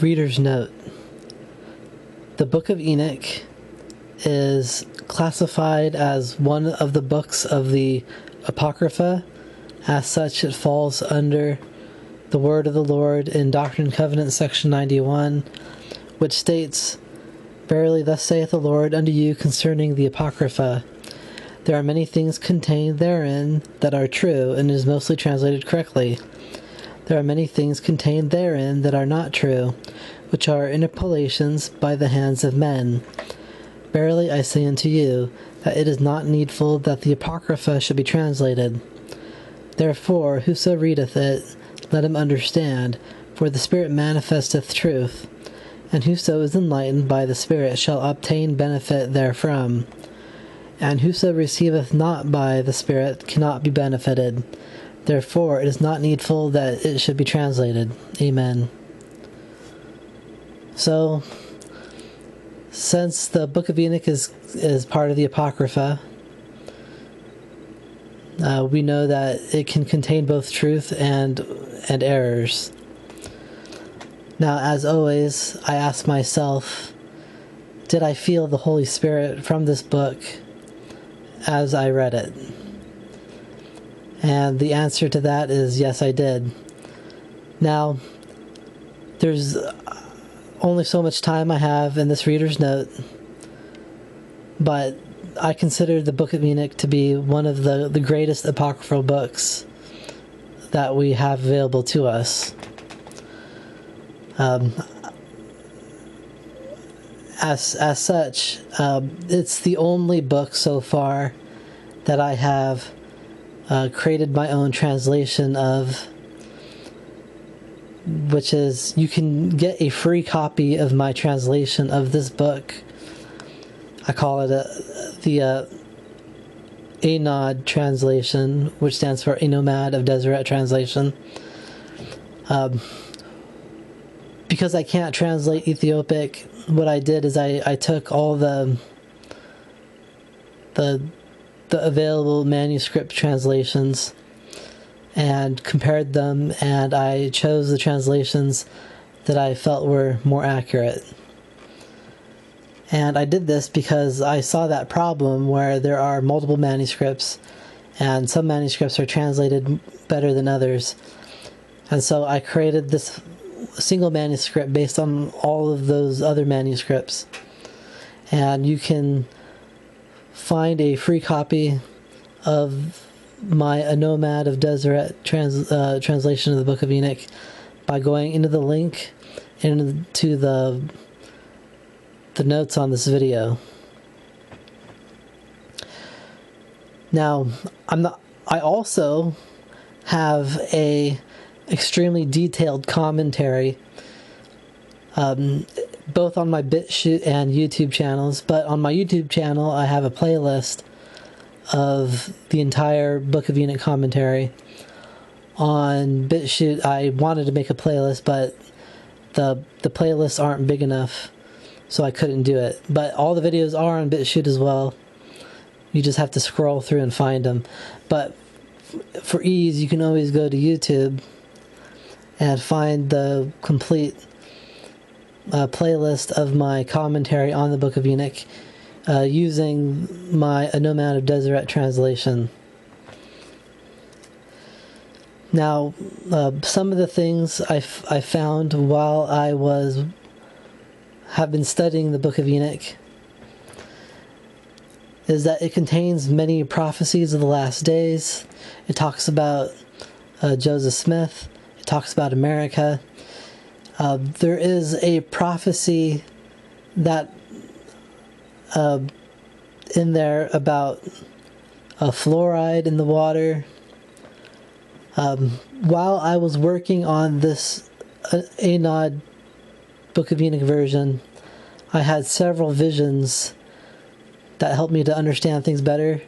Reader's note. The Book of Enoch is classified as one of the books of the Apocrypha. As such, it falls under the Word of the Lord in Doctrine and Covenants, section 91, which states, "Verily thus saith the Lord unto you concerning the Apocrypha. There are many things contained therein that are true," and it is mostly translated correctly. "There are many things contained therein that are not true, which are interpolations by the hands of men. Verily I say unto you, that it is not needful that the Apocrypha should be translated. Therefore, whoso readeth it, let him understand, for the Spirit manifesteth truth, and whoso is enlightened by the Spirit shall obtain benefit therefrom. And whoso receiveth not by the Spirit cannot be benefited. Therefore, it is not needful that it should be translated." Amen. So, since the Book of Enoch is part of the Apocrypha, we know that it can contain both truth and errors. Now, as always, I ask myself, did I feel the Holy Spirit from this book as I read it? And the answer to that is yes, I did. Now, there's only so much time I have in this reader's note, but I consider the Book of Enoch to be one of the greatest apocryphal books that we have available to us. As such, it's the only book so far that I have created my own translation of, which is, you can get a free copy of my translation of this book. I call it the ANOD translation, which stands for A Nomad of Deseret Translation. Because I can't translate Ethiopic, what I did is I took all the available manuscript translations and compared them, and I chose the translations that I felt were more accurate. And I did this because I saw that problem where there are multiple manuscripts, and some manuscripts are translated better than others. And so I created this single manuscript based on all of those other manuscripts. And you can find a free copy of my A Nomad of Deseret translation of the Book of Enoch by going into the link into the notes on this video. Now, I also have a extremely detailed commentary, both on my BitChute and YouTube channels. But on my YouTube channel, I have a playlist of the entire Book of Enoch commentary. On BitChute, I wanted to make a playlist, but the playlists aren't big enough, so I couldn't do it. But all the videos are on BitChute as well. You just have to scroll through and find them. But for ease, you can always go to YouTube and find the complete playlist of my commentary on the Book of Enoch using my A Nomad of Deseret translation. Now, some of the things I found while I have been studying the Book of Enoch is that it contains many prophecies of the last days. It talks about Joseph Smith. It talks about America. There is a prophecy that in there about fluoride in the water. While I was working on this ANOD Book of Enoch version, I had several visions that helped me to understand things better.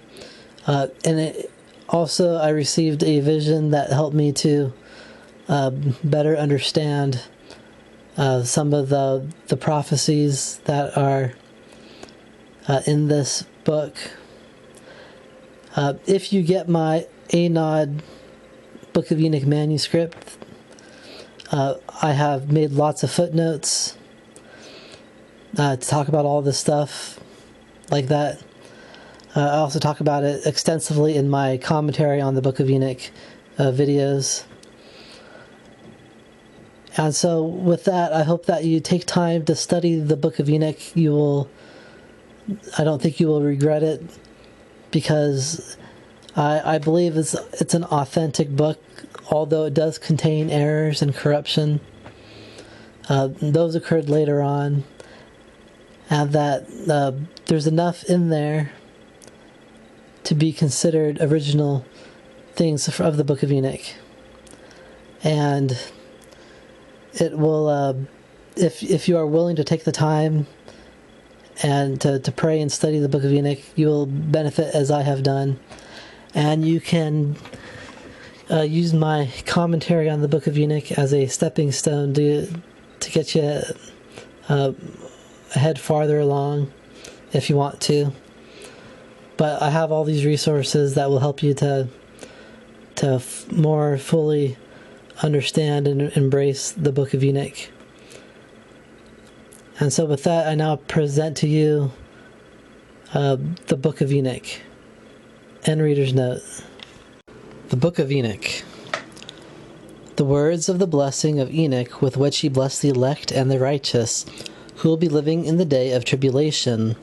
And also I received a vision that helped me to better understand some of the prophecies that are in this book. If you get my ANOD Book of Enoch manuscript, I have made lots of footnotes to talk about all this stuff like that. I also talk about it extensively in my commentary on the Book of Enoch videos. And so with that, I hope that you take time to study the Book of Enoch. I don't think you will regret it, because I believe it's an authentic book, although it does contain errors and corruption. Those occurred later on, and that there's enough in there to be considered original things of the Book of Enoch. And it will, if you are willing to take the time and to pray and study the Book of Enoch, you will benefit as I have done. And you can use my commentary on the Book of Enoch as a stepping stone to get you ahead farther along if you want to. But I have all these resources that will help you to more fully understand and embrace the Book of Enoch. And so with that, I now present to you the Book of Enoch. End reader's note. The Book of Enoch. The words of the blessing of Enoch with which he blessed the elect and the righteous, who will be living in the day of tribulation,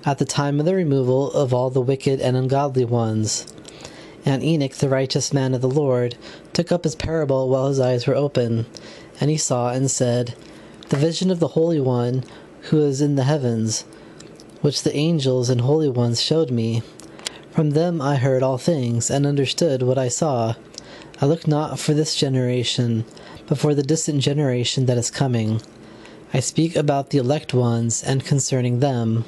at the time of the removal of all the wicked and ungodly ones. And Enoch, the righteous man of the Lord, took up his parable while his eyes were open, and he saw and said, The vision of the Holy One, who is in the heavens, which the angels and holy ones showed me. From them I heard all things, and understood what I saw. I look not for this generation, but for the distant generation that is coming. I speak about the elect ones, and concerning them.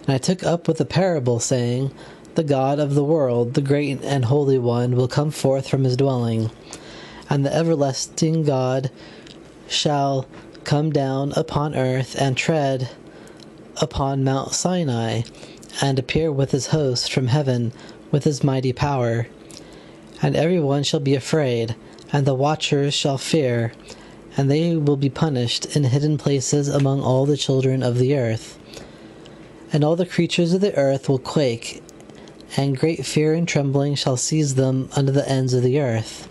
And I took up with a parable, saying, The God of the world, the great and holy one, will come forth from his dwelling, and the everlasting God shall come down upon earth and tread upon Mount Sinai, and appear with his host from heaven with his mighty power. And every one shall be afraid, and the watchers shall fear, and they will be punished in hidden places among all the children of the earth. And all the creatures of the earth will quake, and great fear and trembling shall seize them unto the ends of the earth.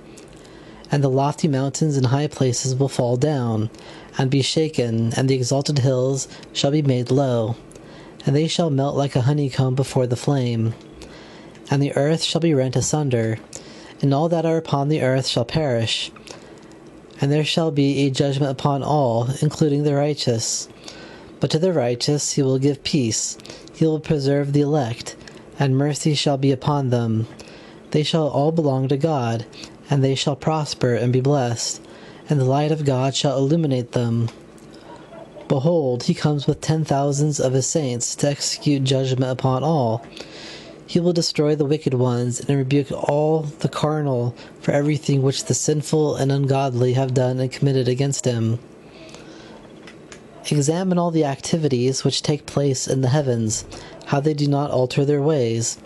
And the lofty mountains and high places will fall down, and be shaken, and the exalted hills shall be made low, and they shall melt like a honeycomb before the flame. And the earth shall be rent asunder, and all that are upon the earth shall perish. And there shall be a judgment upon all, including the righteous. But to the righteous he will give peace, he will preserve the elect, and mercy shall be upon them. They shall all belong to God, and they shall prosper and be blessed, and the light of God shall illuminate them. Behold, he comes with 10,000s of his saints to execute judgment upon all. He will destroy the wicked ones, and rebuke all the carnal for everything which the sinful and ungodly have done and committed against him. Examine all the activities which take place in the heavens, how they do not alter their ways,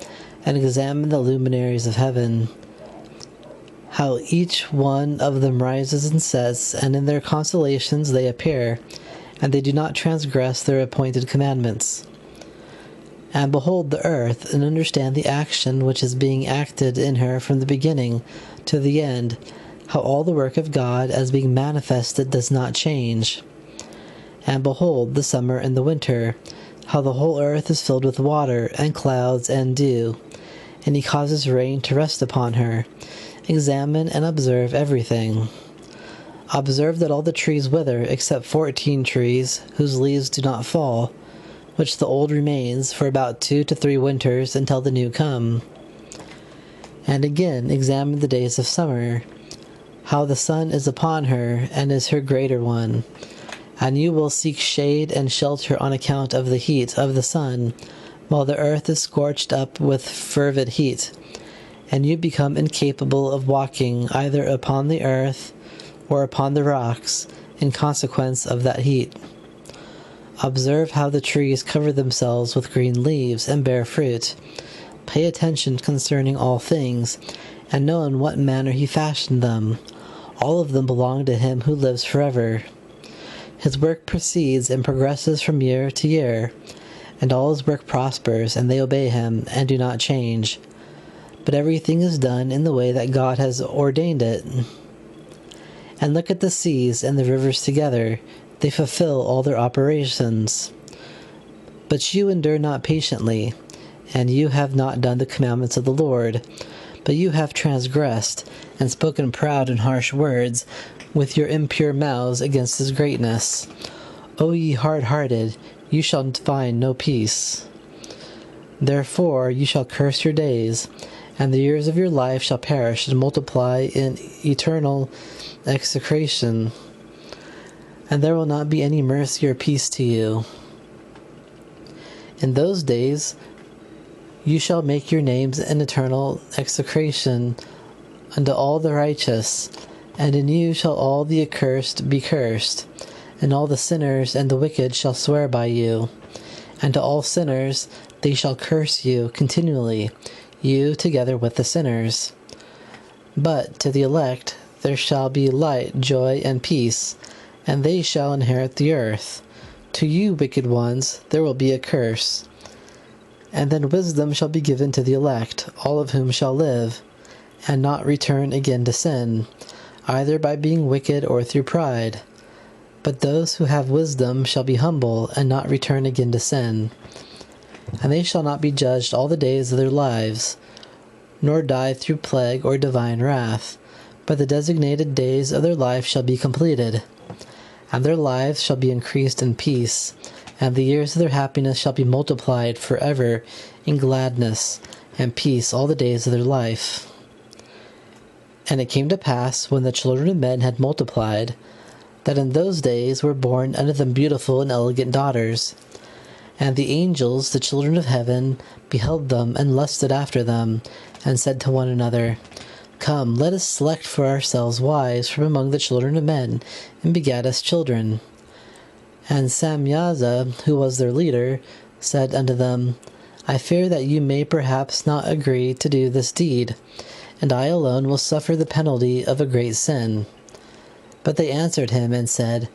and examine the luminaries of heaven, how each one of them rises and sets, and in their constellations they appear, and they do not transgress their appointed commandments. And behold the earth, and understand the action which is being acted in her from the beginning to the end, how all the work of God as being manifested does not change. And behold the summer and the winter, how the whole earth is filled with water, and clouds, and dew, and he causes rain to rest upon her. Examine and observe everything. Observe that all the trees wither, except 14 trees, whose leaves do not fall, which the old remains for about 2 to 3 winters until the new come. And again examine the days of summer, how the sun is upon her, and is her greater one. And you will seek shade and shelter on account of the heat of the sun, while the earth is scorched up with fervid heat, and you become incapable of walking either upon the earth or upon the rocks in consequence of that heat. Observe how the trees cover themselves with green leaves and bear fruit. Pay attention concerning all things, and know in what manner he fashioned them. All of them belong to him who lives forever. His work proceeds and progresses from year to year, and all his work prospers, and they obey him and do not change. But everything is done in the way that God has ordained it. And look at the seas and the rivers together. They fulfill all their operations. But you endure not patiently, and you have not done the commandments of the Lord, but you have transgressed, and spoken proud and harsh words with your impure mouths against his greatness. O ye hard-hearted, you shall find no peace. Therefore you shall curse your days, and the years of your life shall perish and multiply in eternal execration, and there will not be any mercy or peace to you. In those days you shall make your names an eternal execration unto all the righteous, and in you shall all the accursed be cursed, and all the sinners and the wicked shall swear by you. And to all sinners they shall curse you continually, you together with the sinners. But to the elect there shall be light, joy, and peace, and they shall inherit the earth. To you, wicked ones, there will be a curse. And then wisdom shall be given to the elect, all of whom shall live, and not return again to sin, either by being wicked or through pride. But those who have wisdom shall be humble, and not return again to sin. And they shall not be judged all the days of their lives, nor die through plague or divine wrath, but the designated days of their life shall be completed, and their lives shall be increased in peace, and the years of their happiness shall be multiplied forever in gladness and peace all the days of their life. And it came to pass, when the children of men had multiplied, that in those days were born unto them beautiful and elegant daughters. And the angels, the children of heaven, beheld them, and lusted after them, and said to one another, Come, let us select for ourselves wives from among the children of men, and begat us children. And Samyaza, who was their leader, said unto them, I fear that you may perhaps not agree to do this deed, and I alone will suffer the penalty of a great sin. But they answered him and said,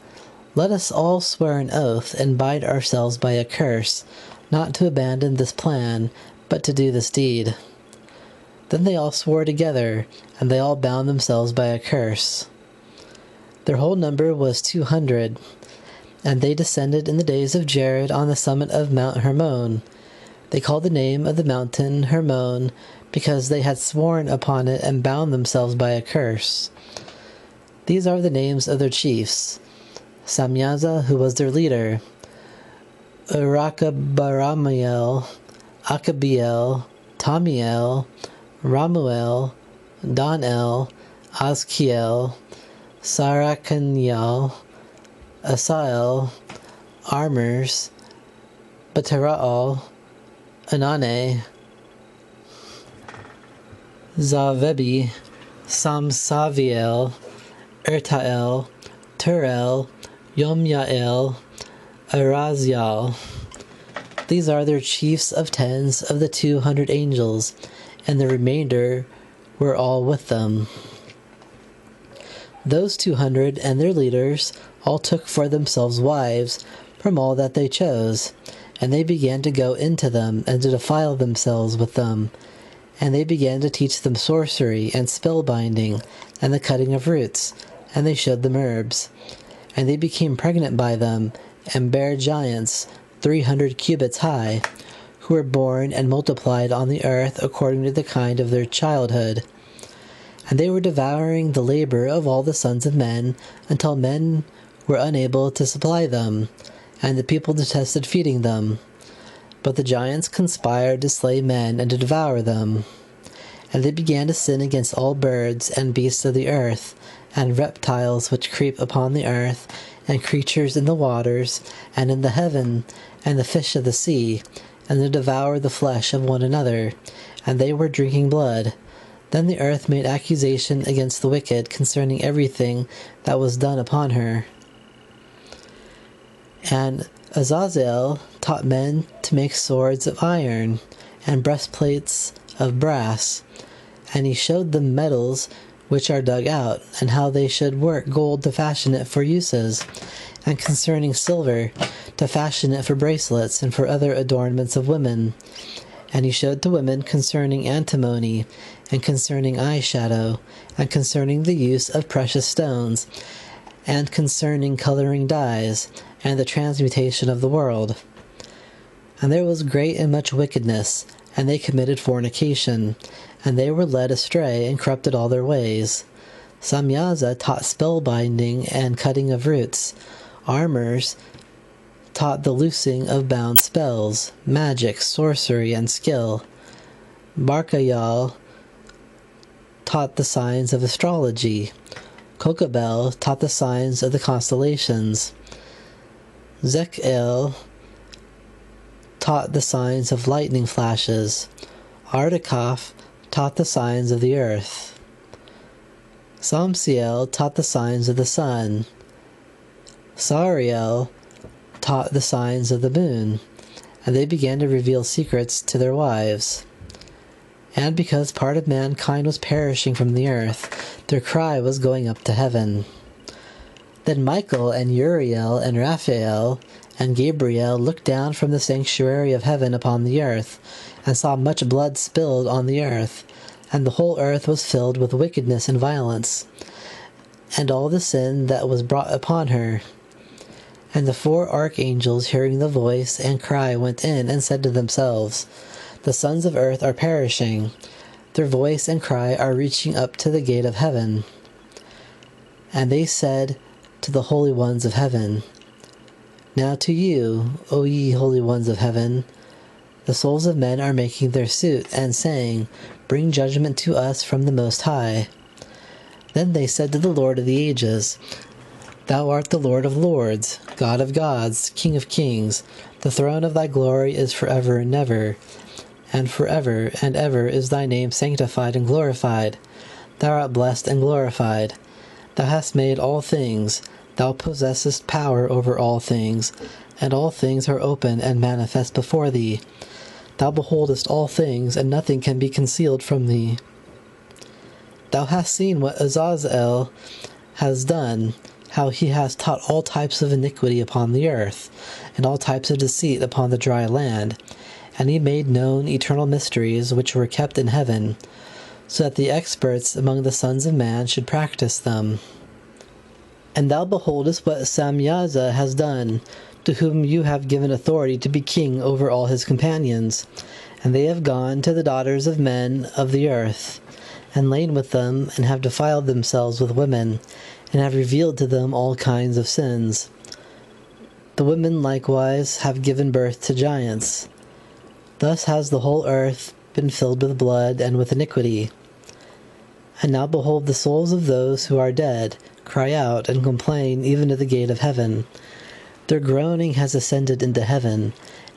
Let us all swear an oath, and bind ourselves by a curse, not to abandon this plan, but to do this deed. Then they all swore together, and they all bound themselves by a curse. Their whole number was 200, and they descended in the days of Jared on the summit of Mount Hermon. They called the name of the mountain Hermon, because they had sworn upon it and bound themselves by a curse. These are the names of their chiefs: Samyaza, who was their leader, Urakabaramiel, Akabiel, Tamiel, Ramuel, Donel, Azkiel, Sarakaniel, Asael, Armers, Bataraal, Anane, Zavebi, Samsaviel, Ertael, Turel, Yomyael, Araziel. These are their chiefs of tens of the 200 angels, and the remainder were all with them. Those 200 and their leaders all took for themselves wives from all that they chose, and they began to go into them and to defile themselves with them. And they began to teach them sorcery and spellbinding and the cutting of roots, and they showed them herbs. And they became pregnant by them, and bare giants 300 cubits high, who were born and multiplied on the earth according to the kind of their childhood. And they were devouring the labor of all the sons of men, until men were unable to supply them, and the people detested feeding them. But the giants conspired to slay men and to devour them. And they began to sin against all birds and beasts of the earth, and reptiles which creep upon the earth, and creatures in the waters, and in the heaven, and the fish of the sea, and they devoured the flesh of one another, and they were drinking blood. Then the earth made accusation against the wicked concerning everything that was done upon her. And Azazel taught men to make swords of iron, and breastplates of brass, and he showed them metals which are dug out, and how they should work gold to fashion it for uses, and concerning silver, to fashion it for bracelets and for other adornments of women. And he showed the women concerning antimony, and concerning eyeshadow, and concerning the use of precious stones, and concerning coloring dyes, and the transmutation of the world. And there was great and much wickedness, and they committed fornication, and they were led astray, and corrupted all their ways. Samyaza taught spellbinding and cutting of roots. Armors taught the loosing of bound spells, magic, sorcery, and skill. Barkayal taught the signs of astrology. Kokabel taught the signs of the constellations. Zekel taught the signs of lightning flashes. Ardakaf taught the signs of the earth. Samsiel taught the signs of the sun. Sariel taught the signs of the moon, and they began to reveal secrets to their wives. And because part of mankind was perishing from the earth, their cry was going up to heaven. Then Michael and Uriel and Raphael and Gabriel looked down from the sanctuary of heaven upon the earth, and saw much blood spilled on the earth, and the whole earth was filled with wickedness and violence, and all the sin that was brought upon her. And the 4 archangels, hearing the voice and cry, went in and said to themselves, The sons of earth are perishing, their voice and cry are reaching up to the gate of heaven. And they said to the holy ones of heaven, Now to you, O ye holy ones of heaven, the souls of men are making their suit, and saying, Bring judgment to us from the Most High. Then they said to the Lord of the ages, Thou art the Lord of lords, God of gods, King of kings. The throne of thy glory is forever and ever is thy name sanctified and glorified. Thou art blessed and glorified. Thou hast made all things. Thou possessest power over all things, and all things are open and manifest before thee. Thou beholdest all things, and nothing can be concealed from thee. Thou hast seen what Azazel has done, how he has taught all types of iniquity upon the earth, and all types of deceit upon the dry land. And he made known eternal mysteries which were kept in heaven, so that the experts among the sons of man should practice them. And thou beholdest what Samyaza has done, to whom you have given authority to be king over all his companions. And they have gone to the daughters of men of the earth, and lain with them, and have defiled themselves with women, and have revealed to them all kinds of sins. The women likewise have given birth to giants. Thus has the whole earth been filled with blood and with iniquity. And now behold, the souls of those who are dead cry out and complain even to the gate of heaven. Their groaning has ascended into heaven,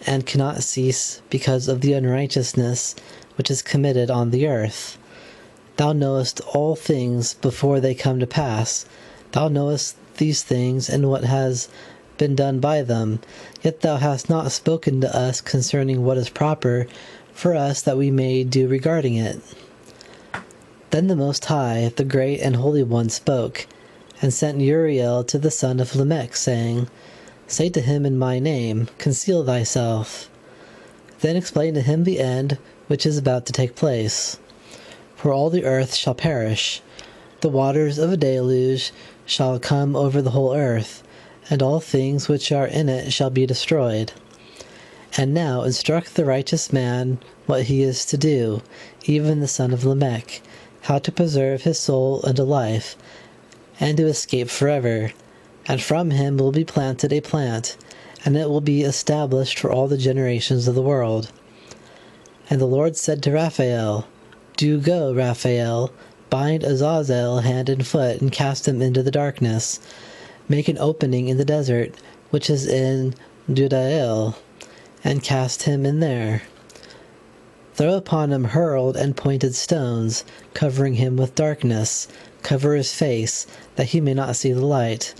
and cannot cease because of the unrighteousness which is committed on the earth. Thou knowest all things before they come to pass. Thou knowest these things and what has been done by them, yet thou hast not spoken to us concerning what is proper for us that we may do regarding it. Then the Most High, the Great and Holy One, spoke, and sent Uriel to the son of Lamech, saying, Say to him in my name, Conceal thyself. Then explain to him the end which is about to take place. For all the earth shall perish. The waters of a deluge shall come over the whole earth, and all things which are in it shall be destroyed. And now instruct the righteous man what he is to do, even the son of Lamech, how to preserve his soul unto life, and to escape forever. And from him will be planted a plant, and it will be established for all the generations of the world. And the Lord said to Raphael, Do go, Raphael, bind Azazel hand and foot, and cast him into the darkness. Make an opening in the desert, which is in Dudael, and cast him in there. Throw upon him hurled and pointed stones, covering him with darkness. Cover his face, that he may not see the light.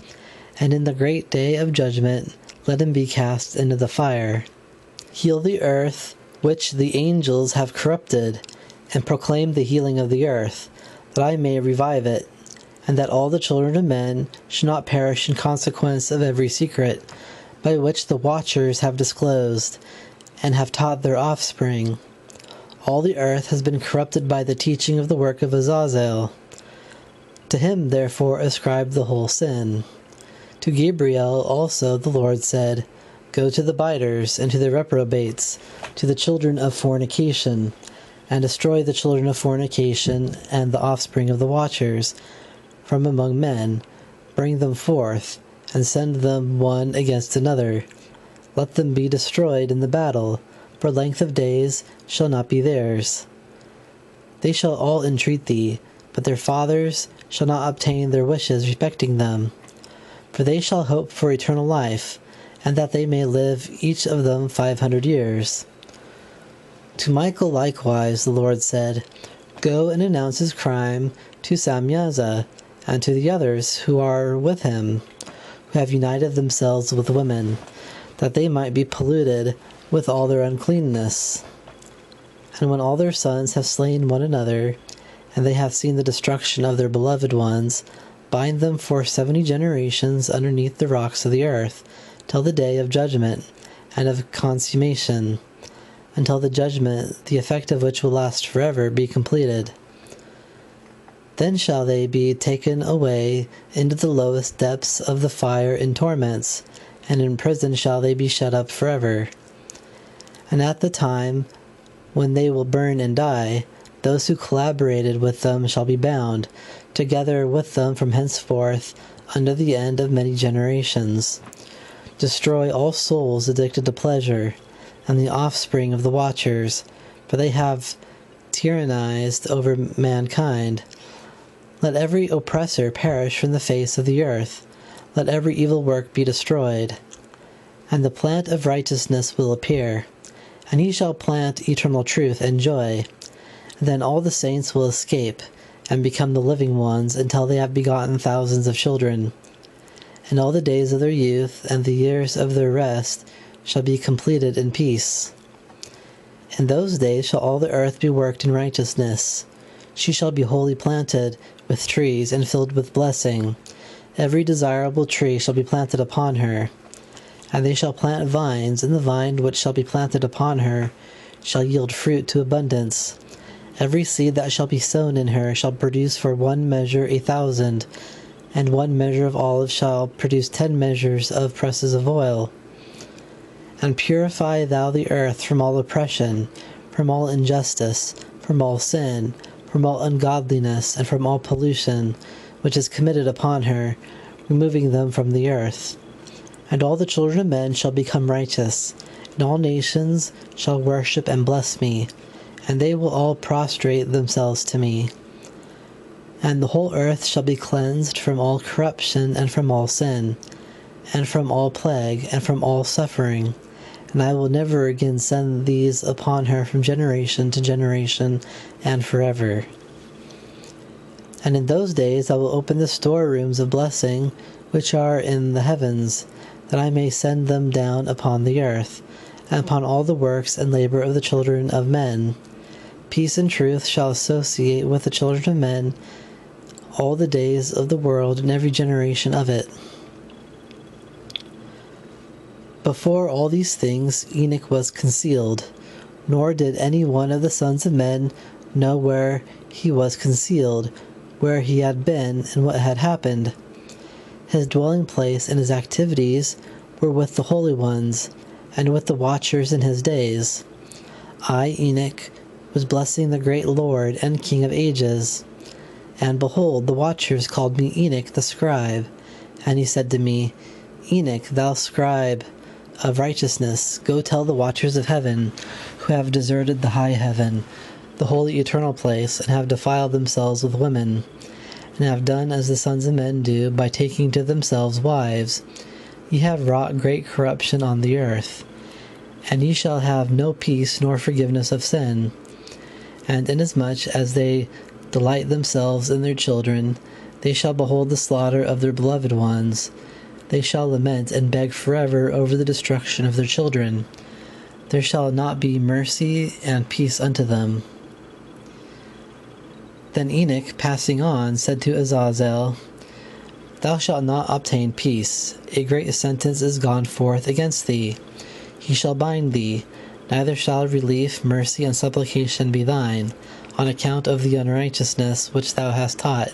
And in the great day of judgment, let him be cast into the fire. Heal the earth, which the angels have corrupted, and proclaim the healing of the earth. that I may revive it, and that all the children of men should not perish in consequence of every secret, by which the watchers have disclosed, and have taught their offspring. All the earth has been corrupted by the teaching of the work of Azazel. To him therefore ascribe the whole sin. To Gabriel also the Lord said, Go to the biters, and to the reprobates, to the children of fornication, and destroy the children of fornication and the offspring of the watchers from among men. Bring them forth, and send them one against another. Let them be destroyed in the battle, for length of days shall not be theirs. They shall all entreat thee, but their fathers shall not obtain their wishes respecting them. For they shall hope for eternal life, and that they may live each of them 500 years. To Michael likewise the Lord said, Go and announce his crime to Samyaza, and to the others who are with him, who have united themselves with women, that they might be polluted with all their uncleanness. And when all their sons have slain one another, and they have seen the destruction of their beloved ones, bind them for 70 generations underneath the rocks of the earth, till the day of judgment and of consummation, until the judgment, the effect of which will last forever, be completed. Then shall they be taken away into the lowest depths of the fire in torments, and in prison shall they be shut up forever. And at the time when they will burn and die, those who collaborated with them shall be bound, together with them from henceforth unto the end of many generations. Destroy all souls addicted to pleasure, and the offspring of the watchers, for they have tyrannized over mankind. Let every oppressor perish from the face of the earth. Let every evil work be destroyed. And the plant of righteousness will appear, and he shall plant eternal truth and joy. And then all the saints will escape, and become the living ones, until they have begotten thousands of children. And all the days of their youth and the years of their rest shall be completed in peace. In those days shall all the earth be worked in righteousness. She shall be wholly planted with trees and filled with blessing. Every desirable tree shall be planted upon her. And they shall plant vines, and the vine which shall be planted upon her shall yield fruit to abundance. Every seed that shall be sown in her shall produce for 1 measure 1,000, and 1 measure of olive shall produce 10 measures of presses of oil. And purify thou the earth from all oppression, from all injustice, from all sin, from all ungodliness, and from all pollution, which is committed upon her, removing them from the earth. And all the children of men shall become righteous, and all nations shall worship and bless me, and they will all prostrate themselves to me. And the whole earth shall be cleansed from all corruption and from all sin, and from all plague, and from all suffering. And I will never again send these upon her from generation to generation and forever. And in those days I will open the storerooms of blessing which are in the heavens, that I may send them down upon the earth, and upon all the works and labor of the children of men. Peace and truth shall associate with the children of men all the days of the world, and every generation of it. Before all these things Enoch was concealed, nor did any one of the sons of men know where he was concealed, where he had been, and what had happened. His dwelling place and his activities were with the holy ones, and with the watchers in his days. I, Enoch, was blessing the great Lord and King of ages. And behold, the watchers called me Enoch the scribe. And he said to me, Enoch, thou scribe of righteousness, go tell the watchers of heaven, who have deserted the high heaven, the holy eternal place, and have defiled themselves with women, and have done as the sons of men do by taking to themselves wives. Ye have wrought great corruption on the earth, and ye shall have no peace nor forgiveness of sin. And inasmuch as they delight themselves in their children, they shall behold the slaughter of their beloved ones. They shall lament and beg forever over the destruction of their children. There shall not be mercy and peace unto them. Then Enoch, passing on, said to Azazel, Thou shalt not obtain peace. A great sentence is gone forth against thee. He shall bind thee, neither shall relief, mercy, and supplication be thine, on account of the unrighteousness which thou hast taught,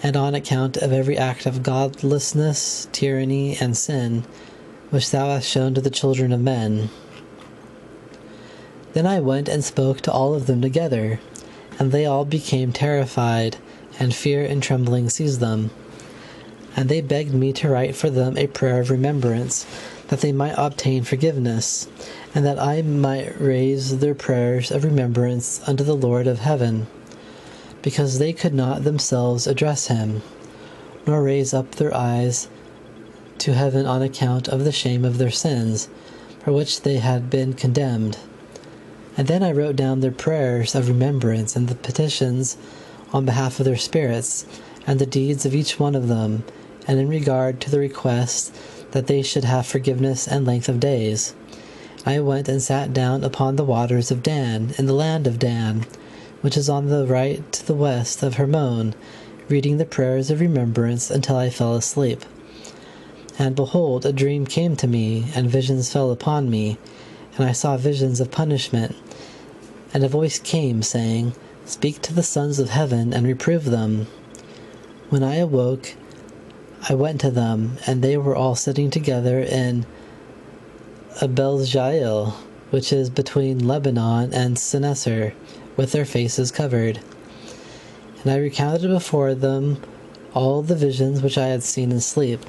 and on account of every act of godlessness, tyranny, and sin, which thou hast shown to the children of men. Then I went and spoke to all of them together, and they all became terrified, and fear and trembling seized them. And they begged me to write for them a prayer of remembrance, that they might obtain forgiveness, and that I might raise their prayers of remembrance unto the Lord of heaven, because they could not themselves address him, nor raise up their eyes to heaven on account of the shame of their sins, for which they had been condemned. And then I wrote down their prayers of remembrance and the petitions on behalf of their spirits, and the deeds of each one of them, and in regard to the request that they should have forgiveness and length of days. I went and sat down upon the waters of Dan, in the land of Dan, which is on the right to the west of Hermon, reading the prayers of remembrance until I fell asleep. And behold, a dream came to me, and visions fell upon me, and I saw visions of punishment. And a voice came, saying, Speak to the sons of heaven, and reprove them. When I awoke, I went to them, and they were all sitting together in Abel-Jael, which is between Lebanon and Senneser, with their faces covered. And I recounted before them all the visions which I had seen in sleep.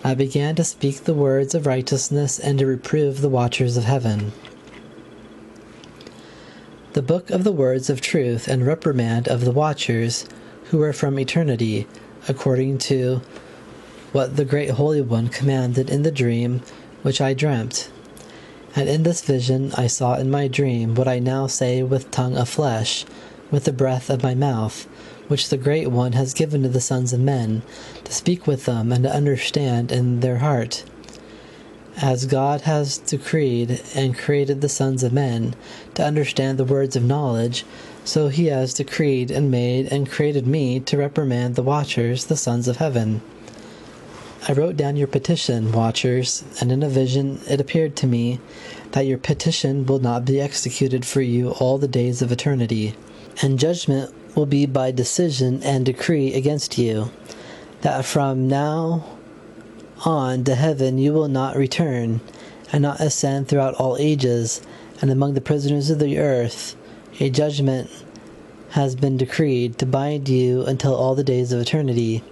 I began to speak the words of righteousness and to reprove the watchers of heaven. The book of the words of truth and reprimand of the watchers, who were from eternity, according to what the great Holy One commanded in the dream which I dreamt. And in this vision I saw in my dream what I now say with tongue of flesh, with the breath of my mouth, which the Great One has given to the sons of men, to speak with them and to understand in their heart. As God has decreed and created the sons of men to understand the words of knowledge, so he has decreed and made and created me to reprimand the watchers, the sons of heaven. I wrote down your petition, watchers, and in a vision it appeared to me that your petition will not be executed for you all the days of eternity, and judgment will be by decision and decree against you, that from now on to heaven you will not return, and not ascend throughout all ages, and among the prisoners of the earth a judgment has been decreed to bind you until all the days of eternity.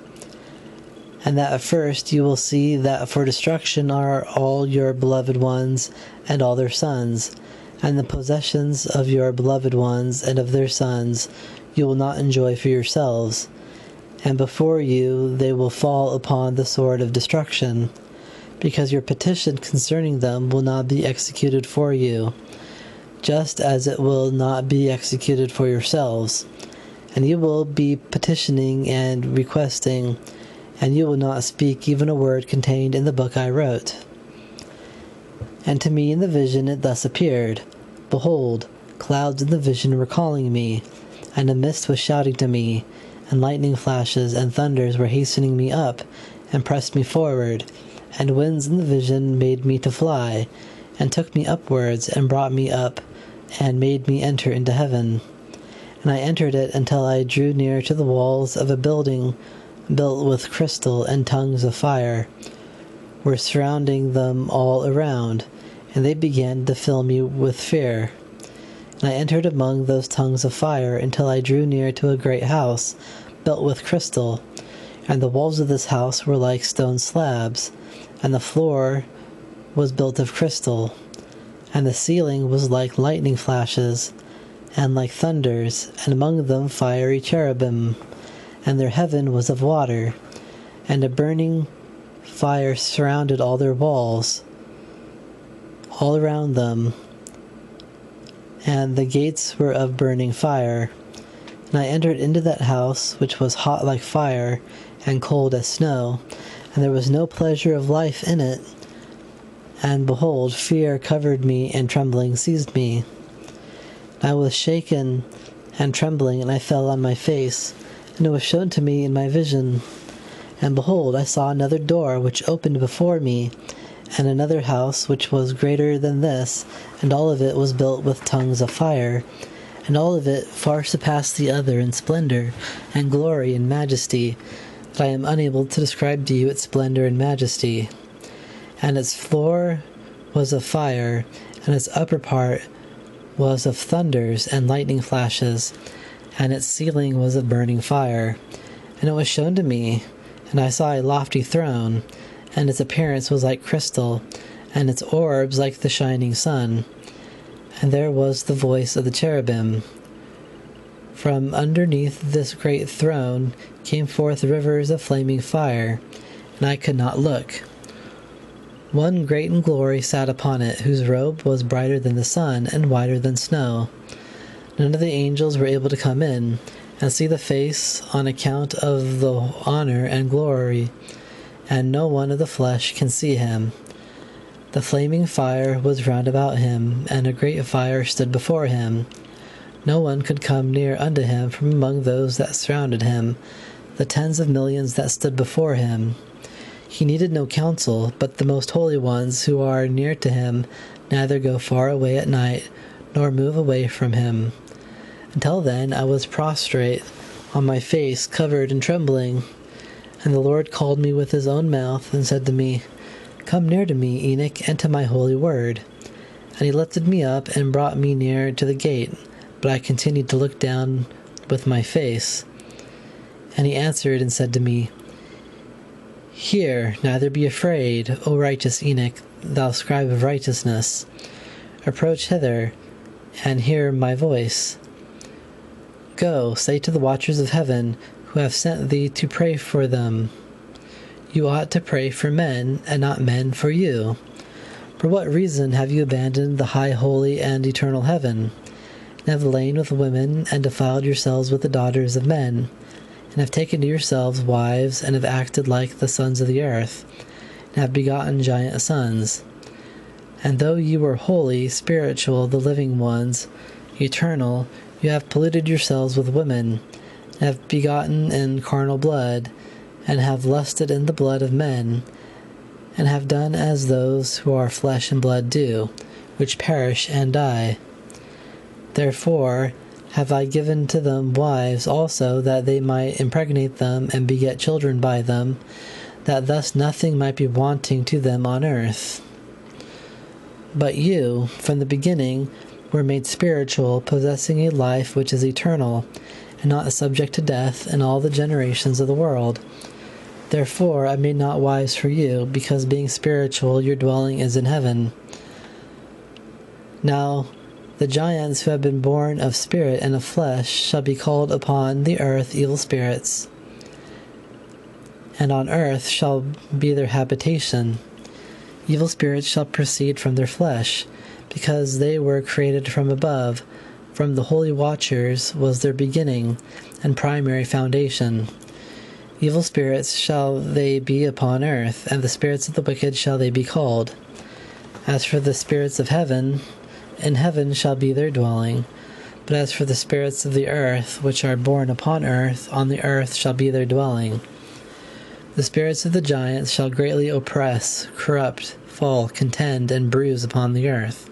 And that at first you will see that for destruction are all your beloved ones and all their sons, and the possessions of your beloved ones and of their sons you will not enjoy for yourselves, and before you they will fall upon the sword of destruction, because your petition concerning them will not be executed for you, just as it will not be executed for yourselves. And you will be petitioning and requesting, and you will not speak even a word contained in the book I wrote. And to me in the vision it thus appeared, Behold, clouds in the vision were calling me, and a mist was shouting to me, and lightning flashes and thunders were hastening me up, and pressed me forward, and winds in the vision made me to fly, and took me upwards, and brought me up, and made me enter into heaven. And I entered it until I drew near to the walls of a building built with crystal, and tongues of fire were surrounding them all around, and they began to fill me with fear. And I entered among those tongues of fire until I drew near to a great house built with crystal, and the walls of this house were like stone slabs, and the floor was built of crystal, and the ceiling was like lightning flashes, and like thunders, and among them fiery cherubim, and their heaven was of water, and a burning fire surrounded all their walls, all around them, and the gates were of burning fire. And I entered into that house, which was hot like fire, and cold as snow, and there was no pleasure of life in it. And behold, fear covered me, and trembling seized me. I was shaken, and trembling, and I fell on my face, and it was shown to me in my vision. And behold, I saw another door which opened before me, and another house which was greater than this, and all of it was built with tongues of fire, and all of it far surpassed the other in splendor, and glory, and majesty, that I am unable to describe to you its splendor and majesty. And its floor was of fire, and its upper part was of thunders and lightning flashes, and its ceiling was of burning fire. And it was shown to me, and I saw a lofty throne, and its appearance was like crystal, and its orbs like the shining sun. And there was the voice of the cherubim. From underneath this great throne came forth rivers of flaming fire, and I could not look. One great in glory sat upon it, whose robe was brighter than the sun and whiter than snow. None of the angels were able to come in and see the face on account of the honor and glory, and no one of the flesh can see him. The flaming fire was round about him, and a great fire stood before him. No one could come near unto him from among those that surrounded him, the tens of millions that stood before him. He needed no counsel, but the most holy ones who are near to him neither go far away at night, nor move away from him. Until then I was prostrate on my face, covered and trembling. And the Lord called me with his own mouth, and said to me, Come near to me, Enoch, and to my holy word. And he lifted me up, and brought me near to the gate, but I continued to look down with my face. And he answered and said to me, Hear, neither be afraid, O righteous Enoch, thou scribe of righteousness. Approach hither, and hear my voice. Go, say to the watchers of heaven, who have sent thee to pray for them. You ought to pray for men, and not men for you. For what reason have you abandoned the high, holy, and eternal heaven, and have lain with women, and defiled yourselves with the daughters of men, and have taken to yourselves wives, and have acted like the sons of the earth, and have begotten giant sons? And though you were holy, spiritual, the living ones, eternal, you have polluted yourselves with women, and have begotten in carnal blood, and have lusted in the blood of men, and have done as those who are flesh and blood do, which perish and die. Therefore have I given to them wives also, that they might impregnate them and beget children by them, that thus nothing might be wanting to them on earth. But you, from the beginning, were made spiritual, possessing a life which is eternal, and not subject to death in all the generations of the world. Therefore I made not wives for you, because being spiritual your dwelling is in heaven. Now the giants who have been born of spirit and of flesh shall be called upon the earth evil spirits, and on earth shall be their habitation. Evil spirits shall proceed from their flesh, because they were created from above. From the holy watchers was their beginning and primary foundation. Evil spirits shall they be upon earth, and the spirits of the wicked shall they be called. As for the spirits of heaven, in heaven shall be their dwelling. But as for the spirits of the earth, which are born upon earth, on the earth shall be their dwelling. The spirits of the giants shall greatly oppress, corrupt, fall, contend, and bruise upon the earth.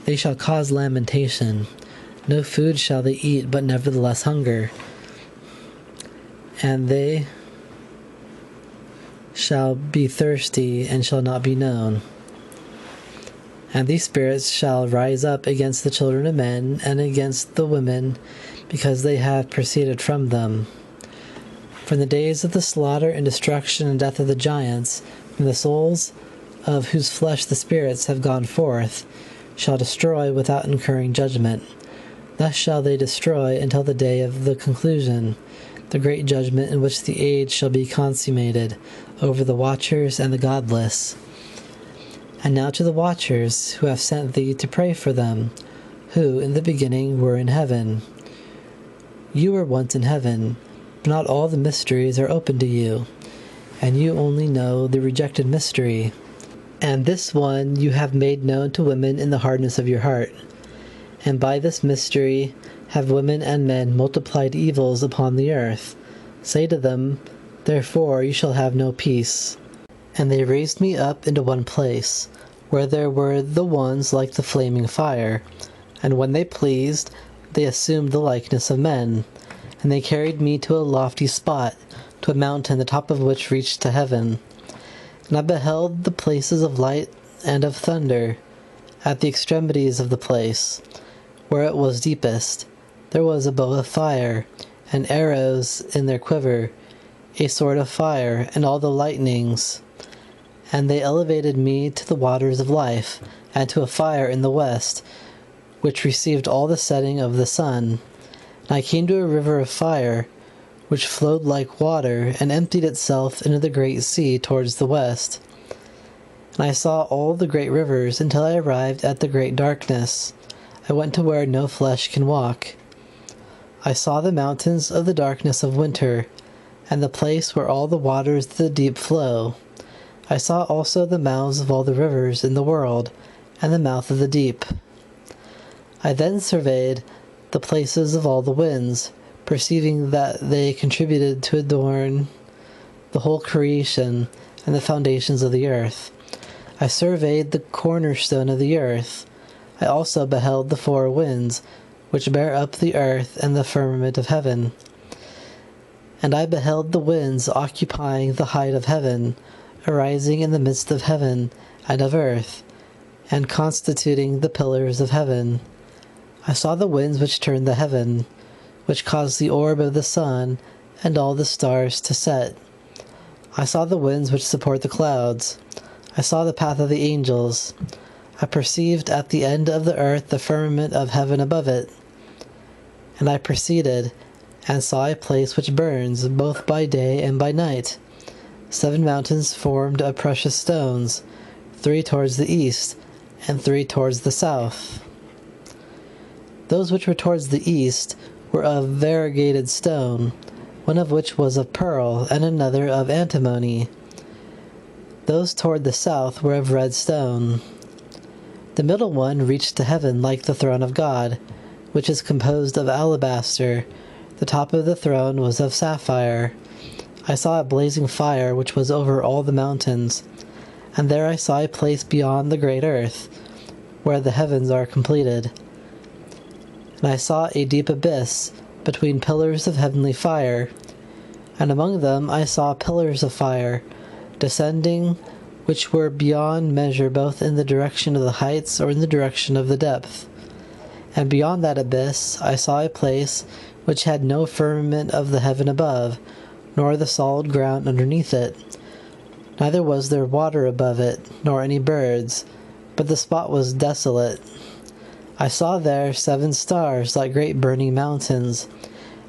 They shall cause lamentation. No food shall they eat, but nevertheless hunger. And they shall be thirsty, and shall not be known. And these spirits shall rise up against the children of men, and against the women, because they have proceeded from them. From the days of the slaughter and destruction and death of the giants, from the souls of whose flesh the spirits have gone forth, shall destroy without incurring judgment. Thus shall they destroy until the day of the conclusion, the great judgment in which the age shall be consummated over the watchers and the godless. And now to the watchers who have sent thee to pray for them, who in the beginning were in heaven. You were once in heaven, but not all the mysteries are open to you, and you only know the rejected mystery. And this one you have made known to women in the hardness of your heart. And by this mystery have women and men multiplied evils upon the earth. Say to them, therefore you shall have no peace. And they raised me up into one place, where there were the ones like the flaming fire. And when they pleased, they assumed the likeness of men. And they carried me to a lofty spot, to a mountain the top of which reached to heaven. And I beheld the places of light and of thunder. At the extremities of the place, where it was deepest, there was a bow of fire, and arrows in their quiver, a sword of fire, and all the lightnings. And they elevated me to the waters of life, and to a fire in the west, which received all the setting of the sun. And I came to a river of fire, which flowed like water, and emptied itself into the great sea towards the west. And I saw all the great rivers until I arrived at the great darkness. I went to where no flesh can walk. I saw the mountains of the darkness of winter, and the place where all the waters of the deep flow. I saw also the mouths of all the rivers in the world, and the mouth of the deep. I then surveyed the places of all the winds, perceiving that they contributed to adorn the whole creation and the foundations of the earth. I surveyed the cornerstone of the earth. I also beheld the four winds, which bear up the earth and the firmament of heaven. And I beheld the winds occupying the height of heaven, arising in the midst of heaven and of earth, and constituting the pillars of heaven. I saw the winds which turned the heaven, which caused the orb of the sun and all the stars to set. I saw the winds which support the clouds. I saw the path of the angels. I perceived at the end of the earth the firmament of heaven above it. And I proceeded, and saw a place which burns, both by day and by night. 7 mountains formed of precious stones, 3 towards the east, and 3 towards the south. Those which were towards the east were of variegated stone, one of which was of pearl, and another of antimony. Those toward the south were of red stone. The middle one reached to heaven like the throne of God, which is composed of alabaster. The top of the throne was of sapphire. I saw a blazing fire which was over all the mountains, and there I saw a place beyond the great earth, where the heavens are completed. And I saw a deep abyss between pillars of heavenly fire, and among them I saw pillars of fire, descending, which were beyond measure both in the direction of the heights or in the direction of the depth. And beyond that abyss I saw a place which had no firmament of the heaven above, nor the solid ground underneath it. Neither was there water above it, nor any birds, but the spot was desolate. I saw there 7 stars like great burning mountains,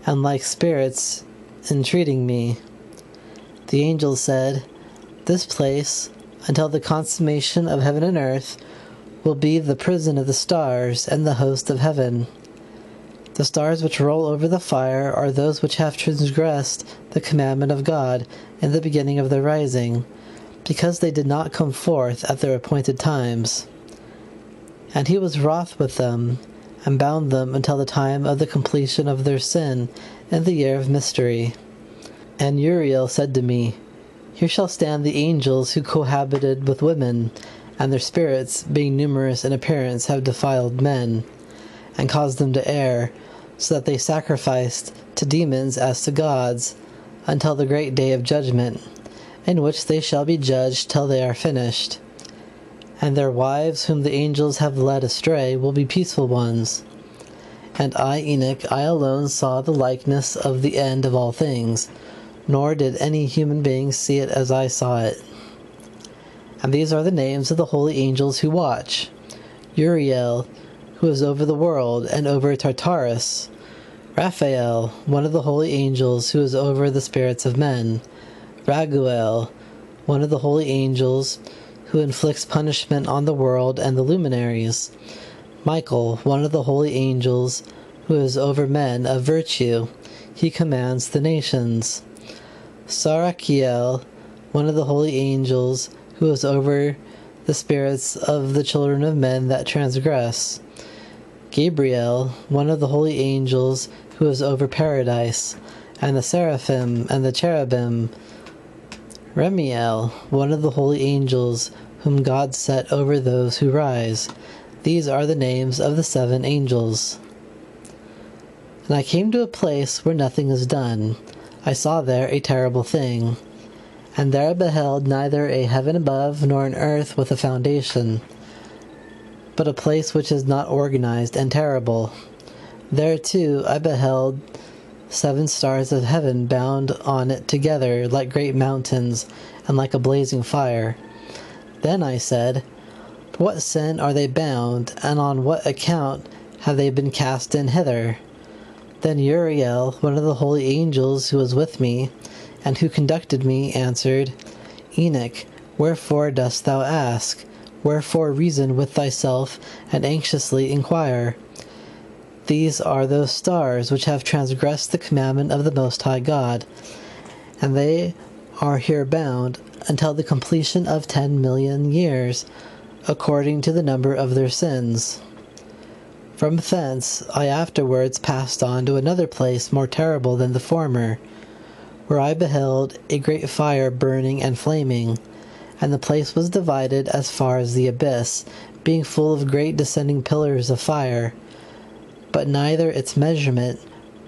and like spirits entreating me. The angel said, "This place, until the consummation of heaven and earth, will be the prison of the stars and the host of heaven. The stars which roll over the fire are those which have transgressed the commandment of God in the beginning of their rising, because they did not come forth at their appointed times. And he was wroth with them, and bound them until the time of the completion of their sin in the year of mystery. And Uriel said to me, Here shall stand the angels who cohabited with women, and their spirits, being numerous in appearance, have defiled men, and caused them to err, so that they sacrificed to demons as to gods, until the great day of judgment, in which they shall be judged till they are finished. And their wives whom the angels have led astray will be peaceful ones. And I, Enoch, I alone saw the likeness of the end of all things, nor did any human being see it as I saw it. And these are the names of the holy angels who watch: Uriel, who is over the world, and over Tartarus; Raphael, one of the holy angels, who is over the spirits of men; Raguel, one of the holy angels, who inflicts punishment on the world and the luminaries; Michael, one of the holy angels, who is over men of virtue, he commands the nations; Sarakiel, one of the holy angels, who is over the spirits of the children of men that transgress; Gabriel, one of the holy angels who was over paradise, and the seraphim and the cherubim. Remiel, one of the holy angels whom God set over those who rise. These are the names of the 7 angels. And I came to a place where nothing is done. I saw there a terrible thing. And there I beheld neither a heaven above nor an earth with a foundation, but a place which is not organized and terrible. There too I beheld 7 stars of heaven bound on it together like great mountains and like a blazing fire. Then I said, for what sin are they bound, and on what account have they been cast in hither? Then Uriel, one of the holy angels who was with me, and who conducted me, answered, Enoch, wherefore dost thou ask? Wherefore reason with thyself, and anxiously inquire? These are those stars which have transgressed the commandment of the Most High God, and they are here bound until the completion of 10 million years, according to the number of their sins. From thence I afterwards passed on to another place more terrible than the former, where I beheld a great fire burning and flaming, and the place was divided as far as the abyss, being full of great descending pillars of fire. But neither its measurement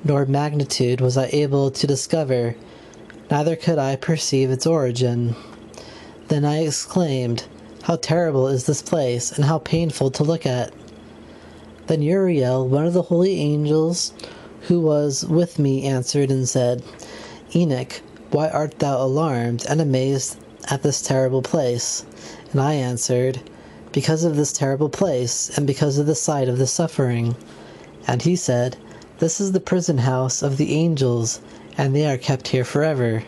nor magnitude was I able to discover, neither could I perceive its origin. Then I exclaimed, how terrible is this place, and how painful to look at! Then Uriel, one of the holy angels who was with me, answered and said, Enoch, why art thou alarmed and amazed at this terrible place? And I answered, because of this terrible place, and because of the sight of the suffering. And he said, this is the prison house of the angels, and they are kept here forever.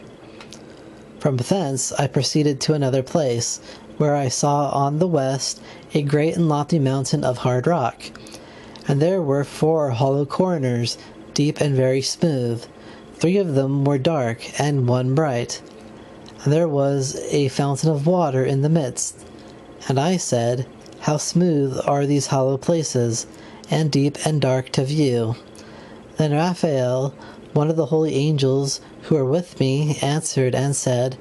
From thence I proceeded to another place, where I saw on the west a great and lofty mountain of hard rock. And there were 4 hollow corners, deep and very smooth. 3 of them were dark, and 1 bright. And there was a fountain of water in the midst. And I said, how smooth are these hollow places, and deep and dark to view. Then Raphael, one of the holy angels who were with me, answered and said,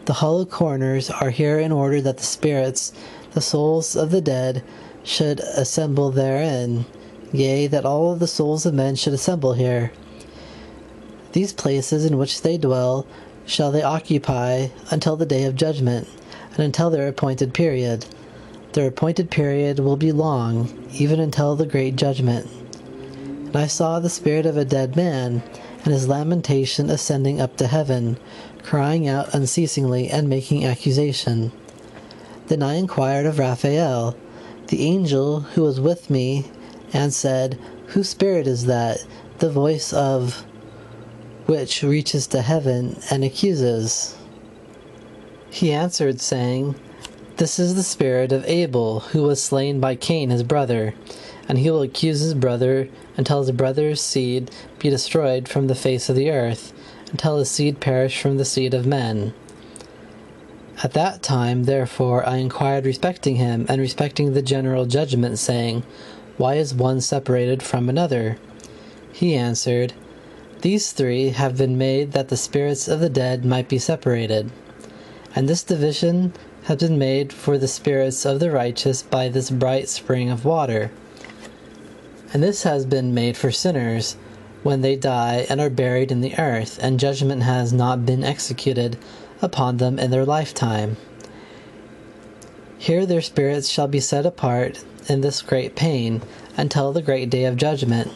the hollow corners are here in order that the spirits, the souls of the dead, should assemble therein, yea, that all of the souls of men should assemble here. These places in which they dwell shall they occupy until the day of judgment, and until their appointed period. Their appointed period will be long, even until the great judgment. And I saw the spirit of a dead man, and his lamentation ascending up to heaven, crying out unceasingly and making accusation. Then I inquired of Raphael, the angel who was with me, and said, whose spirit is that, the voice of which reaches to heaven and accuses? He answered, saying, this is the spirit of Abel, who was slain by Cain his brother, and he will accuse his brother until his brother's seed be destroyed from the face of the earth, until his seed perish from the seed of men. At that time, therefore, I inquired respecting him, and respecting the general judgment, saying, why is one separated from another? He answered, these 3 have been made that the spirits of the dead might be separated. And this division has been made for the spirits of the righteous by this bright spring of water. And this has been made for sinners, when they die and are buried in the earth, and judgment has not been executed upon them in their lifetime. Here their spirits shall be set apart in this great pain, until the great day of judgment,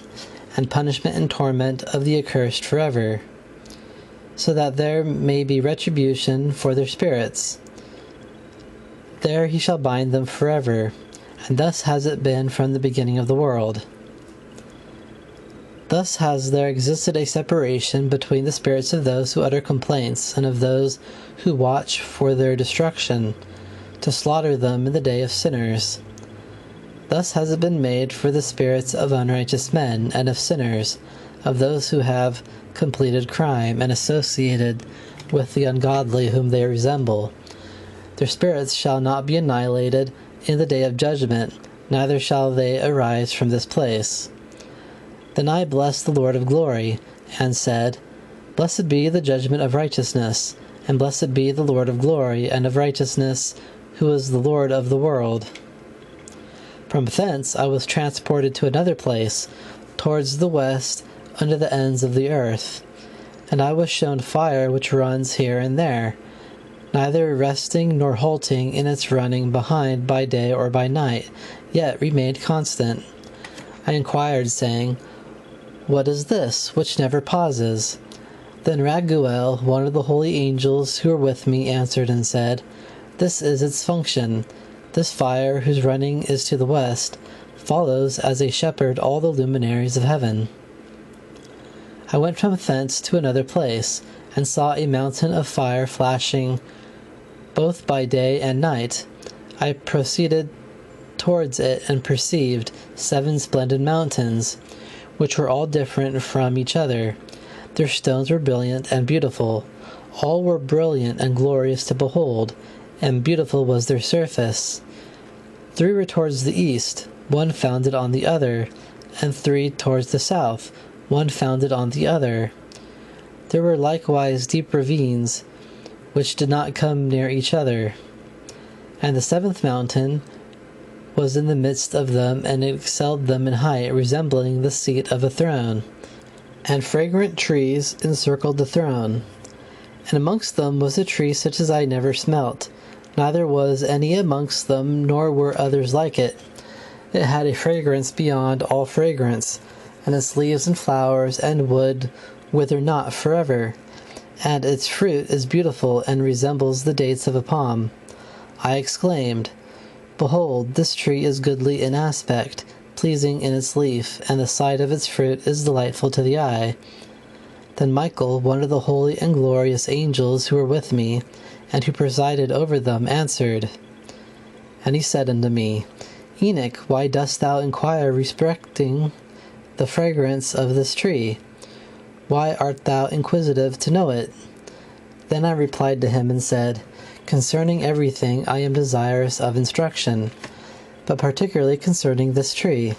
and punishment and torment of the accursed forever, so that there may be retribution for their spirits. There he shall bind them forever, and thus has it been from the beginning of the world. Thus has there existed a separation between the spirits of those who utter complaints and of those who watch for their destruction, to slaughter them in the day of sinners. Thus has it been made for the spirits of unrighteous men and of sinners, of those who have completed crime and associated with the ungodly whom they resemble. Their spirits shall not be annihilated in the day of judgment, neither shall they arise from this place. Then I blessed the Lord of glory, and said, Blessed be the judgment of righteousness, and blessed be the Lord of glory and of righteousness, who is the Lord of the world. From thence I was transported to another place, towards the west, under the ends of the earth. And I was shown fire which runs here and there, neither resting nor halting in its running behind by day or by night, yet remained constant. I inquired, saying, What is this, which never pauses? Then Raguel, one of the holy angels who were with me, answered and said, This is its function. This fire, whose running is to the west, follows as a shepherd all the luminaries of heaven. I went from thence to another place, and saw a mountain of fire flashing both by day and night. I proceeded towards it and perceived 7 splendid mountains, which were all different from each other. Their stones were brilliant and beautiful. All were brilliant and glorious to behold, and beautiful was their surface. 3 were towards the east, one founded on the other, and 3 towards the south, one founded on the other. There were likewise deep ravines, which did not come near each other. And the 7th mountain was in the midst of them, and it excelled them in height, resembling the seat of a throne. And fragrant trees encircled the throne. And amongst them was a tree such as I never smelt, neither was any amongst them, nor were others like it. It had a fragrance beyond all fragrance, and its leaves and flowers and wood wither not forever, and its fruit is beautiful and resembles the dates of a palm. I exclaimed, Behold, this tree is goodly in aspect, pleasing in its leaf, and the sight of its fruit is delightful to the eye. Then Michael, one of the holy and glorious angels who were with me, and who presided over them, answered. And he said unto me, Enoch, why dost thou inquire respecting the fragrance of this tree? Why art thou inquisitive to know it? Then I replied to him and said, Concerning everything I am desirous of instruction, but particularly concerning this tree.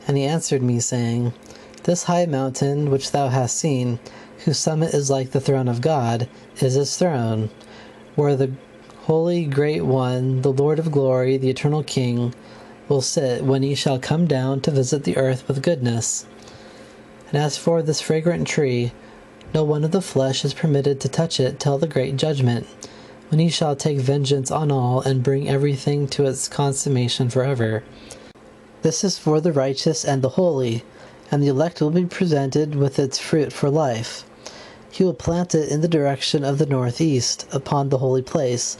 And he answered me, saying, This high mountain which thou hast seen, whose summit is like the throne of God, is his throne, where the holy great one, the Lord of glory, the eternal King, will sit when he shall come down to visit the earth with goodness. And as for this fragrant tree, no one of the flesh is permitted to touch it till the great judgment, when he shall take vengeance on all and bring everything to its consummation forever. This is for the righteous and the holy, and the elect will be presented with its fruit for life. He will plant it in the direction of the northeast, upon the holy place,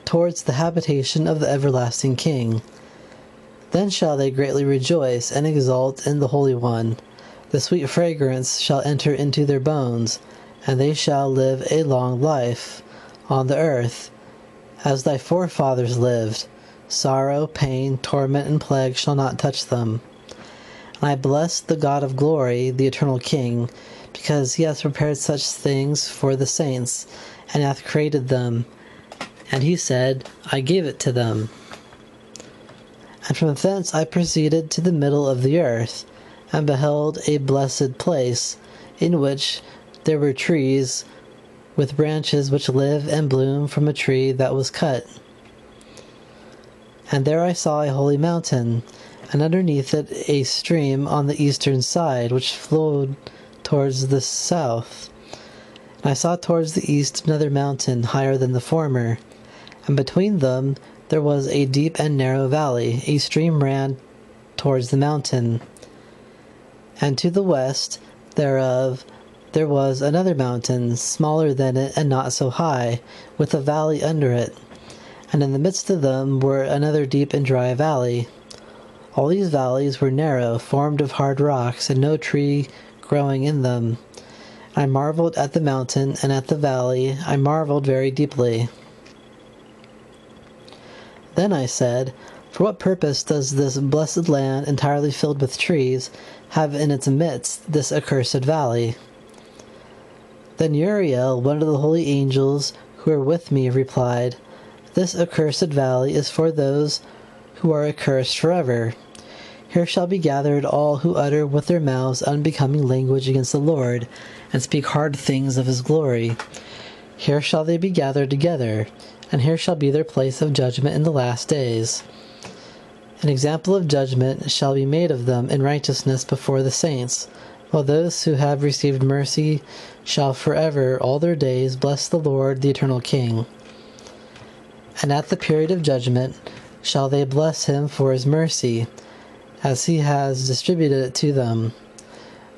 towards the habitation of the everlasting King. Then shall they greatly rejoice and exult in the Holy One. The sweet fragrance shall enter into their bones, and they shall live a long life on the earth, as thy forefathers lived. Sorrow, pain, torment, and plague shall not touch them. And I bless the God of glory, the eternal King, because he hath prepared such things for the saints, and hath created them. And he said, I gave it to them. And from thence I proceeded to the middle of the earth, and beheld a blessed place, in which there were trees with branches which live and bloom from a tree that was cut. And there I saw a holy mountain, and underneath it a stream on the eastern side, which flowed towards the south. And I saw towards the east another mountain higher than the former, and between them there was a deep and narrow valley. A stream ran towards the mountain. And to the west thereof there was another mountain, smaller than it and not so high, with a valley under it. And in the midst of them were another deep and dry valley. All these valleys were narrow, formed of hard rocks, and no tree growing in them. I marveled at the mountain and at the valley. I marveled very deeply. Then I said, For what purpose does this blessed land, entirely filled with trees, have in its midst this accursed valley? Then Uriel, one of the holy angels who were with me, replied, This accursed valley is for those who are accursed forever. Here shall be gathered all who utter with their mouths unbecoming language against the Lord, and speak hard things of his glory. Here shall they be gathered together, and here shall be their place of judgment in the last days. An example of judgment shall be made of them in righteousness before the saints, while those who have received mercy shall forever all their days bless the Lord, the eternal King. And at the period of judgment shall they bless him for his mercy, as he has distributed it to them.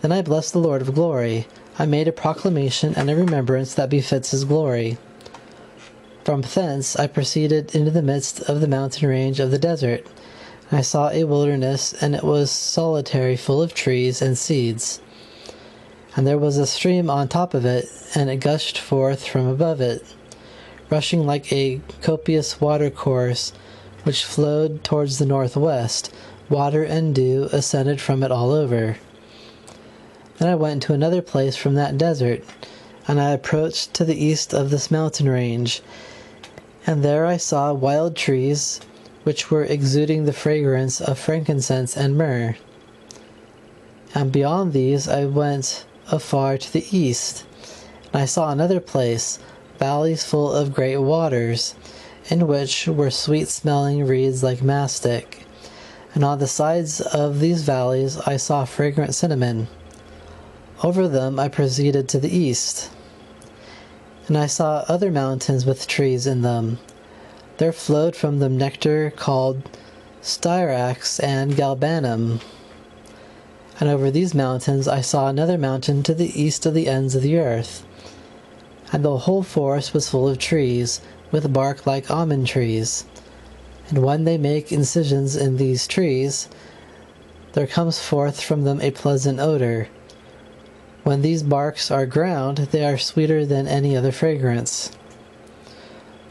Then I blessed the Lord of glory. I made a proclamation and a remembrance that befits his glory. From thence I proceeded into the midst of the mountain range of the desert. I saw a wilderness, and it was solitary, full of trees and seeds. And there was a stream on top of it, and it gushed forth from above it, rushing like a copious watercourse, which flowed towards the northwest. Water and dew ascended from it all over. Then I went to another place from that desert, and I approached to the east of this mountain range, and there I saw wild trees, which were exuding the fragrance of frankincense and myrrh. And beyond these I went afar to the east, and I saw another place, valleys full of great waters, in which were sweet-smelling reeds like mastic. And on the sides of these valleys I saw fragrant cinnamon. Over them I proceeded to the east, and I saw other mountains with trees in them. There flowed from them nectar called styrax and galbanum. And over these mountains I saw another mountain to the east of the ends of the earth. And the whole forest was full of trees, with bark like almond trees. And when they make incisions in these trees, there comes forth from them a pleasant odor. When these barks are ground, they are sweeter than any other fragrance.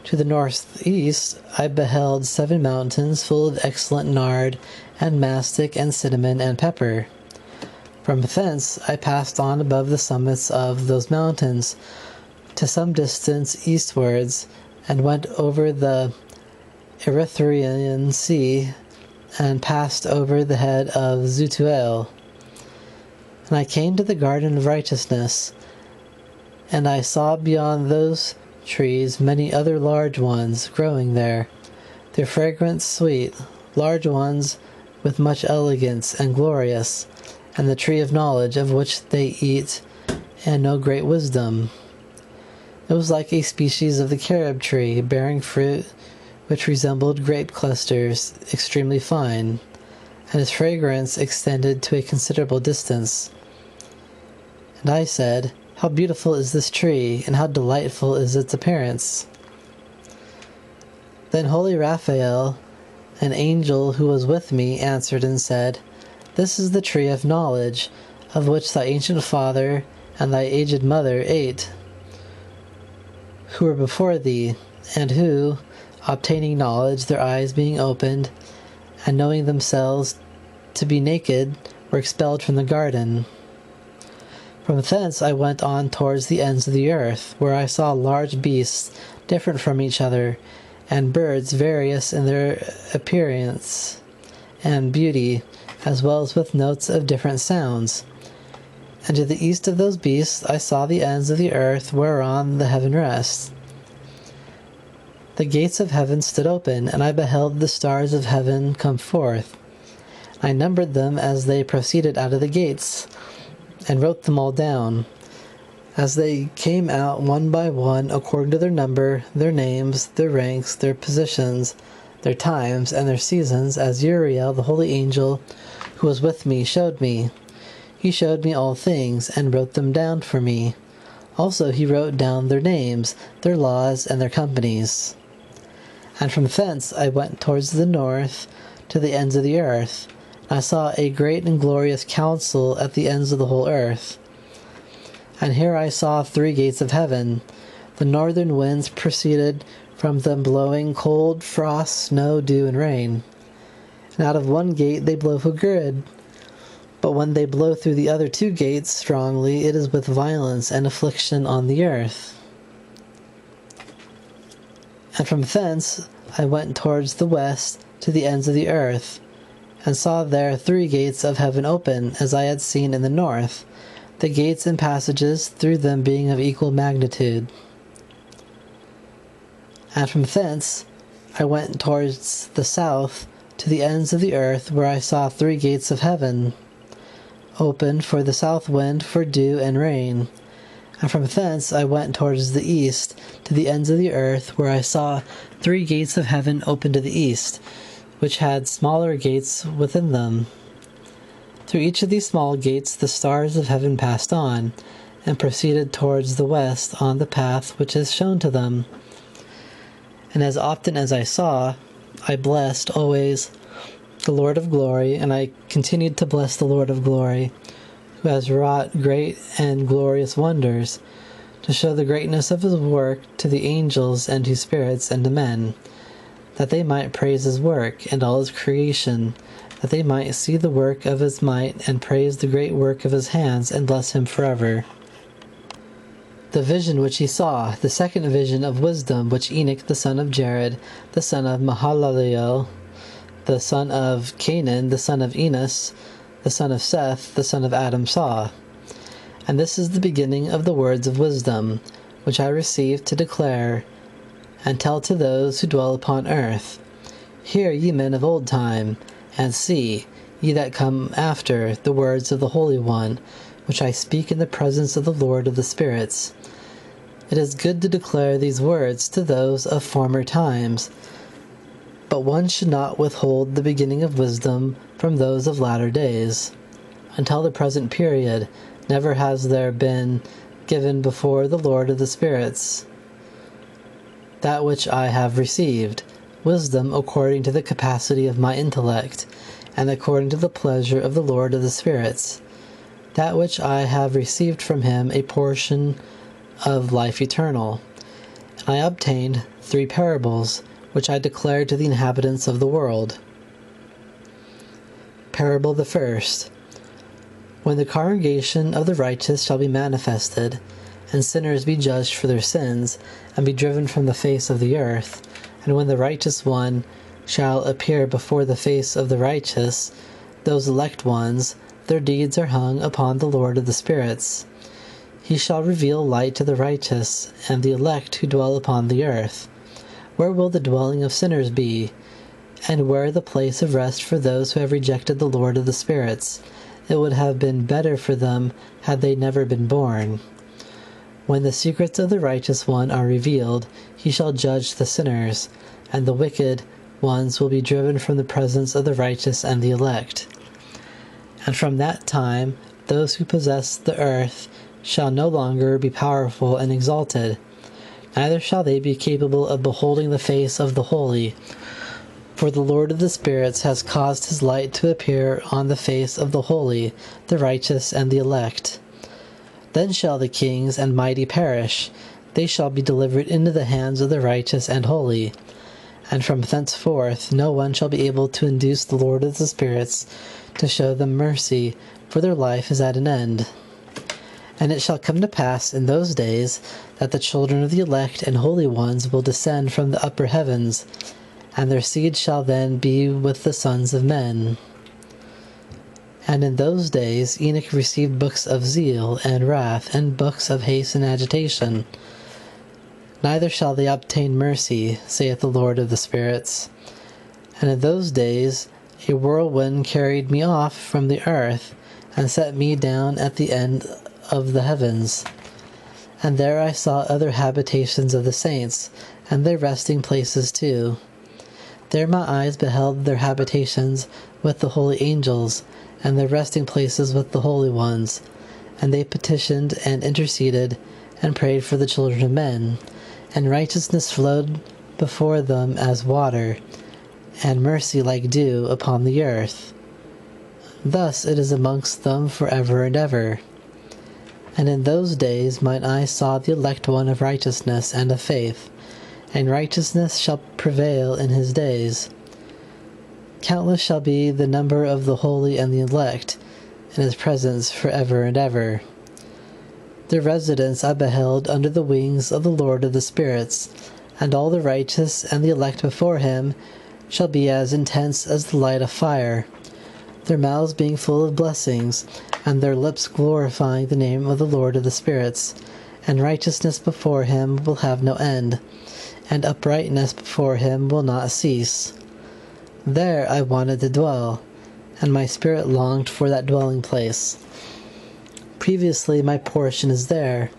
To the northeast I beheld 7 mountains full of excellent nard, and mastic, and cinnamon, and pepper. From thence I passed on above the summits of those mountains, to some distance eastwards, and went over the Erythraean Sea, and passed over the head of Zutuel. And I came to the garden of righteousness, and I saw beyond those trees many other large ones growing there, their fragrance sweet, large ones with much elegance and glorious, and the tree of knowledge, of which they eat and know great wisdom. It was like a species of the carob tree, bearing fruit which resembled grape clusters, extremely fine, and its fragrance extended to a considerable distance. And I said, "How beautiful is this tree, and how delightful is its appearance!" Then holy Raphael, an angel who was with me, answered and said, "This is the tree of knowledge, of which thy ancient father and thy aged mother ate, who were before thee, and who, obtaining knowledge, their eyes being opened, and knowing themselves to be naked, were expelled from the garden. From thence I went on towards the ends of the earth, where I saw large beasts different from each other, and birds various in their appearance and beauty, as well as with notes of different sounds. And to the east of those beasts I saw the ends of the earth whereon the heaven rests. The gates of heaven stood open, and I beheld the stars of heaven come forth. I numbered them as they proceeded out of the gates, and wrote them all down, as they came out one by one, according to their number, their names, their ranks, their positions, their times, and their seasons, as Uriel, the holy angel, who was with me, showed me. He showed me all things, and wrote them down for me. Also he wrote down their names, their laws, and their companies. And from thence I went towards the north, to the ends of the earth. I saw a great and glorious council at the ends of the whole earth. And here I saw 3 gates of heaven. The northern winds proceeded from them, blowing cold, frost, snow, dew, and rain. And out of one gate they blow for good. But when they blow through the other 2 gates strongly, it is with violence and affliction on the earth. And from thence I went towards the west, to the ends of the earth, and saw there 3 gates of heaven open, as I had seen in the north, the gates and passages through them being of equal magnitude. And from thence I went towards the south to the ends of the earth, where I saw 3 gates of heaven open for the south wind, for dew and rain. And from thence I went towards the east to the ends of the earth, where I saw 3 gates of heaven open to the east, which had smaller gates within them. Through each of these small gates the stars of heaven passed on, and proceeded towards the west on the path which is shown to them. And as often as I saw, I blessed always the Lord of glory, and I continued to bless the Lord of glory, who has wrought great and glorious wonders, to show the greatness of his work to the angels and to spirits and to men, that they might praise his work and all his creation, that they might see the work of his might and praise the great work of his hands and bless him forever. The vision which he saw, the second vision of wisdom, which Enoch the son of Jared, the son of Mahalaleel, the son of Canaan, the son of Enos, the son of Seth, the son of Adam saw. And this is the beginning of the words of wisdom, which I received to declare and tell to those who dwell upon earth. Hear, ye men of old time, and see, ye that come after, the words of the Holy One, which I speak in the presence of the Lord of the spirits. It is good to declare these words to those of former times, but one should not withhold the beginning of wisdom from those of latter days. Until the present period, never has there been given before the Lord of the spirits that which I have received, wisdom according to the capacity of my intellect, and according to the pleasure of the Lord of the spirits, that which I have received from him, a portion of life eternal. And I obtained 3 parables, which I declared to the inhabitants of the world. Parable the first. When the congregation of the righteous shall be manifested, and sinners be judged for their sins, and be driven from the face of the earth, and when the righteous one shall appear before the face of the righteous, those elect ones, their deeds are hung upon the Lord of the spirits. He shall reveal light to the righteous, and the elect who dwell upon the earth. Where will the dwelling of sinners be? And where the place of rest for those who have rejected the Lord of the spirits? It would have been better for them had they never been born. When the secrets of the righteous one are revealed, he shall judge the sinners, and the wicked ones will be driven from the presence of the righteous and the elect. And from that time those who possess the earth shall no longer be powerful and exalted, neither shall they be capable of beholding the face of the holy. For the Lord of the spirits has caused his light to appear on the face of the holy, the righteous, and the elect. Then shall the kings and mighty perish, they shall be delivered into the hands of the righteous and holy. And from thenceforth no one shall be able to induce the Lord of the spirits to show them mercy, for their life is at an end. And it shall come to pass in those days that the children of the elect and holy ones will descend from the upper heavens, and their seed shall then be with the sons of men. And in those days Enoch received books of zeal and wrath, and books of haste and agitation. Neither shall they obtain mercy, saith the Lord of the spirits. And in those days a whirlwind carried me off from the earth, and set me down at the end of the heavens. And there I saw other habitations of the saints, and their resting places too. There my eyes beheld their habitations with the holy angels, and their resting places with the holy ones. And they petitioned and interceded, and prayed for the children of men. And righteousness flowed before them as water, and mercy like dew upon the earth. Thus it is amongst them forever and ever. And in those days mine eye saw the elect one of righteousness and of faith, and righteousness shall prevail in his days. Countless shall be the number of the holy and the elect in his presence forever and ever. Their residence I beheld under the wings of the Lord of the spirits, and all the righteous and the elect before him shall be as intense as the light of fire, their mouths being full of blessings, and their lips glorifying the name of the Lord of the spirits. And righteousness before him will have no end, and uprightness before him will not cease. There I wanted to dwell, and my spirit longed for that dwelling place. Previously my portion is there,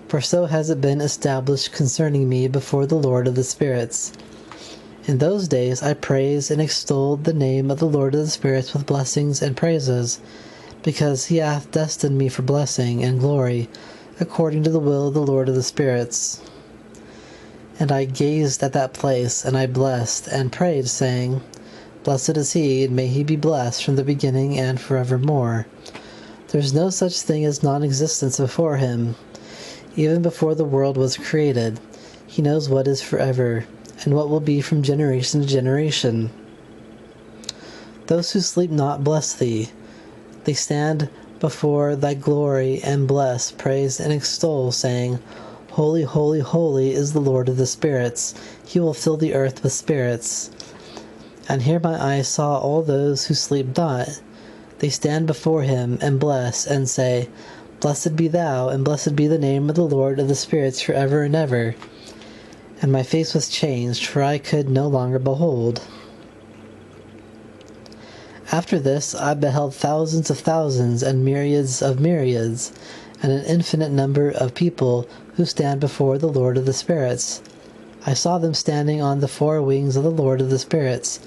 for so has it been established concerning me before the Lord of the spirits. In those days I praised and extolled the name of the Lord of the spirits with blessings and praises, because he hath destined me for blessing and glory, according to the will of the Lord of the spirits. And I gazed at that place, and I blessed and prayed, saying, Blessed is he, and may he be blessed from the beginning and forevermore. There is no such thing as non-existence before him. Even before the world was created, he knows what is forever, and what will be from generation to generation. Those who sleep not bless thee. They stand before thy glory and bless, praise, and extol, saying, Holy, holy, holy is the Lord of the spirits. He will fill the earth with spirits. And here my eyes saw all those who sleep not. They stand before him and bless, and say, Blessed be thou, and blessed be the name of the Lord of the spirits forever and ever. And my face was changed, for I could no longer behold. After this I beheld thousands of thousands and myriads of myriads, and an infinite number of people who stand before the Lord of the spirits. I saw them standing on the four wings of the Lord of the spirits,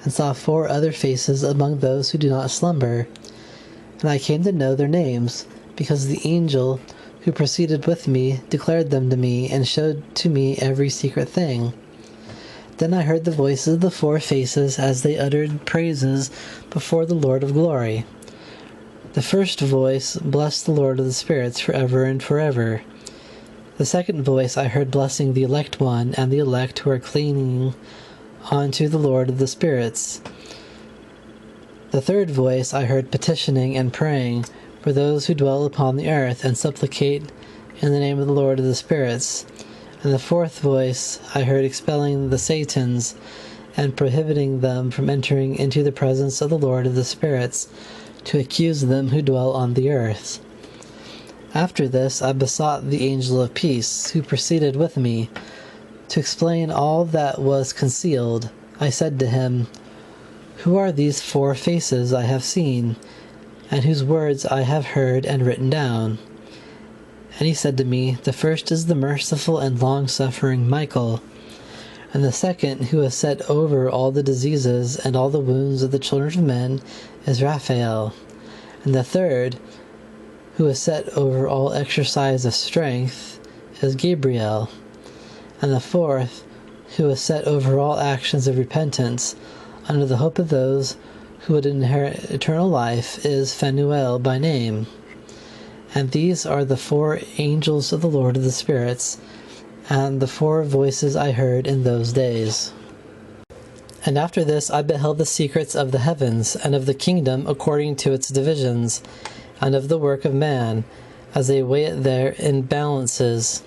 and saw four other faces among those who do not slumber. And I came to know their names, because the angel who proceeded with me declared them to me, and showed to me every secret thing. Then I heard the voices of the four faces as they uttered praises before the Lord of glory. The first voice blessed the Lord of the spirits forever and forever. The second voice I heard blessing the elect one and the elect who are clinging onto the Lord of the spirits. The third voice I heard petitioning and praying for those who dwell upon the earth and supplicate in the name of the Lord of the spirits. And the fourth voice I heard expelling the Satans and prohibiting them from entering into the presence of the Lord of the spirits, to accuse them who dwell on the earth. After this I besought the angel of peace, who proceeded with me, to explain all that was concealed. I said to him, Who are these four faces I have seen, and whose words I have heard and written down? And he said to me, The first is the merciful and long-suffering Michael, and the second, who has set over all the diseases and all the wounds of the children of men, is Raphael. And the third, who is set over all exercise of strength, is Gabriel. And the fourth, who is set over all actions of repentance, under the hope of those who would inherit eternal life, is Phanuel by name. And these are the four angels of the Lord of the spirits, and the four voices I heard in those days. And after this I beheld the secrets of the heavens, and of the kingdom according to its divisions, and of the work of man, as they weigh it there in balances.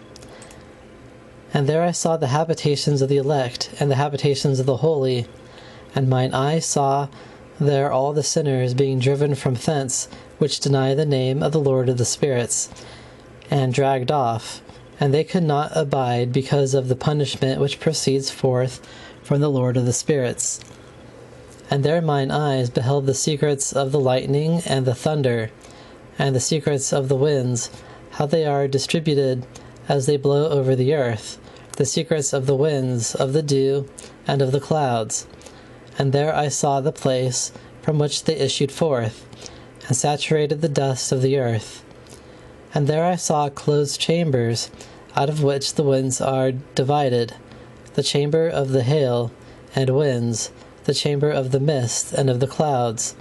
And there I saw the habitations of the elect, and the habitations of the holy. And mine eye saw there all the sinners being driven from thence, which deny the name of the Lord of the spirits, and dragged off. And they could not abide because of the punishment which proceeds forth from the Lord of the spirits. And there mine eyes beheld the secrets of the lightning and the thunder, and the secrets of the winds, how they are distributed as they blow over the earth, the secrets of the winds, of the dew, and of the clouds. And there I saw the place from which they issued forth, and saturated the dust of the earth. And there I saw closed chambers, out of which the winds are divided, the chamber of the hail and winds, the chamber of the mist and of the clouds.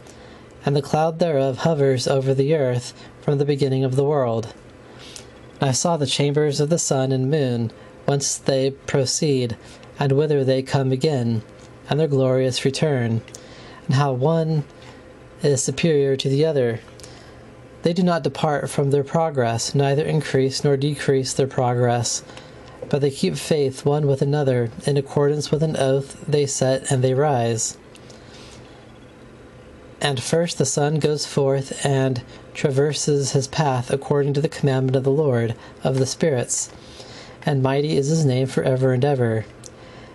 And the cloud thereof hovers over the earth from the beginning of the world. And I saw the chambers of the sun and moon, whence they proceed, and whither they come again, and their glorious return, and how one is superior to the other. They do not depart from their progress, neither increase nor decrease their progress. but they keep faith one with another, in accordance with an oath they set, and they rise. And first the Son goes forth and traverses his path according to the commandment of the Lord of the spirits, and mighty is his name forever and ever.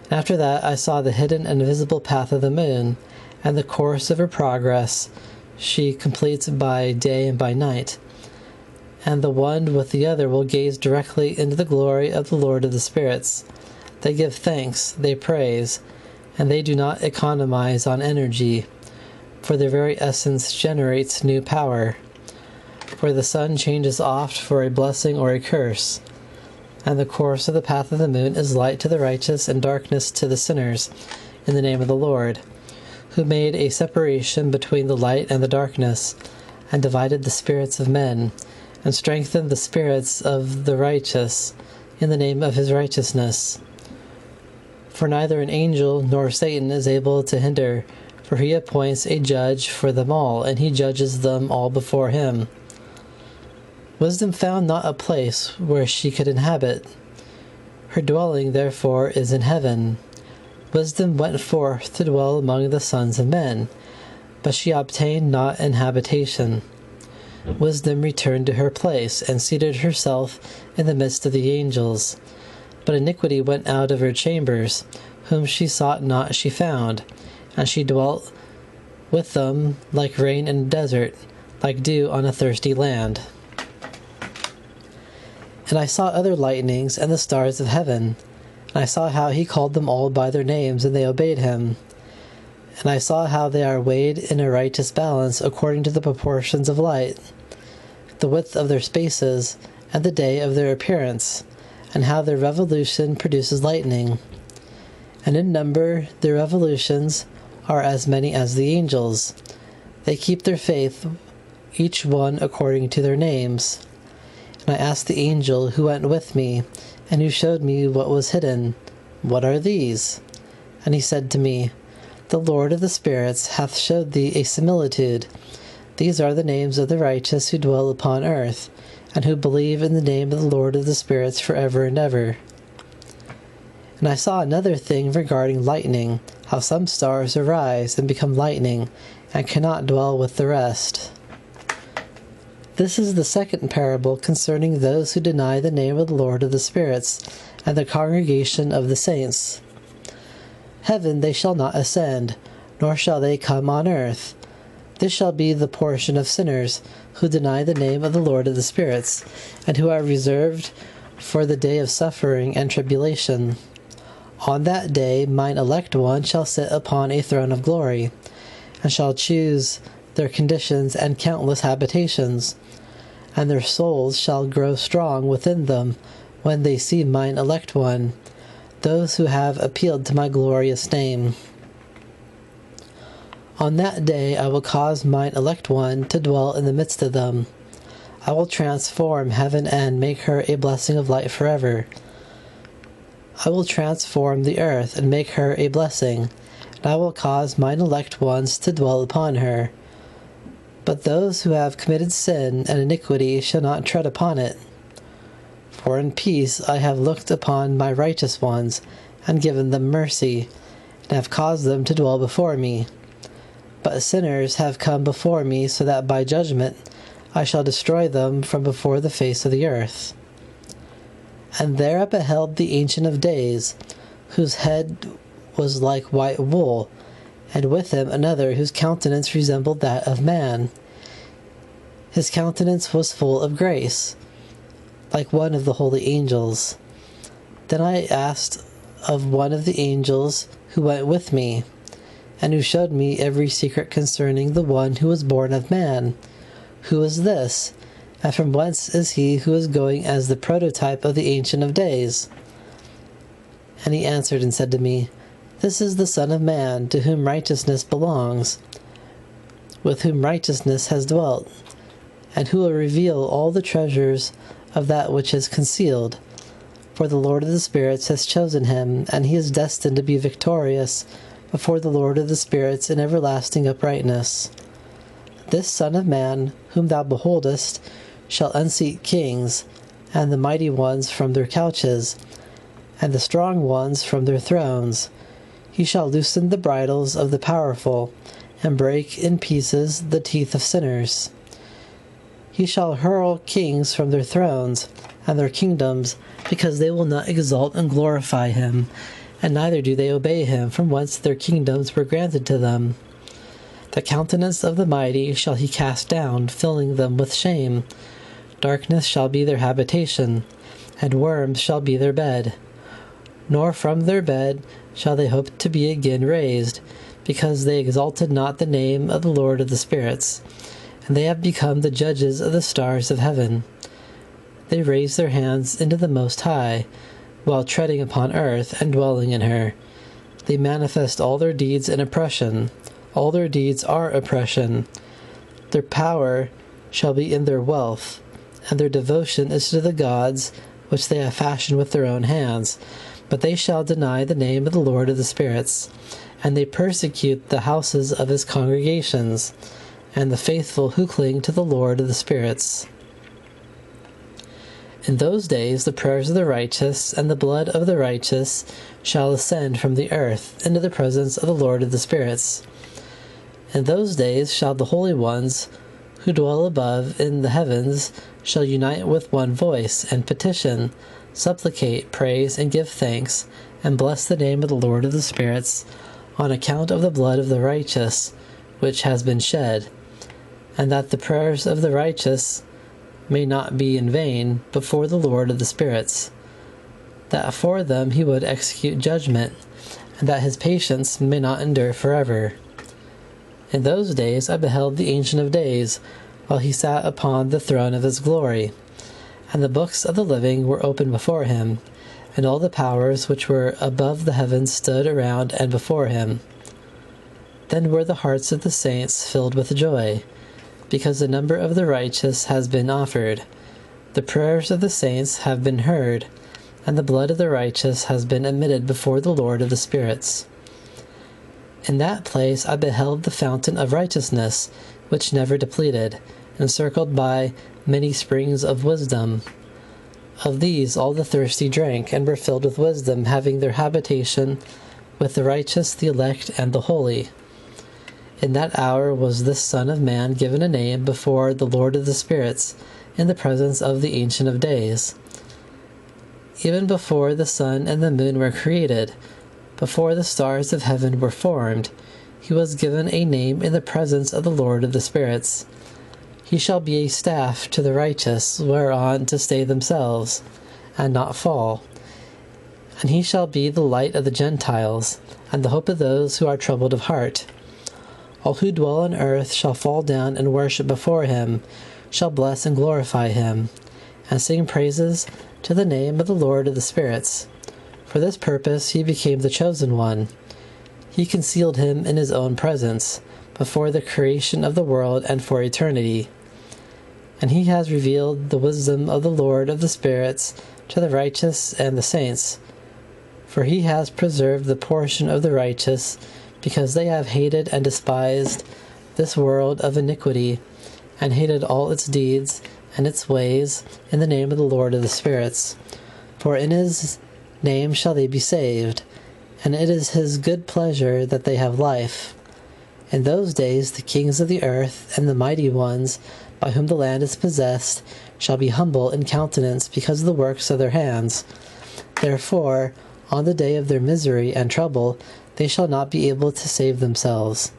And after that I saw the hidden and invisible path of the moon, and the course of her progress she completes by day and by night. And the one with the other will gaze directly into the glory of the Lord of the spirits. They give thanks, they praise, and they do not economize on energy, for their very essence generates new power. For the sun changes oft for a blessing or a curse, and the course of the path of the moon is light to the righteous and darkness to the sinners, in the name of the Lord, who made a separation between the light and the darkness, and divided the spirits of men, and strengthened the spirits of the righteous, in the name of his righteousness. For neither an angel nor Satan is able to hinder, for he appoints a judge for them all, and he judges them all before him. Wisdom found not a place where she could inhabit. Her dwelling, therefore, is in heaven. Wisdom went forth to dwell among the sons of men, but she obtained not an habitation. Wisdom returned to her place, and seated herself in the midst of the angels. But iniquity went out of her chambers, whom she sought not she found, and she dwelt with them like rain in a desert, like dew on a thirsty land. And I saw other lightnings and the stars of heaven, and I saw how he called them all by their names, and they obeyed him. And I saw how they are weighed in a righteous balance according to the proportions of light, the width of their spaces, and the day of their appearance, and how their revolution produces lightning. And in number their revolutions are as many as the angels. They keep their faith, each one according to their names. And I asked the angel who went with me, and who showed me what was hidden, "What are these?" And he said to me, "The Lord of the spirits hath showed thee a similitude. These are the names of the righteous who dwell upon earth, and who believe in the name of the Lord of the spirits forever and ever." And I saw another thing regarding lightning, how some stars arise and become lightning, and cannot dwell with the rest. This is the second parable concerning those who deny the name of the Lord of the spirits, and the congregation of the saints. Heaven they shall not ascend, nor shall they come on earth. This shall be the portion of sinners, who deny the name of the Lord of the spirits, and who are reserved for the day of suffering and tribulation. On that day mine elect one shall sit upon a throne of glory, and shall choose their conditions and countless habitations, and their souls shall grow strong within them when they see mine elect one, those who have appealed to my glorious name. On that day I will cause mine elect one to dwell in the midst of them. I will transform heaven and make her a blessing of light forever. I will transform the earth and make her a blessing, and I will cause mine elect ones to dwell upon her. But those who have committed sin and iniquity shall not tread upon it. For in peace I have looked upon my righteous ones, and given them mercy, and have caused them to dwell before me. But sinners have come before me, so that by judgment I shall destroy them from before the face of the earth. And there I beheld the Ancient of Days, whose head was like white wool, and with him another whose countenance resembled that of man. His countenance was full of grace, like one of the holy angels. Then I asked of one of the angels who went with me, and who showed me every secret concerning the one who was born of man, "Who is this, and from whence is he who is going as the prototype of the Ancient of Days?" And he answered and said to me, "This is the Son of Man, to whom righteousness belongs, with whom righteousness has dwelt, and who will reveal all the treasures of that which is concealed. For the Lord of the spirits has chosen him, and he is destined to be victorious before the Lord of the spirits in everlasting uprightness. This Son of Man, whom thou beholdest, shall unseat kings, and the mighty ones from their couches, and the strong ones from their thrones. He shall loosen the bridles of the powerful, and break in pieces the teeth of sinners. He shall hurl kings from their thrones, and their kingdoms, because they will not exalt and glorify him, and neither do they obey him, from whence their kingdoms were granted to them. The countenance of the mighty shall he cast down, filling them with shame. Darkness shall be their habitation, and worms shall be their bed. Nor from their bed shall they hope to be again raised, because they exalted not the name of the Lord of the spirits, and they have become the judges of the stars of heaven. They raise their hands into the Most High, while treading upon earth and dwelling in her. They manifest all their deeds in oppression. All their deeds are oppression. Their power shall be in their wealth, and their devotion is to the gods which they have fashioned with their own hands. But they shall deny the name of the Lord of the spirits, and they persecute the houses of his congregations, and the faithful who cling to the Lord of the spirits. In those days the prayers of the righteous and the blood of the righteous shall ascend from the earth into the presence of the Lord of the spirits. In those days shall the holy ones who dwell above in the heavens shall unite with one voice, and petition, supplicate, praise, and give thanks, and bless the name of the Lord of the spirits, on account of the blood of the righteous, which has been shed, and that the prayers of the righteous may not be in vain before the Lord of the spirits, that for them he would execute judgment, and that his patience may not endure forever. In those days I beheld the Ancient of Days, while he sat upon the throne of his glory. And the books of the living were opened before him, and all the powers which were above the heavens stood around and before him. Then were the hearts of the saints filled with joy, because the number of the righteous has been offered. The prayers of the saints have been heard, and the blood of the righteous has been emitted before the Lord of the spirits. In that place I beheld the fountain of righteousness, which never depleted, encircled by many springs of wisdom. Of these all the thirsty drank, and were filled with wisdom, having their habitation with the righteous, the elect, and the holy. In that hour was this Son of Man given a name before the Lord of the spirits, in the presence of the Ancient of Days. Even before the sun and the moon were created, before the stars of heaven were formed, he was given a name in the presence of the Lord of the spirits. He shall be a staff to the righteous, whereon to stay themselves, and not fall. And he shall be the light of the Gentiles, and the hope of those who are troubled of heart. All who dwell on earth shall fall down and worship before him, shall bless and glorify him, and sing praises to the name of the Lord of the spirits. For this purpose he became the chosen one. He concealed him in his own presence, before the creation of the world and for eternity. And he has revealed the wisdom of the Lord of the spirits to the righteous and the saints. For he has preserved the portion of the righteous, because they have hated and despised this world of iniquity, and hated all its deeds and its ways, in the name of the Lord of the spirits. For in his name shall they be saved, and it is his good pleasure that they have life. In those days the kings of the earth and the mighty ones, by whom the land is possessed, shall be humble in countenance because of the works of their hands. Therefore, on the day of their misery and trouble, they shall not be able to save themselves.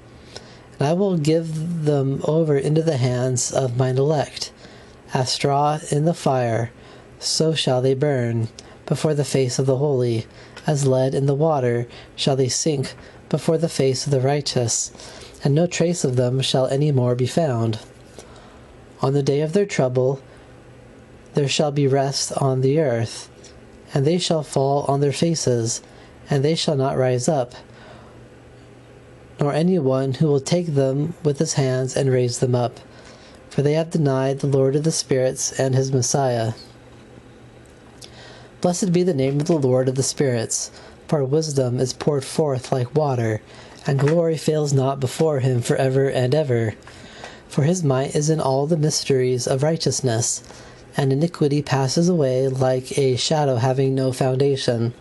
And I will give them over into the hands of mine elect. As straw in the fire, so shall they burn before the face of the holy. As lead in the water shall they sink before the face of the righteous, and no trace of them shall any more be found. On the day of their trouble there shall be rest on the earth, and they shall fall on their faces, and they shall not rise up, nor any one who will take them with his hands and raise them up, for they have denied the Lord of the spirits and his Messiah. Blessed be the name of the Lord of the spirits, for wisdom is poured forth like water, and glory fails not before him for ever and ever. For his might is in all the mysteries of righteousness, and iniquity passes away like a shadow having no foundation.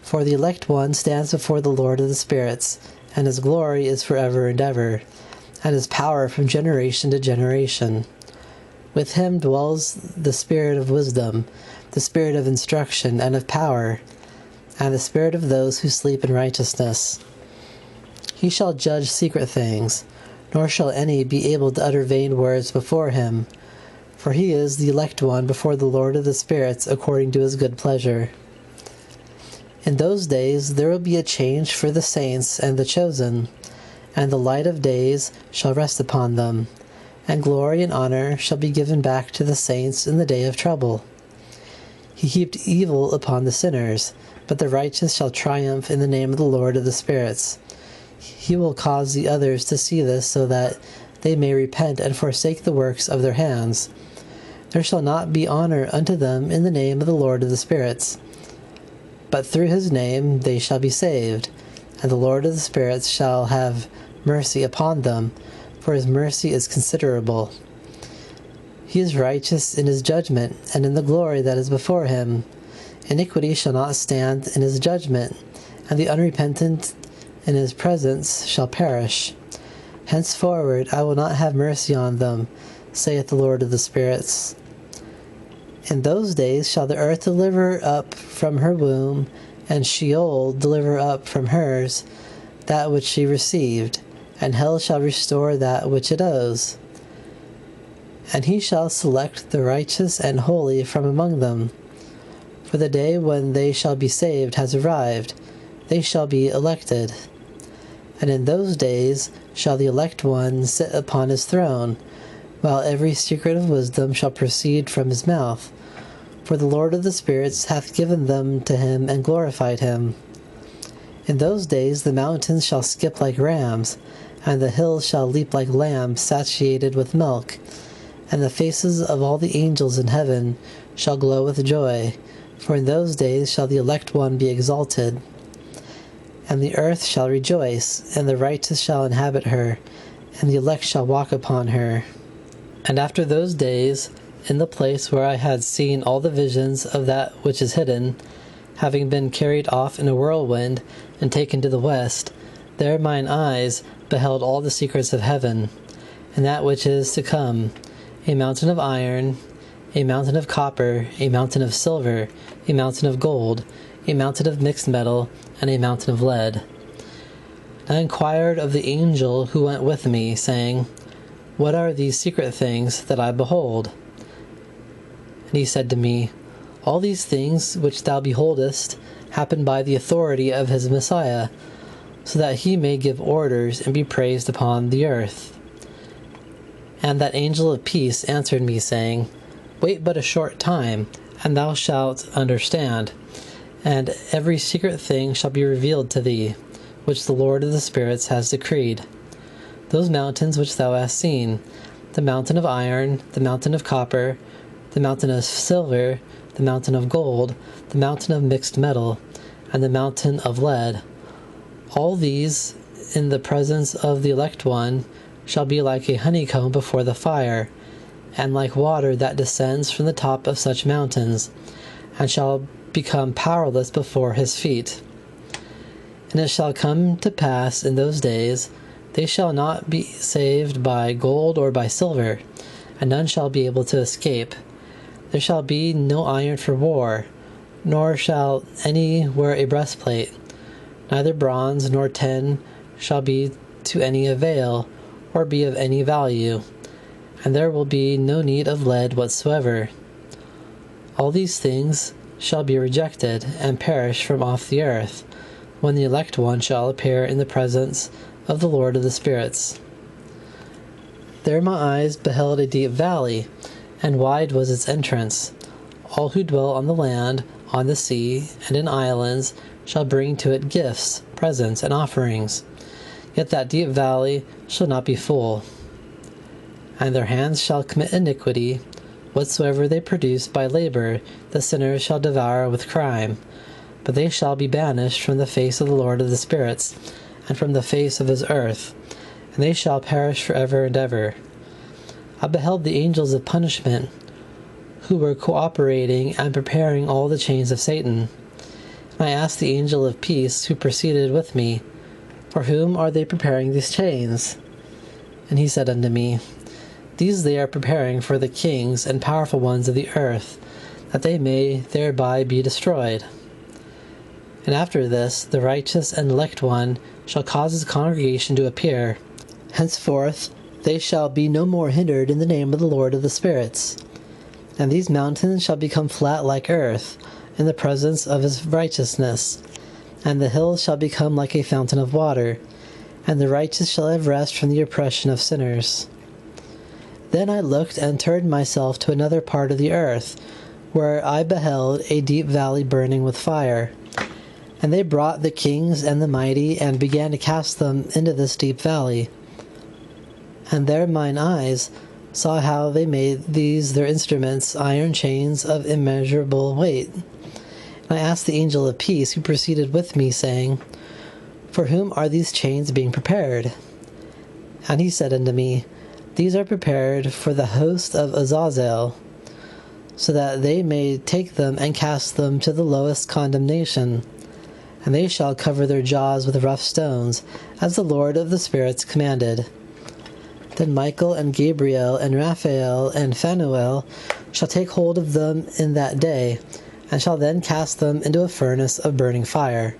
For the elect one stands before the Lord of the spirits, and his glory is forever and ever, and his power from generation to generation. With him dwells the spirit of wisdom, the spirit of instruction and of power, and the spirit of those who sleep in righteousness. He shall judge secret things, nor shall any be able to utter vain words before him, for he is the elect one before the Lord of the spirits according to his good pleasure. In those days there will be a change for the saints and the chosen, and the light of days shall rest upon them, and glory and honor shall be given back to the saints in the day of trouble. He heaped evil upon the sinners, but the righteous shall triumph in the name of the Lord of the spirits. He will cause the others to see this, so that they may repent and forsake the works of their hands. There shall not be honor unto them in the name of the Lord of the spirits, but through his name they shall be saved, and the Lord of the spirits shall have mercy upon them, for his mercy is considerable. He is righteous in his judgment, and in the glory that is before him. Iniquity shall not stand in his judgment, and the unrepentant in his presence shall perish. Henceforward I will not have mercy on them, saith the Lord of the spirits. In those days shall the earth deliver up from her womb, and Sheol deliver up from hers that which she received, and hell shall restore that which it owes. And he shall select the righteous and holy from among them. For the day when they shall be saved has arrived, they shall be elected. And in those days shall the elect one sit upon his throne, while every secret of wisdom shall proceed from his mouth. For the Lord of the spirits hath given them to him and glorified him. In those days the mountains shall skip like rams, and the hills shall leap like lambs satiated with milk, and the faces of all the angels in heaven shall glow with joy, for in those days shall the elect one be exalted. And the earth shall rejoice, and the righteous shall inhabit her, and the elect shall walk upon her. And after those days, in the place where I had seen all the visions of that which is hidden, having been carried off in a whirlwind and taken to the west, there mine eyes beheld all the secrets of heaven, and that which is to come, a mountain of iron, a mountain of copper, a mountain of silver, a mountain of gold, a mountain of mixed metal, and a mountain of lead. I inquired of the angel who went with me, saying, What are these secret things that I behold? And he said to me, All these things which thou beholdest happen by the authority of his Messiah, so that he may give orders and be praised upon the earth. And that angel of peace answered me, saying, Wait but a short time, and thou shalt understand, and every secret thing shall be revealed to thee, which the Lord of the spirits has decreed. Those mountains which thou hast seen, the mountain of iron, the mountain of copper, the mountain of silver, the mountain of gold, the mountain of mixed metal, and the mountain of lead, all these in the presence of the elect one shall be like a honeycomb before the fire, and like water that descends from the top of such mountains, and shall become powerless before his feet. And it shall come to pass in those days, they shall not be saved by gold or by silver, and none shall be able to escape. There shall be no iron for war, nor shall any wear a breastplate, neither bronze nor tin shall be to any avail, or be of any value, and there will be no need of lead whatsoever. All these things shall be rejected, and perish from off the earth, when the elect one shall appear in the presence of the Lord of the spirits. There my eyes beheld a deep valley, and wide was its entrance. All who dwell on the land, on the sea, and in islands shall bring to it gifts, presents, and offerings. Yet that deep valley shall not be full. And their hands shall commit iniquity, whatsoever they produce by labor the sinners shall devour with crime. But they shall be banished from the face of the Lord of the spirits, and from the face of his earth, and they shall perish forever and ever. I beheld the angels of punishment, who were cooperating and preparing all the chains of Satan. And I asked the angel of peace who proceeded with me, For whom are they preparing these chains? And he said unto me, These they are preparing for the kings and powerful ones of the earth, that they may thereby be destroyed. And after this, the righteous and elect one shall cause his congregation to appear. Henceforth they shall be no more hindered in the name of the Lord of the spirits. And these mountains shall become flat like earth, in the presence of his righteousness. And the hills shall become like a fountain of water, and the righteous shall have rest from the oppression of sinners. Then I looked and turned myself to another part of the earth, where I beheld a deep valley burning with fire. And they brought the kings and the mighty, and began to cast them into this deep valley. And there mine eyes saw how they made these their instruments iron chains of immeasurable weight. And I asked the angel of peace who proceeded with me, saying, For whom are these chains being prepared? And he said unto me, These are prepared for the host of Azazel, so that they may take them and cast them to the lowest condemnation. And they shall cover their jaws with rough stones, as the Lord of the spirits commanded. Then Michael and Gabriel and Raphael and Phanuel shall take hold of them in that day, and shall then cast them into a furnace of burning fire,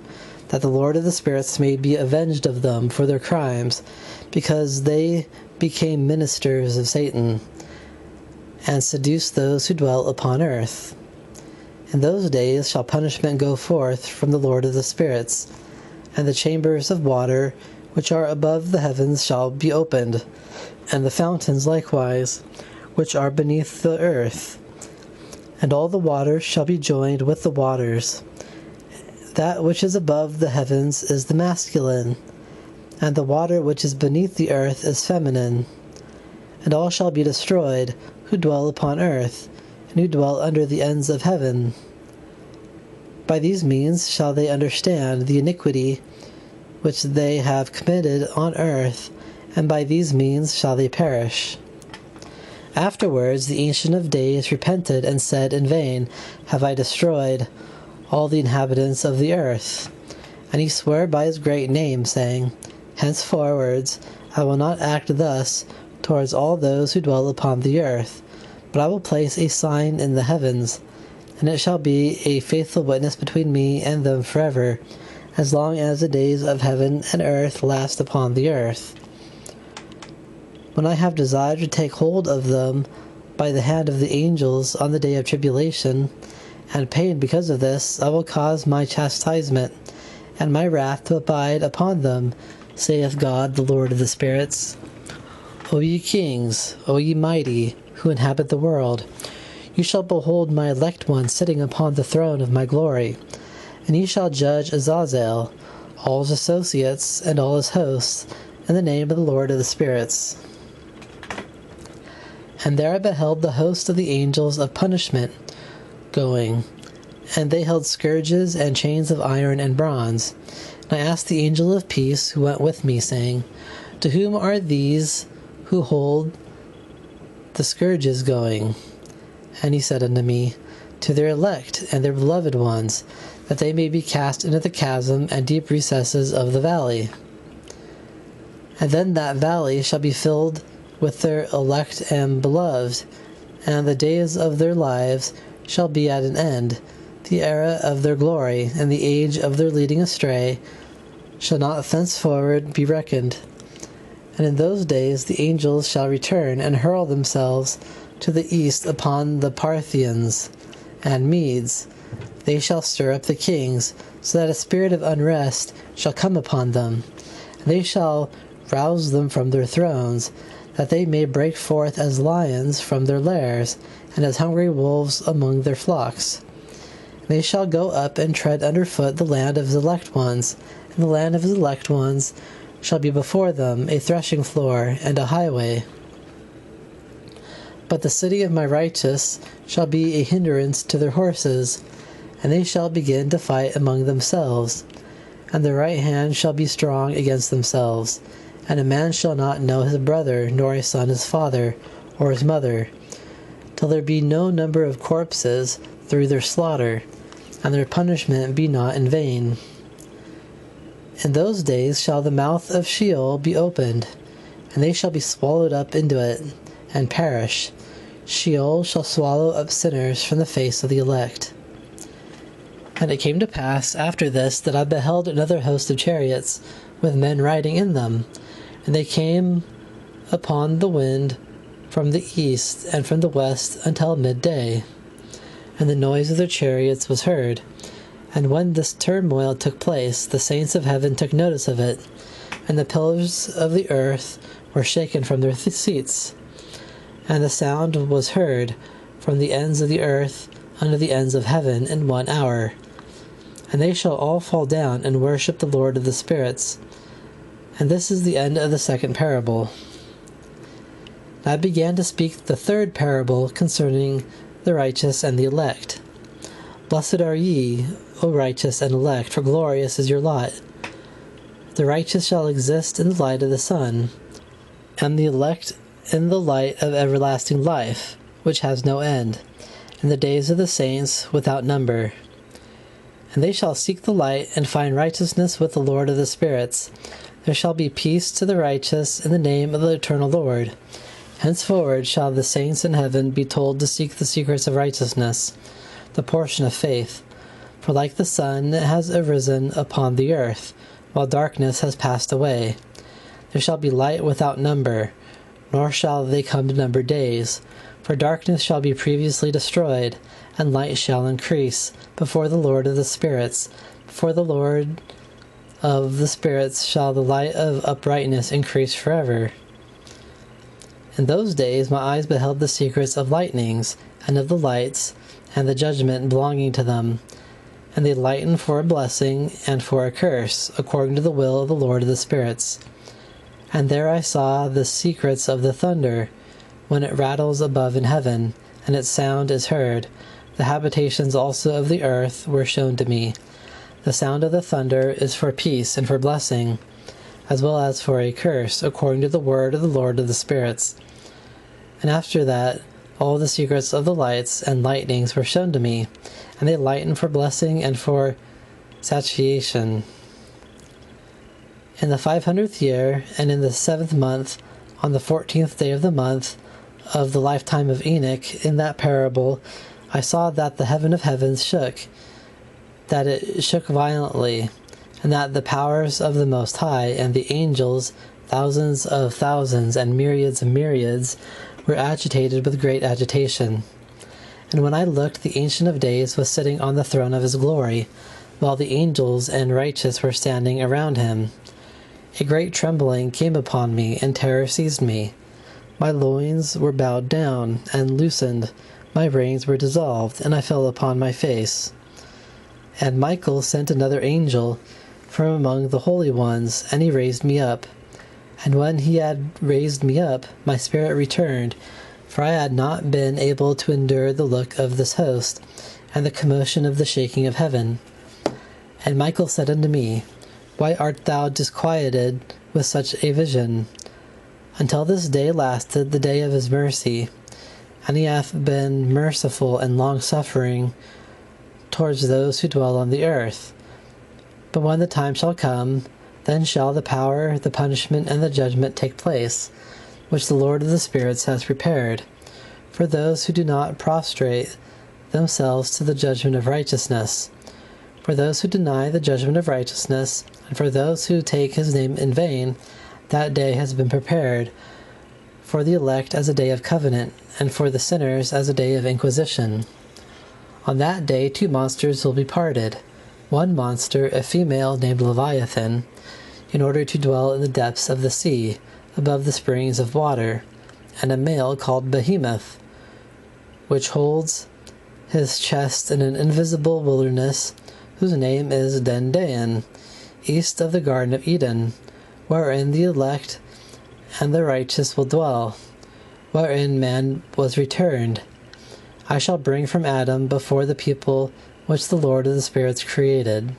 that the Lord of the spirits may be avenged of them for their crimes, because they became ministers of Satan, and seduced those who dwell upon earth. In those days shall punishment go forth from the Lord of the spirits, and the chambers of water which are above the heavens shall be opened, and the fountains likewise, which are beneath the earth. And all the waters shall be joined with the waters. That which is above the heavens is the masculine, and the water which is beneath the earth is feminine. And all shall be destroyed who dwell upon earth, and who dwell under the ends of heaven. By these means shall they understand the iniquity which they have committed on earth, and by these means shall they perish. Afterwards the Ancient of Days repented and said, In vain have I destroyed all the inhabitants of the earth. And he swore by his great name, saying, Henceforwards I will not act thus towards all those who dwell upon the earth, but I will place a sign in the heavens, and it shall be a faithful witness between me and them forever, as long as the days of heaven and earth last upon the earth. When I have desired to take hold of them by the hand of the angels on the day of tribulation, and pain because of this, I will cause my chastisement and my wrath to abide upon them, saith God, the Lord of the spirits. O ye kings, O ye mighty, who inhabit the world, you shall behold my elect one sitting upon the throne of my glory, and he shall judge Azazel, all his associates, and all his hosts, in the name of the Lord of the spirits. And there I beheld the host of the angels of punishment going, and they held scourges and chains of iron and bronze. And I asked the angel of peace who went with me, saying, To whom are these who hold the scourges going? And he said unto me, To their elect and their beloved ones, that they may be cast into the chasm and deep recesses of the valley. And then that valley shall be filled with their elect and beloved, and the days of their lives shall be at an end. The era of their glory and the age of their leading astray shall not thenceforward be reckoned. And in those days the angels shall return and hurl themselves to the east upon the Parthians and Medes. They shall stir up the kings, so that a spirit of unrest shall come upon them. And they shall rouse them from their thrones, that they may break forth as lions from their lairs, and as hungry wolves among their flocks. They shall go up and tread under foot the land of his elect ones, and the land of his elect ones shall be before them a threshing floor and a highway. But the city of my righteous shall be a hindrance to their horses, and they shall begin to fight among themselves, and their right hand shall be strong against themselves. And a man shall not know his brother, nor a son his father, or his mother, till there be no number of corpses through their slaughter. and their punishment be not in vain. In those days shall the mouth of Sheol be opened, and they shall be swallowed up into it, and perish. Sheol shall swallow up sinners from the face of the elect. And it came to pass after this that I beheld another host of chariots, with men riding in them, and they came upon the wind from the east and from the west until midday. And the noise of their chariots was heard. And when this turmoil took place, the saints of heaven took notice of it, and the pillars of the earth were shaken from their seats. And the sound was heard from the ends of the earth unto the ends of heaven in 1 hour. And they shall all fall down and worship the Lord of the spirits. And this is the end of the second parable. And I began to speak the third parable concerning the righteous and the elect. Blessed are ye, O righteous and elect, for glorious is your lot. The righteous shall exist in the light of the sun, and the elect in the light of everlasting life, which has no end, in the days of the saints without number. And they shall seek the light and find righteousness with the Lord of the spirits. There shall be peace to the righteous in the name of the eternal Lord. Henceforward shall the saints in heaven be told to seek the secrets of righteousness, the portion of faith. For like the sun it has arisen upon the earth, while darkness has passed away. There shall be light without number, nor shall they come to number days. For darkness shall be previously destroyed, and light shall increase, before the Lord of the spirits. Before the Lord of the spirits shall the light of uprightness increase forever. In those days my eyes beheld the secrets of lightnings, and of the lights, and the judgment belonging to them. And they lighten for a blessing and for a curse, according to the will of the Lord of the spirits. And there I saw the secrets of the thunder, when it rattles above in heaven, and its sound is heard. The habitations also of the earth were shown to me. The sound of the thunder is for peace and for blessing, as well as for a curse, according to the word of the Lord of the spirits. And after that, all the secrets of the lights and lightnings were shown to me, and they lighten for blessing and for satiation. In the 500th year, and in the 7th month, on the 14th day of the month of the lifetime of Enoch, in that parable, I saw that the heaven of heavens shook, that it shook violently, and that the powers of the Most High and the angels, thousands of thousands and myriads of myriads, were agitated with great agitation. And when I looked, the Ancient of Days was sitting on the throne of his glory, while the angels and righteous were standing around him. A great trembling came upon me, and terror seized me. My loins were bowed down and loosened, my reins were dissolved, and I fell upon my face. And Michael sent another angel from among the holy ones, and he raised me up. And when he had raised me up, my spirit returned, for I had not been able to endure the look of this host, and the commotion of the shaking of heaven. And Michael said unto me, Why art thou disquieted with such a vision? Until this day lasted the day of his mercy, and he hath been merciful and long-suffering towards those who dwell on the earth. But when the time shall come, then shall the power, the punishment, and the judgment take place, which the Lord of the spirits has prepared, for those who do not prostrate themselves to the judgment of righteousness, for those who deny the judgment of righteousness, and for those who take his name in vain. That day has been prepared for the elect as a day of covenant, and for the sinners as a day of inquisition. On that day 2 monsters will be parted, one monster, a female named Leviathan, in order to dwell in the depths of the sea, above the springs of water, and a male called Behemoth, which holds his chest in an invisible wilderness, whose name is Dendain, east of the Garden of Eden, wherein the elect and the righteous will dwell, wherein man was returned. I shall bring from Adam before the people which the Lord of the spirits created.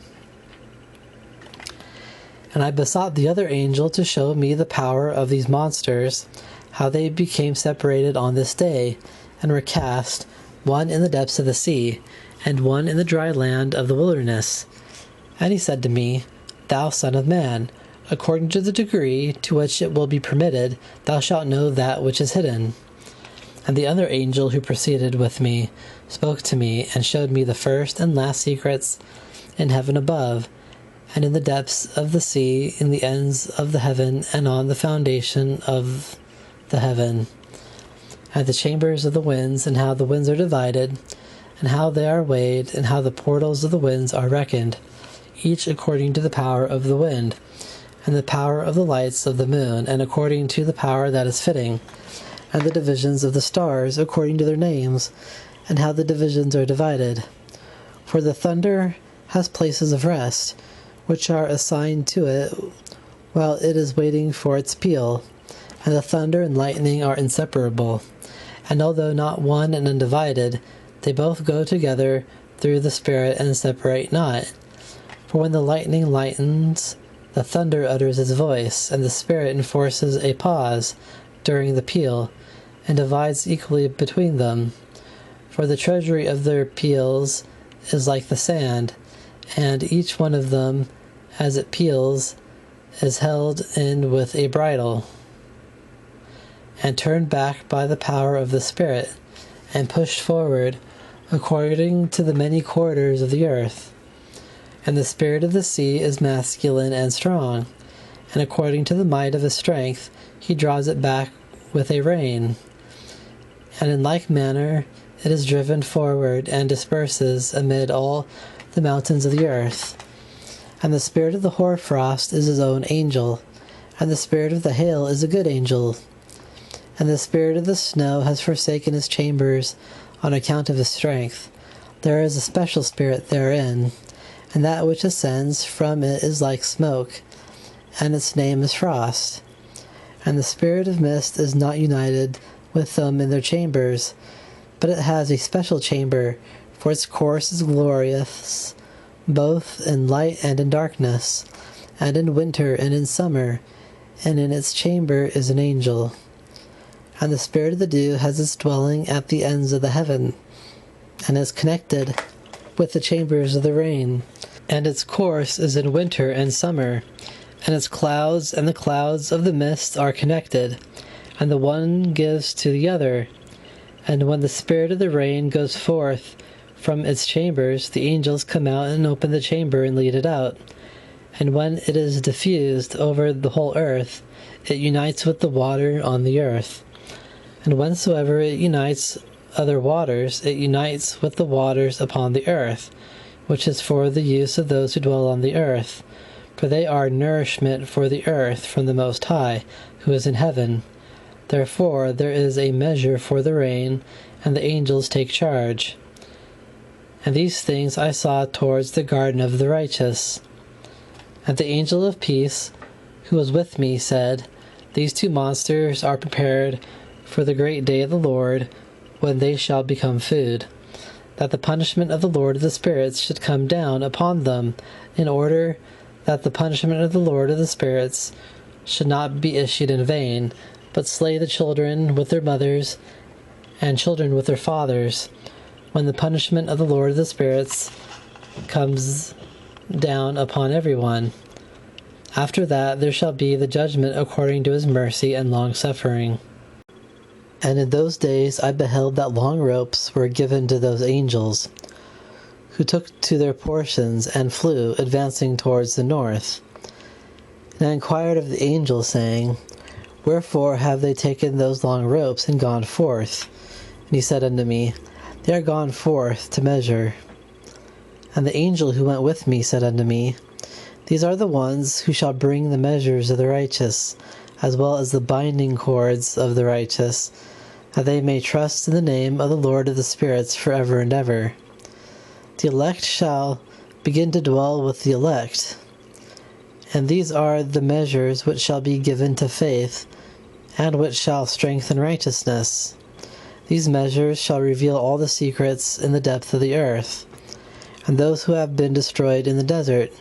And I besought the other angel to show me the power of these monsters, how they became separated on this day, and were cast, one in the depths of the sea, and one in the dry land of the wilderness. And he said to me, Thou son of man, according to the degree to which it will be permitted, thou shalt know that which is hidden. And the other angel who proceeded with me spoke to me, and showed me the first and last secrets in heaven above, and in the depths of the sea, in the ends of the heaven, and on the foundation of the heaven, and the chambers of the winds, and how the winds are divided, and how they are weighed, and how the portals of the winds are reckoned, each according to the power of the wind, and the power of the lights of the moon, and according to the power that is fitting, and the divisions of the stars according to their names, and how the divisions are divided. For the thunder has places of rest, which are assigned to it while it is waiting for its peal, and the thunder and lightning are inseparable, and although not one and undivided, they both go together through the Spirit and separate not. For when the lightning lightens, the thunder utters its voice, and the Spirit enforces a pause during the peal, and divides equally between them. For the treasury of their peals is like the sand, and each one of them, as it peals, is held in with a bridle, and turned back by the power of the Spirit, and pushed forward according to the many quarters of the earth. And the spirit of the sea is masculine and strong, and according to the might of his strength he draws it back with a rein. And in like manner it is driven forward and disperses amid all the mountains of the earth. And the spirit of the hoarfrost is his own angel, and the spirit of the hail is a good angel. And the spirit of the snow has forsaken his chambers on account of his strength. There is a special spirit therein, and that which ascends from it is like smoke, and its name is frost. And the spirit of mist is not united with them in their chambers, but it has a special chamber, for its course is glorious, both in light and in darkness, and in winter and in summer, and in its chamber is an angel. And the spirit of the dew has its dwelling at the ends of the heaven, and is connected with the chambers of the rain, and its course is in winter and summer, and its clouds and the clouds of the mist are connected, and the one gives to the other. And when the spirit of the rain goes forth from its chambers, the angels come out and open the chamber and lead it out. And when it is diffused over the whole earth, it unites with the water on the earth. And whensoever it unites other waters, it unites with the waters upon the earth, which is for the use of those who dwell on the earth, for they are nourishment for the earth from the Most High, who is in heaven. Therefore there is a measure for the rain, and the angels take charge. And these things I saw towards the garden of the righteous. And the angel of peace, who was with me, said, These two monsters are prepared for the great day of the Lord, when they shall become food, that the punishment of the Lord of the spirits should come down upon them, in order that the punishment of the Lord of the spirits should not be issued in vain, but slay the children with their mothers, and children with their fathers, when the punishment of the Lord of the spirits comes down upon everyone. After that there shall be the judgment according to his mercy and long-suffering. And in those days I beheld that long ropes were given to those angels, who took to their portions and flew, advancing towards the north. And I inquired of the angel, saying, Wherefore have they taken those long ropes and gone forth? And he said unto me, They are gone forth to measure. And the angel who went with me said unto me, These are the ones who shall bring the measures of the righteous, as well as the binding cords of the righteous, that they may trust in the name of the Lord of the spirits forever and ever. The elect shall begin to dwell with the elect. And these are the measures which shall be given to faith, and which shall strengthen righteousness. These measures shall reveal all the secrets in the depth of the earth, and those who have been destroyed in the desert,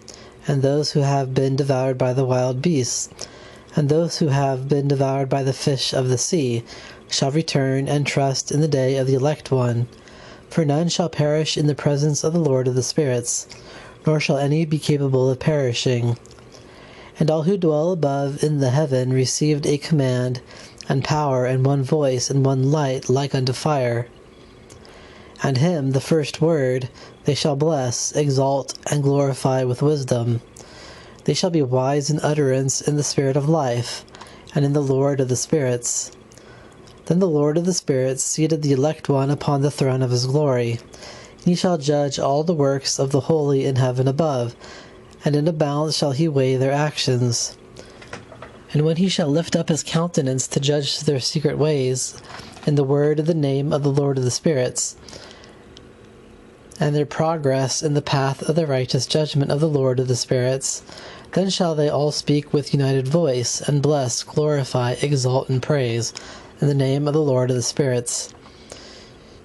and those who have been devoured by the wild beasts, and those who have been devoured by the fish of the sea, shall return and trust in the day of the elect one, For none shall perish in the presence of the Lord of the spirits, nor shall any be capable of perishing. And all who dwell above in the heaven received a command, and power, and one voice, and one light, like unto fire. And him, the first word, they shall bless, exalt, and glorify with wisdom. They shall be wise in utterance in the spirit of life, and in the Lord of the spirits. Then the Lord of the spirits seated the elect one upon the throne of his glory. He shall judge all the works of the holy in heaven above, and in a balance shall he weigh their actions. And when he shall lift up his countenance to judge their secret ways, in the word of the name of the Lord of the spirits, and their progress in the path of the righteous judgment of the Lord of the spirits, then shall they all speak with united voice, and bless, glorify, exalt, and praise, in the name of the Lord of the spirits.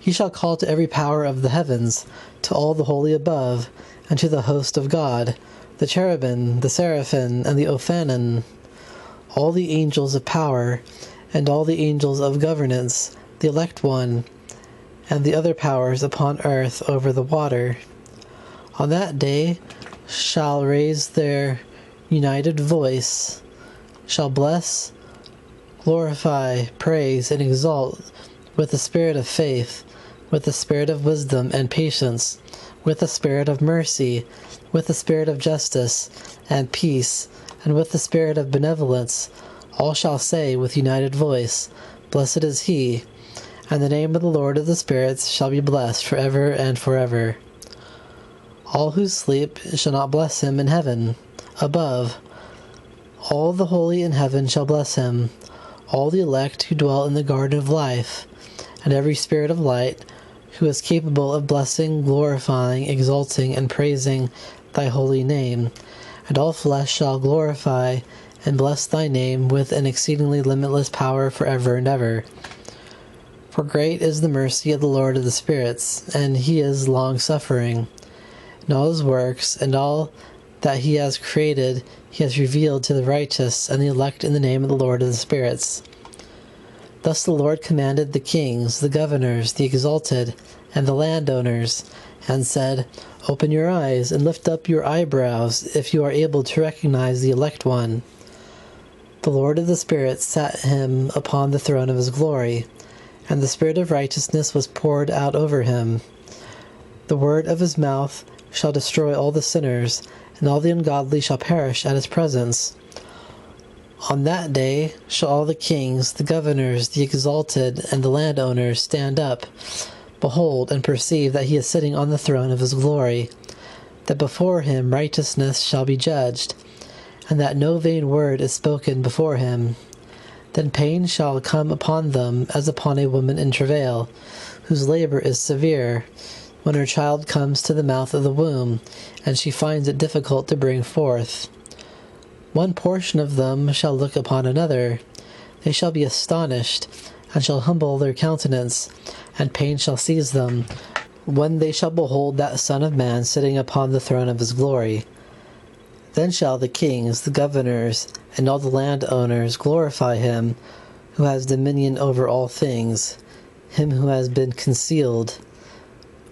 He shall call to every power of the heavens, to all the holy above, and to the host of God, the cherubim, the seraphim, and the ophanim, all the angels of power, and all the angels of governance, the elect one, and the other powers upon earth over the water. On that day shall raise their united voice, shall bless, glorify, praise, and exalt with the spirit of faith, with the spirit of wisdom and patience, with the spirit of mercy, with the spirit of justice and peace, and with the spirit of benevolence. All shall say with united voice, Blessed is he, and the name of the Lord of the spirits shall be blessed forever and forever. All who sleep shall not bless him in heaven above. All the holy in heaven shall bless him, all the elect who dwell in the garden of life, and every spirit of light who is capable of blessing, glorifying, exalting, and praising thy holy name. And all flesh shall glorify and bless thy name with an exceedingly limitless power forever and ever. For great is the mercy of the Lord of the spirits, and he is long-suffering. In all his works, and all that he has created, he has revealed to the righteous and the elect in the name of the Lord of the spirits. Thus the Lord commanded the kings, the governors, the exalted, and the landowners, and said, Open your eyes and lift up your eyebrows, if you are able to recognize the elect one. The Lord of the spirits sat him upon the throne of his glory, and the spirit of righteousness was poured out over him. The word of his mouth shall destroy all the sinners, and all the ungodly shall perish at his presence. On that day shall all the kings, the governors, the exalted, and the landowners stand up, behold, and perceive that he is sitting on the throne of his glory, that before him righteousness shall be judged, and that no vain word is spoken before him. Then pain shall come upon them as upon a woman in travail, whose labor is severe, when her child comes to the mouth of the womb, and she finds it difficult to bring forth. One portion of them shall look upon another. They shall be astonished, and shall humble their countenance, and pain shall seize them, when they shall behold that Son of Man sitting upon the throne of his glory. Then shall the kings, the governors, and all the landowners glorify him who has dominion over all things, him who has been concealed.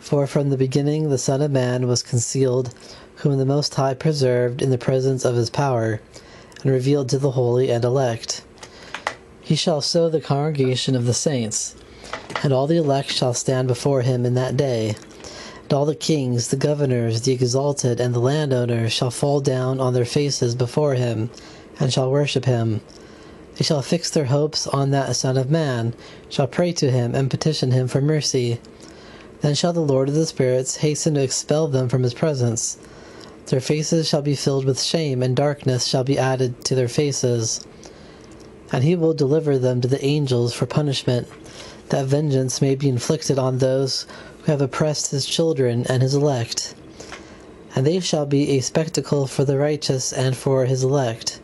For from the beginning the Son of Man was concealed, whom the Most High preserved in the presence of his power, and revealed to the holy and elect. He shall sow the congregation of the saints, and all the elect shall stand before him in that day. And all the kings, the governors, the exalted, and the landowners shall fall down on their faces before him, and shall worship him. They shall fix their hopes on that Son of Man, shall pray to him, and petition him for mercy. Then shall the Lord of the spirits hasten to expel them from his presence. Their faces shall be filled with shame, and darkness shall be added to their faces. And he will deliver them to the angels for punishment, that vengeance may be inflicted on those who have oppressed his children and his elect. And they shall be a spectacle for the righteous and for his elect.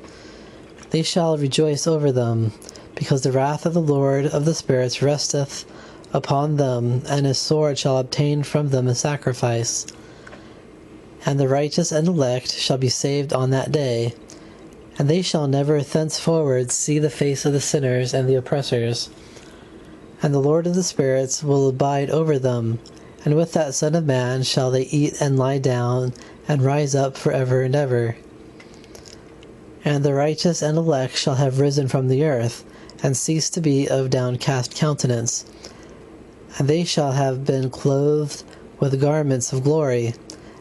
They shall rejoice over them, because the wrath of the Lord of the spirits resteth upon them, and his sword shall obtain from them a sacrifice. And the righteous and elect shall be saved on that day, and they shall never thenceforward see the face of the sinners and the oppressors. And the Lord of the spirits will abide over them, and with that Son of Man shall they eat and lie down, and rise up for ever and ever. And the righteous and elect shall have risen from the earth, and cease to be of downcast countenance. And they shall have been clothed with garments of glory,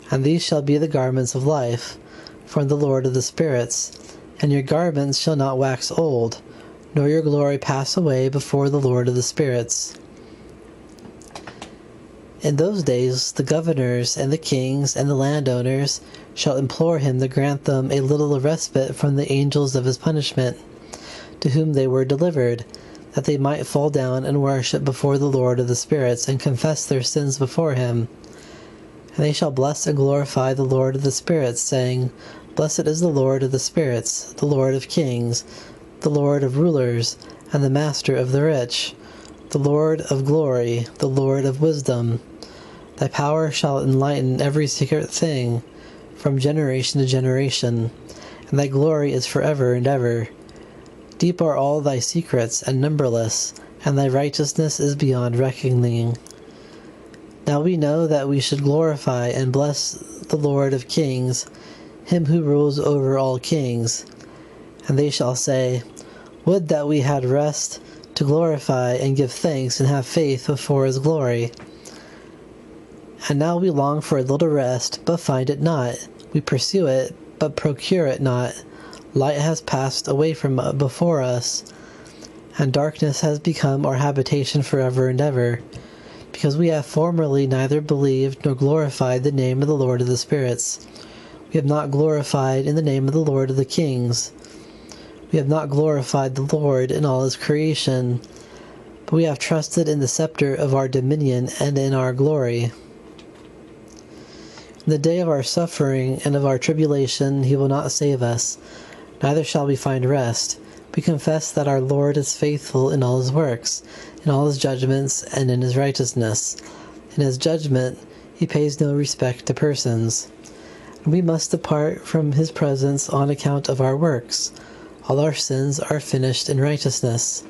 and these shall be the garments of life, from the Lord of the spirits. And your garments shall not wax old, nor your glory pass away before the Lord of the spirits. In those days the governors and the kings and the landowners shall implore him to grant them a little respite from the angels of his punishment, to whom they were delivered, that they might fall down and worship before the Lord of the spirits, and confess their sins before him. And they shall bless and glorify the Lord of the spirits, saying, Blessed is the Lord of the spirits, the Lord of kings, the Lord of rulers, and the master of the rich, the Lord of glory, the Lord of wisdom. Thy power shall enlighten every secret thing, from generation to generation, and thy glory is forever and ever. Deep are all thy secrets, and numberless, and thy righteousness is beyond reckoning. Now we know that we should glorify and bless the Lord of kings, him who rules over all kings. And they shall say, Would that we had rest to glorify and give thanks and have faith before his glory. And now we long for a little rest, but find it not. We pursue it, but procure it not. Light has passed away from before us, and darkness has become our habitation forever and ever, because we have formerly neither believed nor glorified the name of the Lord of the spirits. We have not glorified in the name of the Lord of the kings. We have not glorified the Lord in all his creation, but we have trusted in the scepter of our dominion and in our glory. In the day of our suffering and of our tribulation he will not save us, neither shall we find rest. We confess that our Lord is faithful in all his works, in all his judgments, and in his righteousness. In his judgment he pays no respect to persons. And we must depart from his presence on account of our works. All our sins are finished in righteousness.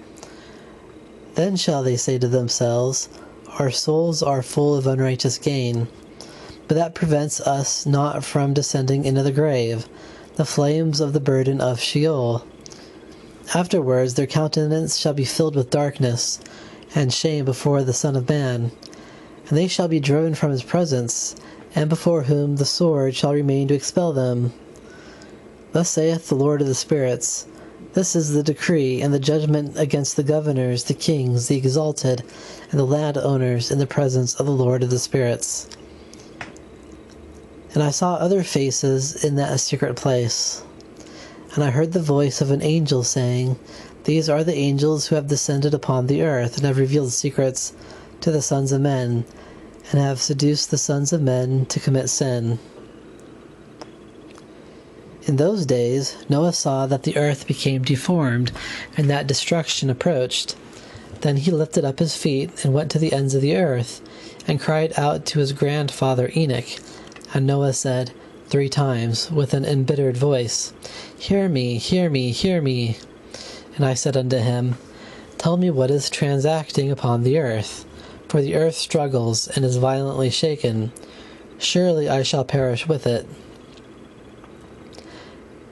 Then shall they say to themselves, Our souls are full of unrighteous gain. But that prevents us not from descending into the grave, the flames of the burden of Sheol. Afterwards their countenance shall be filled with darkness, and shame before the Son of Man. And they shall be driven from his presence, and before whom the sword shall remain to expel them. Thus saith the Lord of the spirits, This is the decree and the judgment against the governors, the kings, the exalted, and the landowners in the presence of the Lord of the spirits. And I saw other faces in that secret place. And I heard the voice of an angel saying, These are the angels who have descended upon the earth, and have revealed secrets to the sons of men, and have seduced the sons of men to commit sin. In those days Noah saw that the earth became deformed, and that destruction approached. Then he lifted up his feet, and went to the ends of the earth, and cried out to his grandfather Enoch. And Noah said 3 times with an embittered voice, Hear me, hear me, hear me. And I said unto him, Tell me what is transacting upon the earth, for the earth struggles and is violently shaken. Surely I shall perish with it.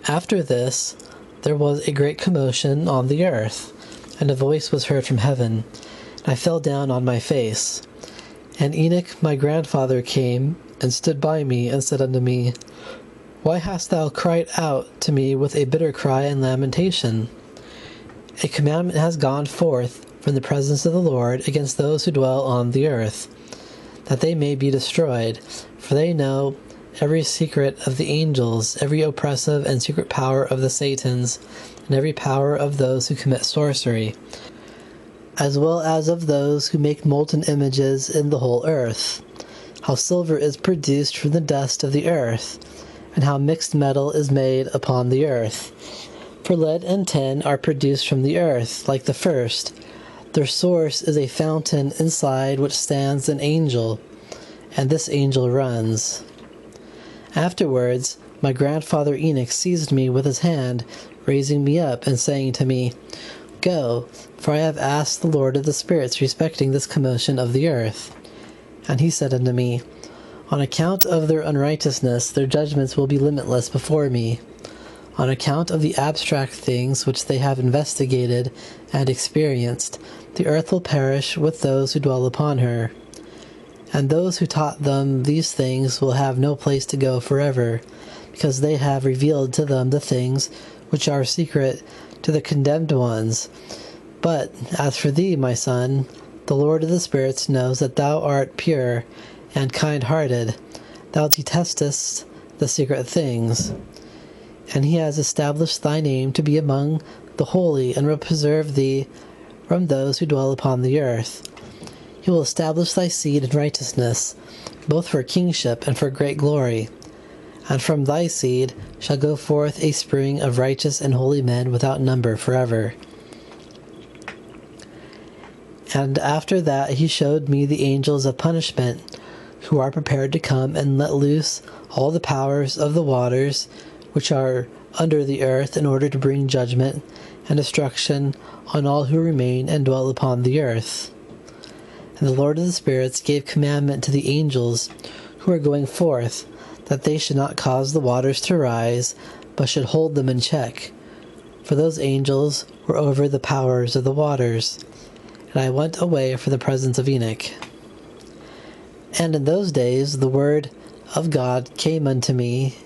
After this there was a great commotion on the earth, and a voice was heard from heaven. And I fell down on my face. And Enoch my grandfather came and stood by me, and said unto me, Why hast thou cried out to me with a bitter cry and lamentation? A commandment has gone forth from the presence of the Lord against those who dwell on the earth, that they may be destroyed, for they know every secret of the angels, every oppressive and secret power of the Satans, and every power of those who commit sorcery, as well as of those who make molten images in the whole earth, how silver is produced from the dust of the earth, and how mixed metal is made upon the earth. For lead and tin are produced from the earth, like the first. Their source is a fountain inside which stands an angel, and this angel runs. Afterwards my grandfather Enoch seized me with his hand, raising me up, and saying to me, Go, for I have asked the Lord of the spirits respecting this commotion of the earth. And he said unto me, On account of their unrighteousness, their judgments will be limitless before me. On account of the abstract things which they have investigated and experienced, the earth will perish with those who dwell upon her. And those who taught them these things will have no place to go forever, because they have revealed to them the things which are secret to the condemned ones. But as for thee, my son, the Lord of the spirits knows that thou art pure and kind-hearted. Thou detestest the secret things. And he has established thy name to be among the holy, and will preserve thee from those who dwell upon the earth. He will establish thy seed in righteousness, both for kingship and for great glory. And from thy seed shall go forth a spring of righteous and holy men without number forever. And after that he showed me the angels of punishment, who are prepared to come and let loose all the powers of the waters which are under the earth, in order to bring judgment and destruction on all who remain and dwell upon the earth. And the Lord of the spirits gave commandment to the angels who are going forth, that they should not cause the waters to rise, but should hold them in check. For those angels were over the powers of the waters. And I went away from the presence of Enoch. And in those days the word of God came unto me,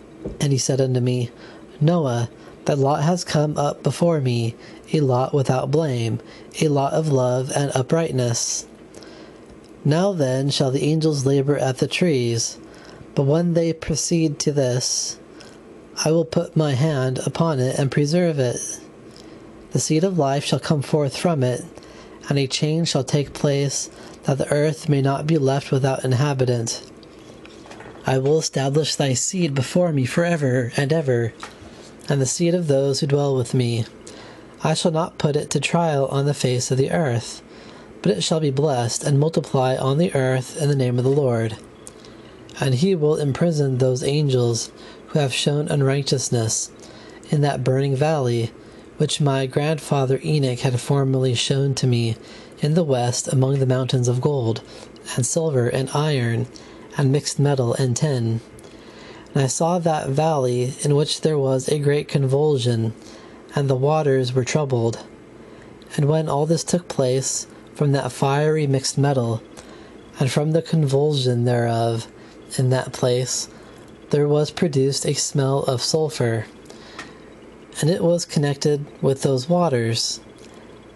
and he said unto me, Noah, thy lot has come up before me, a lot without blame, a lot of love and uprightness. Now then shall the angels labor at the trees, but when they proceed to this, I will put my hand upon it and preserve it. The seed of life shall come forth from it, and a change shall take place, that the earth may not be left without inhabitant. I will establish thy seed before me forever and ever, and the seed of those who dwell with me. I shall not put it to trial on the face of the earth, but it shall be blessed and multiply on the earth in the name of the Lord. And he will imprison those angels who have shown unrighteousness in that burning valley, which my grandfather Enoch had formerly shown to me in the west, among the mountains of gold, and silver, and iron, and mixed metal, and tin. And I saw that valley, in which there was a great convulsion, and the waters were troubled. And when all this took place, from that fiery mixed metal, and from the convulsion thereof, in that place, there was produced a smell of sulphur, and it was connected with those waters.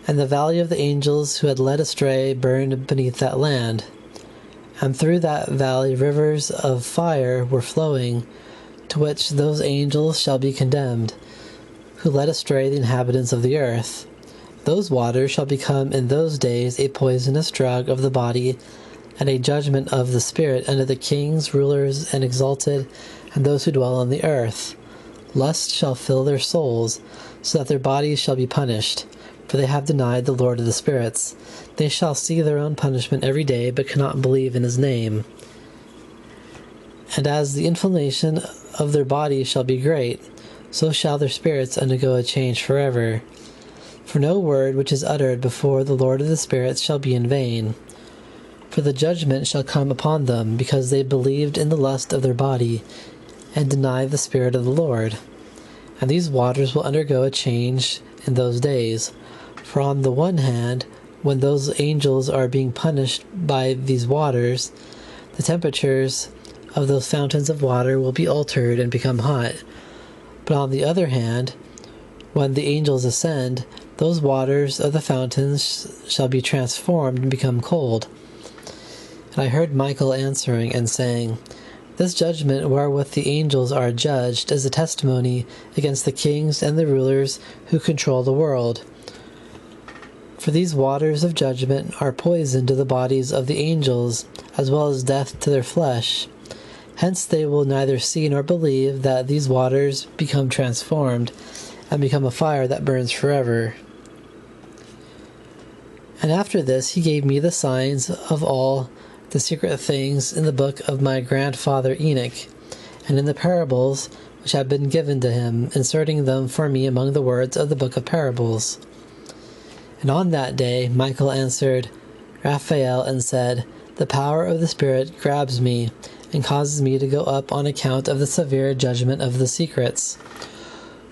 And the valley of the angels who had led astray burned beneath that land. And through that valley rivers of fire were flowing, to which those angels shall be condemned, who led astray the inhabitants of the earth. Those waters shall become in those days a poisonous drug of the body, and a judgment of the spirit unto the kings, rulers, and exalted, and those who dwell on the earth. Lust shall fill their souls, so that their bodies shall be punished, for they have denied the Lord of the spirits. They shall see their own punishment every day, but cannot believe in his name. And as the inflammation of their bodies shall be great, so shall their spirits undergo a change forever. For no word which is uttered before the Lord of the spirits shall be in vain. For the judgment shall come upon them, because they believed in the lust of their body, and denied the Spirit of the Lord. And these waters will undergo a change in those days. For on the one hand, when those angels are being punished by these waters, the temperatures of those fountains of water will be altered and become hot. But on the other hand, when the angels ascend, those waters of the fountains shall be transformed and become cold. And I heard Michael answering and saying, This judgment wherewith the angels are judged is a testimony against the kings and the rulers who control the world. For these waters of judgment are poison to the bodies of the angels, as well as death to their flesh. Hence they will neither see nor believe that these waters become transformed, and become a fire that burns forever. And after this he gave me the signs of all the secret things in the book of my grandfather Enoch, and in the parables which have been given to him, inserting them for me among the words of the book of parables. And on that day Michael answered Raphael and said, The power of the Spirit grabs me and causes me to go up on account of the severe judgment of the secrets.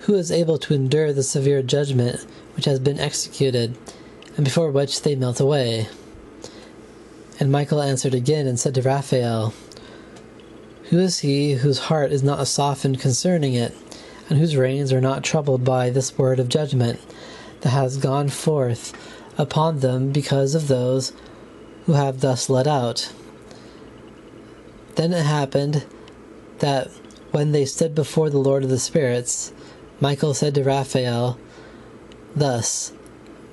Who is able to endure the severe judgment which has been executed, and before which they melt away? And Michael answered again and said to Raphael, Who is he whose heart is not softened concerning it, and whose reins are not troubled by this word of judgment that has gone forth upon them because of those who have thus let out? Then it happened that when they stood before the Lord of the Spirits, Michael said to Raphael thus,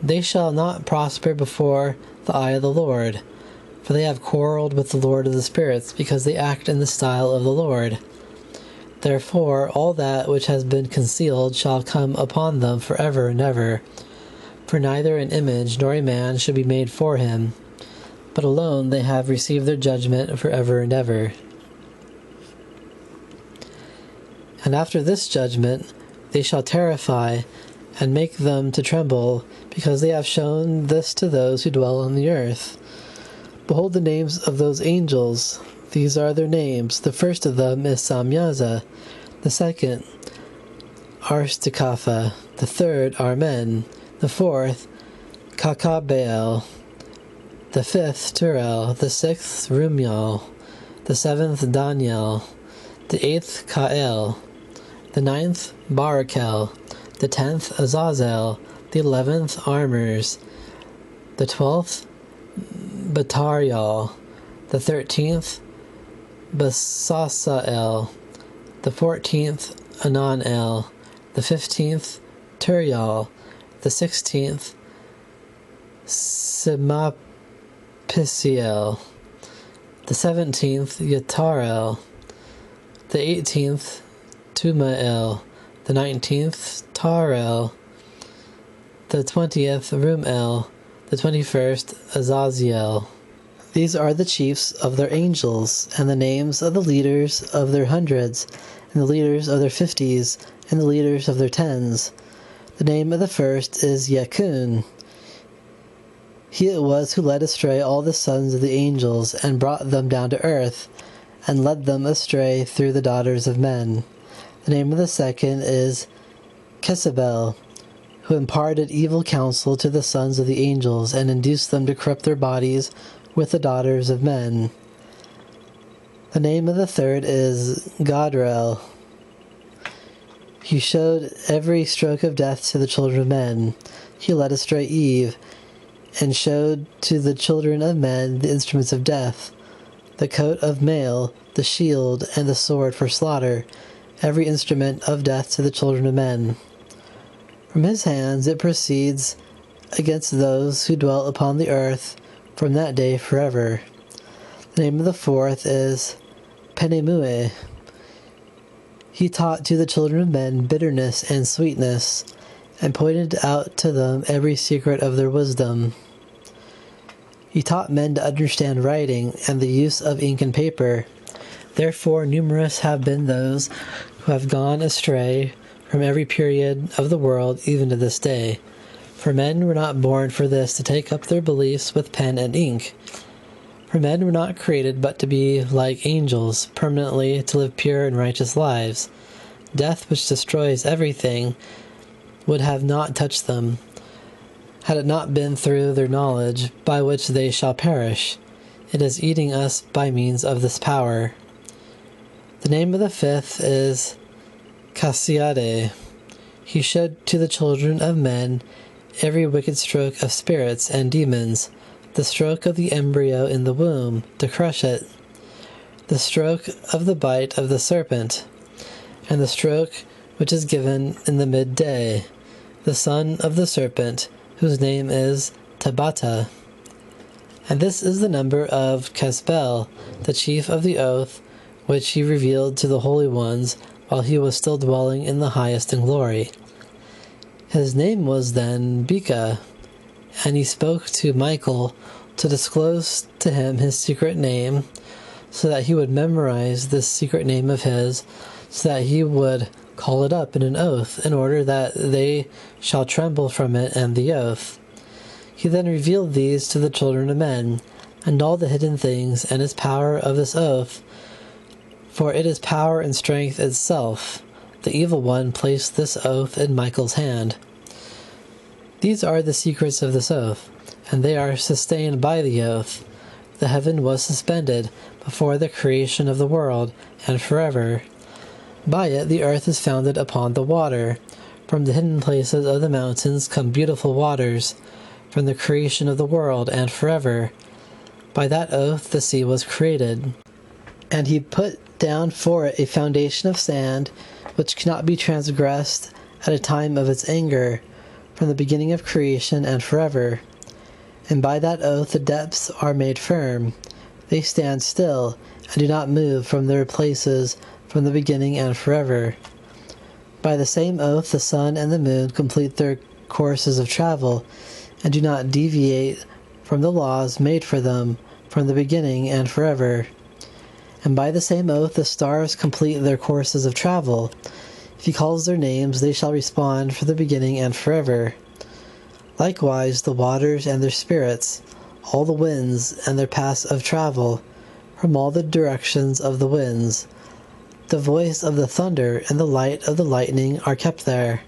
They shall not prosper before the eye of the Lord, for they have quarreled with the Lord of the Spirits, because they act in the style of the Lord. Therefore all that which has been concealed shall come upon them forever and ever, for neither an image nor a man should be made for him, but alone they have received their judgment forever and ever. And after this judgment they shall terrify and make them to tremble, because they have shown this to those who dwell on the earth. Behold the names of those angels. These are their names. The first of them is Samyaza, the second Arstikapha, the third Armen, the fourth Kakabeel, the fifth Turel, the sixth Rumiel, the seventh Daniel, the eighth Kael, the ninth Barakel, the 10th Azazel, the 11th Armers, the 12th Batarial, the 13th Basasael, the 14th Ananel, the 15th Turial, the 16th Simapisiel, the 17th Yatarel, the 18th Tumael, the 19th Tarel, the 20th Rumel, the 21st Azaziel. These are the chiefs of their angels, and the names of the leaders of their hundreds, and the leaders of their 50s, and the leaders of their 10s. The name of the first is Yakun. He it was who led astray all the sons of the angels, and brought them down to earth, and led them astray through the daughters of men. The name of the second is Kesabel, who imparted evil counsel to the sons of the angels, and induced them to corrupt their bodies with the daughters of men. The name of the third is Gadriel. He showed every stroke of death to the children of men. He led astray Eve, and showed to the children of men the instruments of death, the coat of mail, the shield, and the sword for slaughter, every instrument of death to the children of men. From his hands it proceeds against those who dwell upon the earth from that day forever. The name of the fourth is Penemue. He taught to the children of men bitterness and sweetness, and pointed out to them every secret of their wisdom. He taught men to understand writing and the use of ink and paper. Therefore numerous have been those who have gone astray from every period of the world, even to this day. For men were not born for this, to take up their beliefs with pen and ink. For men were not created but to be like angels, permanently to live pure and righteous lives. Death, which destroys everything, would have not touched them, had it not been through their knowledge, by which they shall perish. It is eating us by means of this power. The name of the fifth is Cassiade. He showed to the children of men every wicked stroke of spirits and demons, the stroke of the embryo in the womb, to crush it, the stroke of the bite of the serpent, and the stroke which is given in the midday, the son of the serpent, whose name is Tabata. And this is the number of Casbel, the chief of the oath, which he revealed to the holy ones while he was still dwelling in the highest in glory. His name was then Bika, and he spoke to Michael to disclose to him his secret name, so that he would memorize this secret name of his, so that he would call it up in an oath, in order that they shall tremble from it and the oath. He then revealed these to the children of men, and all the hidden things, and his power of this oath, for it is power and strength itself. The evil one placed this oath in Michael's hand. These are the secrets of this oath, and they are sustained by the oath. The heaven was suspended before the creation of the world, and forever. By it the earth is founded upon the water. From the hidden places of the mountains come beautiful waters, from the creation of the world, and forever. By that oath the sea was created. And he put down for it a foundation of sand, which cannot be transgressed at a time of its anger, from the beginning of creation and forever. And by that oath the depths are made firm. They stand still, and do not move from their places from the beginning and forever. By the same oath the sun and the moon complete their courses of travel, and do not deviate from the laws made for them from the beginning and forever. And by the same oath the stars complete their courses of travel. If he calls their names, they shall respond for the beginning and forever. Likewise the waters and their spirits, all the winds and their paths of travel, from all the directions of the winds. The voice of the thunder and the light of the lightning are kept there.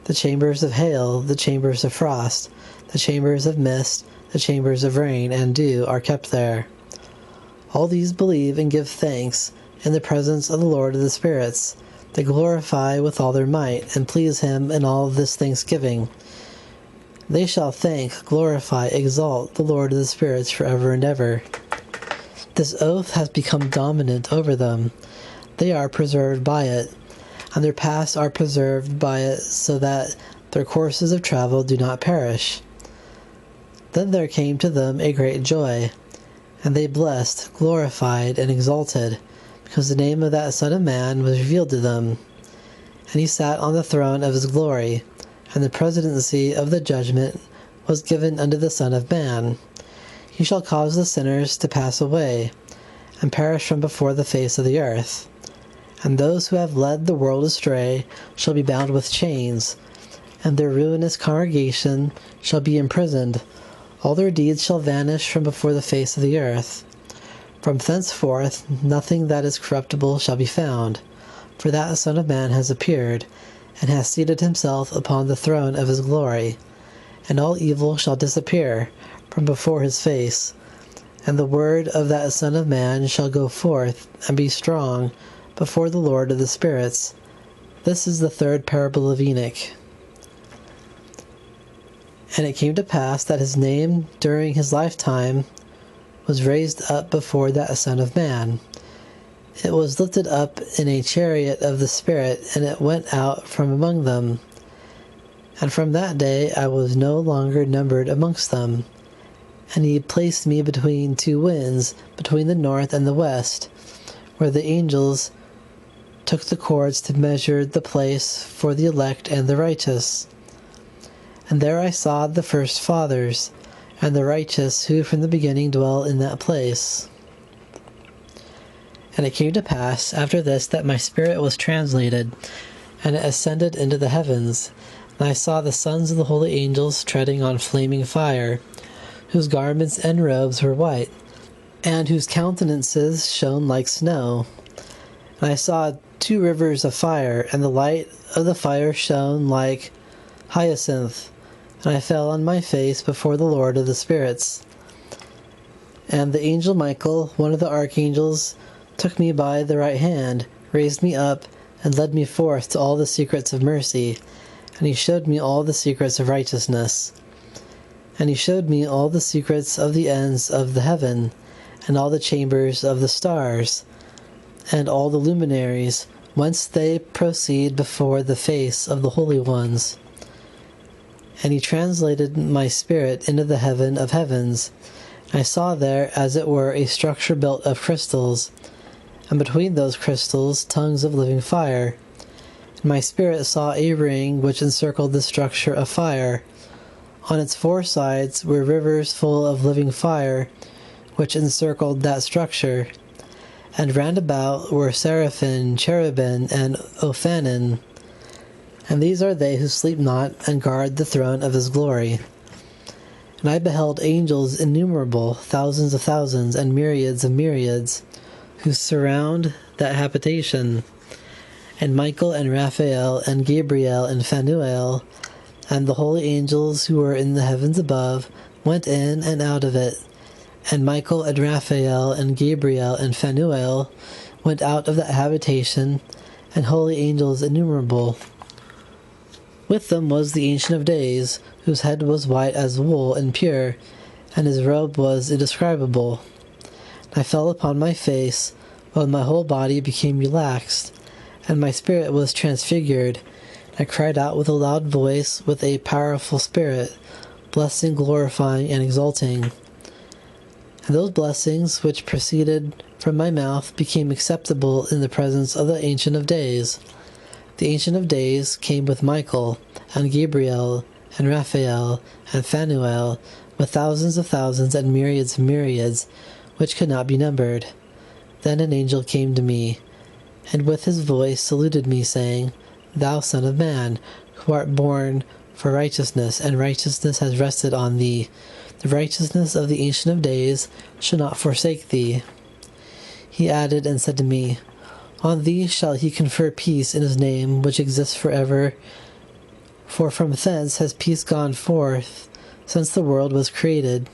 The chambers of hail, the chambers of frost, the chambers of mist, the chambers of rain and dew are kept there. All these believe and give thanks in the presence of the Lord of the spirits. They glorify with all their might, and please him in all this thanksgiving. They shall thank, glorify, exalt the Lord of the spirits forever and ever. This oath has become dominant over them. They are preserved by it, and their paths are preserved by it, so that their courses of travel do not perish. Then there came to them a great joy, and they blessed, glorified, and exalted, because the name of that Son of Man was revealed to them. And he sat on the throne of his glory, and the presidency of the judgment was given unto the Son of Man. He shall cause the sinners to pass away, and perish from before the face of the earth. And those who have led the world astray shall be bound with chains, and their ruinous congregation shall be imprisoned. All their deeds shall vanish from before the face of the earth. From thenceforth nothing that is corruptible shall be found, for that Son of Man has appeared, and has seated himself upon the throne of his glory. And all evil shall disappear from before his face, and the word of that Son of Man shall go forth and be strong before the Lord of the spirits. This is the third parable of Enoch. And it came to pass that his name during his lifetime was raised up before that Son of Man. It was lifted up in a chariot of the Spirit, and it went out from among them. And from that day I was no longer numbered amongst them. And he placed me between two winds, between the north and the west, where the angels took the cords to measure the place for the elect and the righteous. And there I saw the first fathers, and the righteous who from the beginning dwell in that place. And it came to pass after this that my spirit was translated, and it ascended into the heavens. And I saw the sons of the holy angels treading on flaming fire, whose garments and robes were white, and whose countenances shone like snow. And I saw 2 rivers of fire, and the light of the fire shone like hyacinth. And I fell on my face before the Lord of the spirits. And the angel Michael, one of the archangels, took me by the right hand, raised me up, and led me forth to all the secrets of mercy. And he showed me all the secrets of righteousness. And he showed me all the secrets of the ends of the heaven, and all the chambers of the stars, and all the luminaries, whence they proceed before the face of the holy ones. And he translated my spirit into the heaven of heavens. I saw there, as it were, a structure built of crystals, and between those crystals tongues of living fire. And my spirit saw a ring which encircled the structure of fire. On its 4 sides were rivers full of living fire, which encircled that structure. And round about were seraphim, cherubim, and ophanim. And these are they who sleep not, and guard the throne of his glory. And I beheld angels innumerable, thousands of thousands, and myriads of myriads, who surround that habitation. And Michael and Raphael and Gabriel and Phanuel and the holy angels who were in the heavens above went in and out of it. And Michael and Raphael and Gabriel and Phanuel went out of that habitation, and holy angels innumerable. With them was the Ancient of Days, whose head was white as wool and pure, and his robe was indescribable. I fell upon my face, while my whole body became relaxed, and my spirit was transfigured. I cried out with a loud voice, with a powerful spirit, blessing, glorifying, and exalting. And those blessings which proceeded from my mouth became acceptable in the presence of the Ancient of Days. The Ancient of Days came with Michael, and Gabriel, and Raphael, and Phanuel, with thousands of thousands and myriads of myriads, which could not be numbered. Then an angel came to me, and with his voice saluted me, saying, Thou Son of Man, who art born for righteousness, and righteousness has rested on thee. The righteousness of the Ancient of Days shall not forsake thee. He added and said to me, On thee shall he confer peace in his name, which exists forever. For from thence has peace gone forth, since the world was created,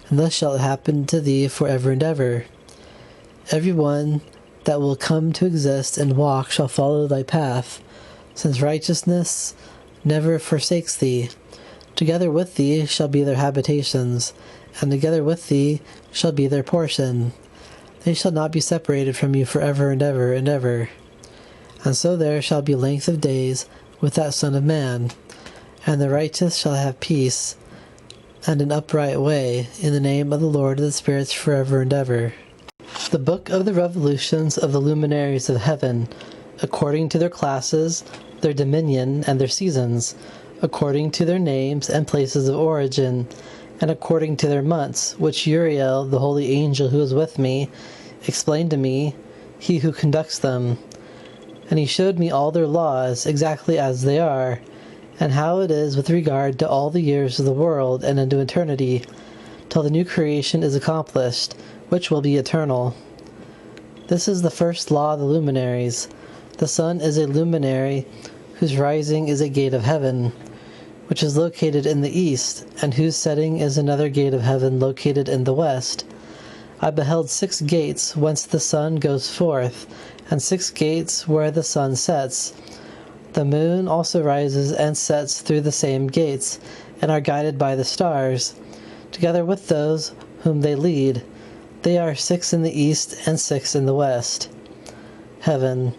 and thus shall it happen to thee forever and ever. Every one that will come to exist and walk shall follow thy path, since righteousness never forsakes thee. Together with thee shall be their habitations, and together with thee shall be their portion. They shall not be separated from you forever and ever and ever. And so there shall be length of days with that Son of Man, and the righteous shall have peace, and an upright way, in the name of the Lord of the spirits forever and ever. The Book of the Revolutions of the Luminaries of Heaven, according to their classes, their dominion, and their seasons, according to their names and places of origin, and according to their months, which Uriel, the holy angel who was with me, explained to me, he who conducts them. And he showed me all their laws, exactly as they are, and how it is with regard to all the years of the world and unto eternity, till the new creation is accomplished, which will be eternal. This is the first law of the luminaries. The sun is a luminary, whose rising is a gate of heaven, which is located in the east, and whose setting is another gate of heaven located in the west. I beheld 6 gates whence the sun goes forth, and 6 gates where the sun sets. The moon also rises and sets through the same gates, and are guided by the stars, together with those whom they lead. They are 6 in the east and 6 in the west. Heaven.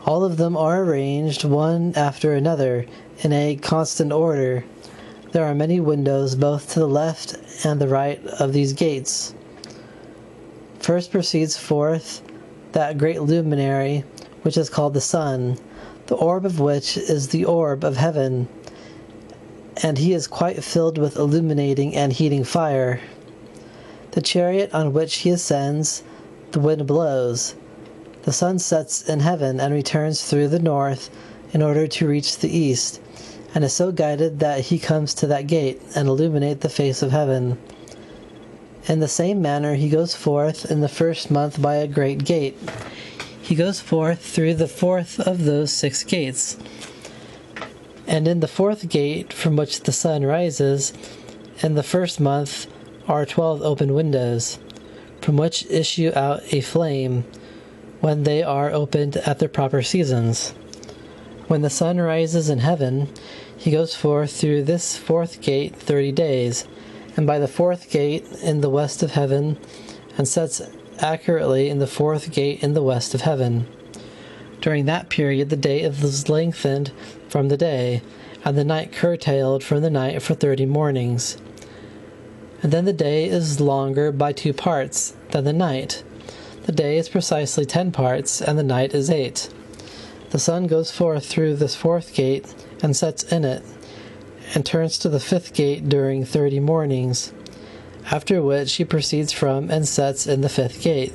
All of them are arranged one after another, in a constant order. There are many windows both to the left and the right of these gates. First proceeds forth that great luminary, which is called the sun, the orb of which is the orb of heaven, and he is quite filled with illuminating and heating fire. The chariot on which he ascends, the wind blows. The sun sets in heaven and returns through the north in order to reach the east, and is so guided that he comes to that gate and illuminate the face of heaven. In the same manner he goes forth in the first month by a great gate. He goes forth through the 4th of those 6 gates. And in the 4th gate, from which the sun rises, in the first month are 12 open windows, from which issue out a flame, when they are opened at their proper seasons. When the sun rises in heaven, he goes forth through this 4th gate 30 days, and by the 4th gate in the west of heaven, and sets accurately in the 4th gate in the west of heaven. During that period the day is lengthened from the day, and the night curtailed from the night for 30 mornings. And then the day is longer by 2 parts than the night. The day is precisely 10 parts, and the night is 8. The sun goes forth through this 4th gate, and sets in it, and turns to the 5th gate during 30 mornings, after which he proceeds from and sets in the 5th gate.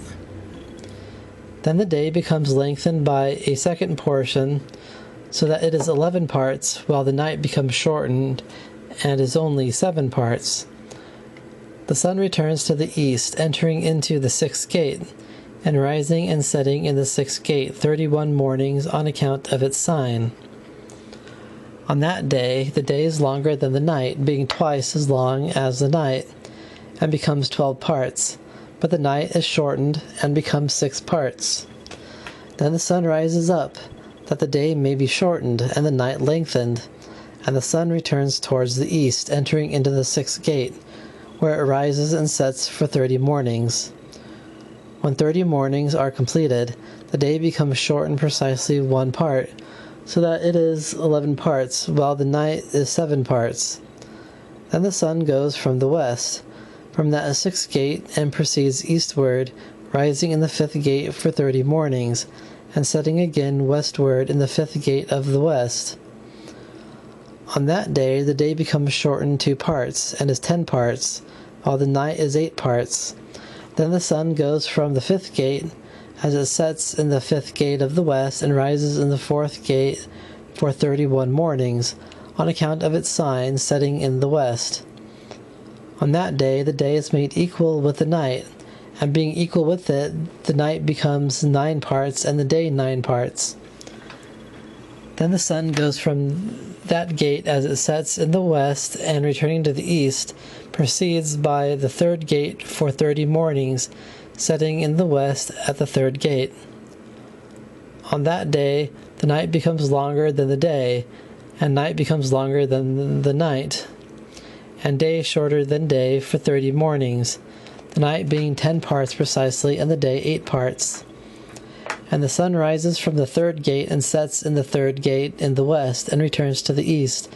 Then the day becomes lengthened by a 2nd portion, so that it is 11 parts, while the night becomes shortened, and is only 7 parts. The sun returns to the east, entering into the sixth gate, and rising and setting in the sixth gate 31 mornings on account of its sign. On that day, the day is longer than the night, being twice as long as the night, and becomes 12 parts. But the night is shortened and becomes 6 parts. Then the sun rises up, that the day may be shortened, and the night lengthened. And the sun returns towards the east, entering into the sixth gate, where it rises and sets for 30 mornings. When 30 mornings are completed, the day becomes shortened precisely 1 part, so that it is 11 parts, while the night is 7 parts. Then the sun goes from the west, from that sixth gate, and proceeds eastward, rising in the fifth gate for 30 mornings, and setting again westward in the fifth gate of the west. On that day the day becomes shortened 2 parts, and is 10 parts, while the night is 8 parts. Then the sun goes from the fifth gate, as it sets in the fifth gate of the west, and rises in the fourth gate for 31 mornings, on account of its sign setting in the west. On that day the day is made equal with the night, and being equal with it, the night becomes 9 parts, and the day 9 parts. Then the sun goes from that gate as it sets in the west, and returning to the east, proceeds by the third gate for 30 mornings, setting in the west at the third gate. On that day the night becomes longer than the day, and night becomes longer than the night, and day shorter than day for 30 mornings, the night being 10 parts precisely, and the day 8 parts. And the sun rises from the third gate, and sets in the third gate in the west, and returns to the east,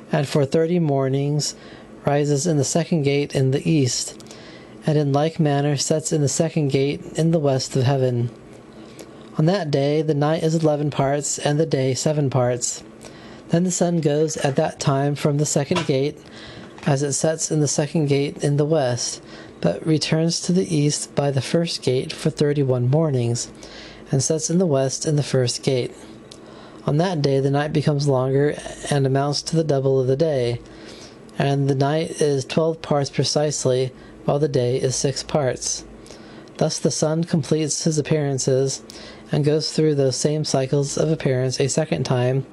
and for 30 mornings rises in the second gate in the east, and in like manner sets in the second gate in the west of heaven. On that day the night is 11 parts, and the day 7 parts. Then the sun goes at that time from the second gate, as it sets in the second gate in the west, but returns to the east by the first gate for 31 mornings, and sets in the west in the first gate. On that day the night becomes longer, and amounts to the double of the day, and the night is 12 parts precisely, while the day is 6 parts. Thus the sun completes his appearances, and goes through those same cycles of appearance a second time,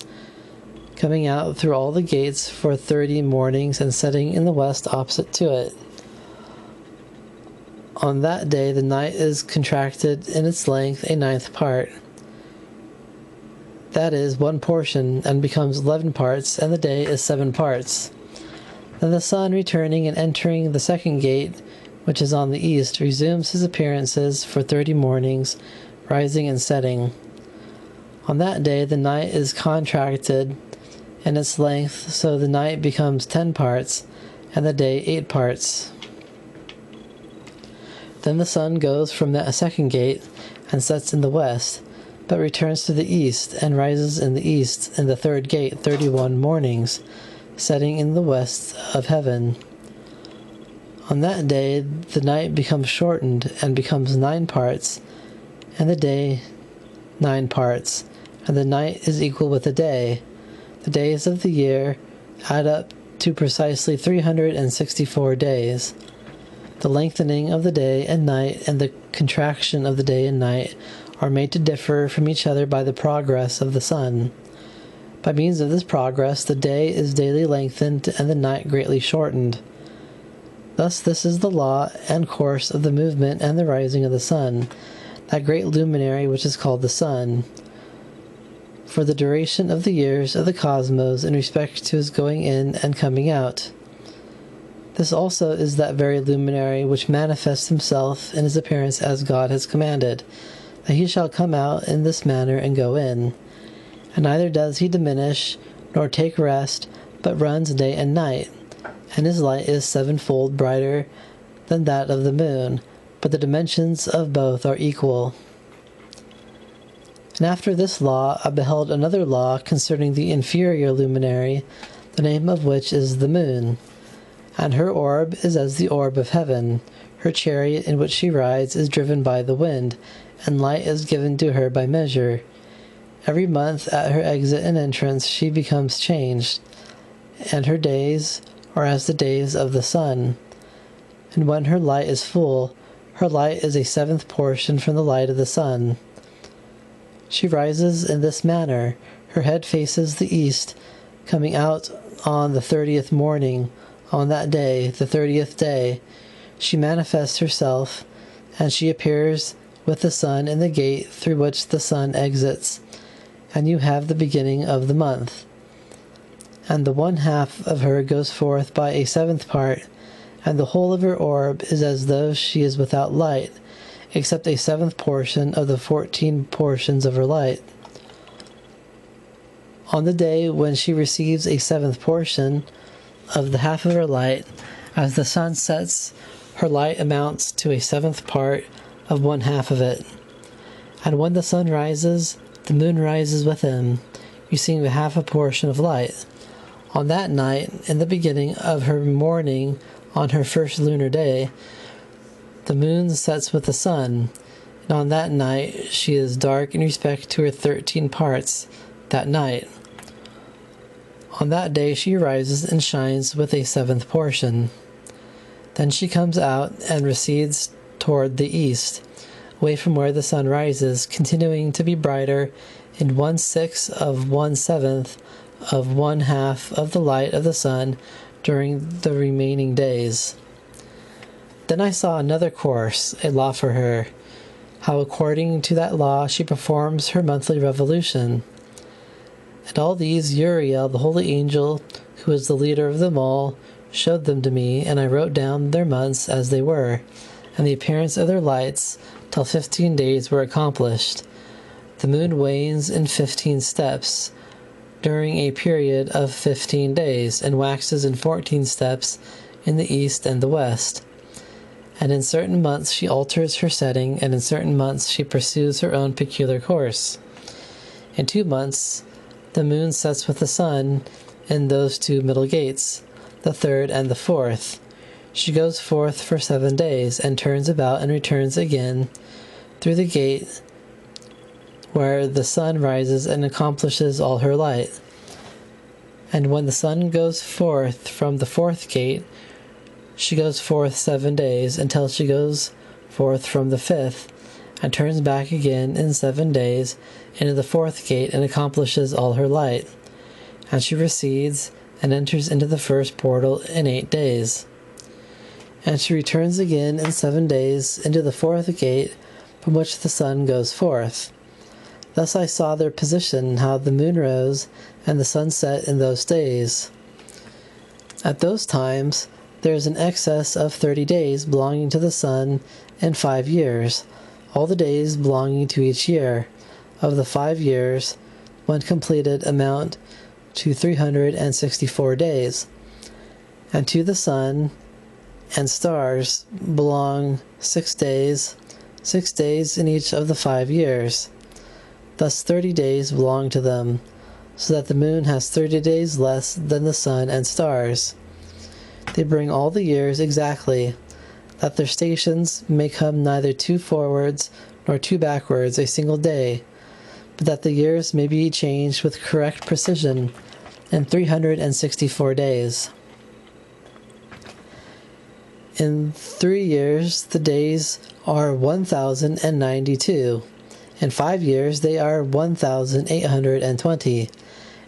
coming out through all the gates for 30 mornings, and setting in the west opposite to it. On that day the night is contracted in its length a 9th part, that is 1 portion, and becomes 11 parts, and the day is 7 parts. Then the sun, returning and entering the second gate, which is on the east, resumes his appearances for 30 mornings, rising and setting. On that day the night is contracted in its length, so the night becomes 10 parts, and the day 8 parts. Then the sun goes from that second gate, and sets in the west, but returns to the east, and rises in the east in the third gate 31 mornings, setting in the west of heaven. On that day the night becomes shortened, and becomes 9 parts, and the day 9 parts, and the night is equal with the day. The days of the year add up to precisely 364 days. The lengthening of the day and night, and the contraction of the day and night, are made to differ from each other by the progress of the sun. By means of this progress the day is daily lengthened, and the night greatly shortened. Thus this is the law and course of the movement and the rising of the sun, that great luminary which is called the sun, for the duration of the years of the cosmos in respect to his going in and coming out. This also is that very luminary which manifests himself in his appearance as God has commanded, that he shall come out in this manner and go in. And neither does he diminish, nor take rest, but runs day and night, and his light is 7-fold brighter than that of the moon, but the dimensions of both are equal. And after this law I beheld another law concerning the inferior luminary, the name of which is the moon. And her orb is as the orb of heaven. Her chariot in which she rides is driven by the wind, and light is given to her by measure. Every month at her exit and entrance she becomes changed, and her days are as the days of the sun. and when her light is full, her light is a seventh portion from the light of the sun. She rises in this manner. Her head faces the east, coming out on the 30th morning. On that day, the 30th day, she manifests herself, and she appears with the sun in the gate through which the sun exits, and you have the beginning of the month. And the one half of her goes forth by a seventh part, and the whole of her orb is as though she is without light, except a seventh portion of the 14 portions of her light. On the day when she receives a seventh portion of the half of her light, as the sun sets, her light amounts to a seventh part of one half of it. And when the sun rises, the moon rises with him, receiving a half a portion of light. On that night, in the beginning of her morning, on her first lunar day, the moon sets with the sun, and on that night she is dark in respect to her 13 parts that night. On that day she rises and shines with a seventh portion. Then she comes out and recedes toward the east, away from where the sun rises, continuing to be brighter in 1/6 of 1/7 of one half of the light of the sun during the remaining days. Then I saw another course, a law for her, how according to that law she performs her monthly revolution. And all these Uriel, the holy angel, who is the leader of them all, showed them to me, and I wrote down their months as they were, and the appearance of their lights, till 15 days were accomplished. The moon wanes in 15 steps, during a period of 15 days, and waxes in 14 steps in the east and the west. And in certain months she alters her setting, and in certain months she pursues her own peculiar course. In 2 months the moon sets with the sun in those 2 middle gates, the 3rd and the 4th. She goes forth for 7 days, and turns about and returns again through the gate where the sun rises and accomplishes all her light. And when the sun goes forth from the 4th gate, she goes forth 7 days, until she goes forth from the 5th, and turns back again in 7 days into the 4th gate, and accomplishes all her light. And she recedes and enters into the first portal in 8 days. And she returns again in 7 days into the 4th gate, from which the sun goes forth. Thus I saw their position, how the moon rose and the sun set in those days. At those times there is an excess of 30 days belonging to the sun in 5 years, all the days belonging to each year. Of the 5 years, when completed, amount to 364 days. And to the sun and stars belong 6 days, 6 days in each of the 5 years. Thus 30 days belong to them, so that the moon has 30 days less than the sun and stars. They bring all the years exactly, that their stations may come neither 2 forwards nor 2 backwards a single day, but that the years may be changed with correct precision in 364 days. In 3 years the days are 1,092. In 5 years they are 1,820,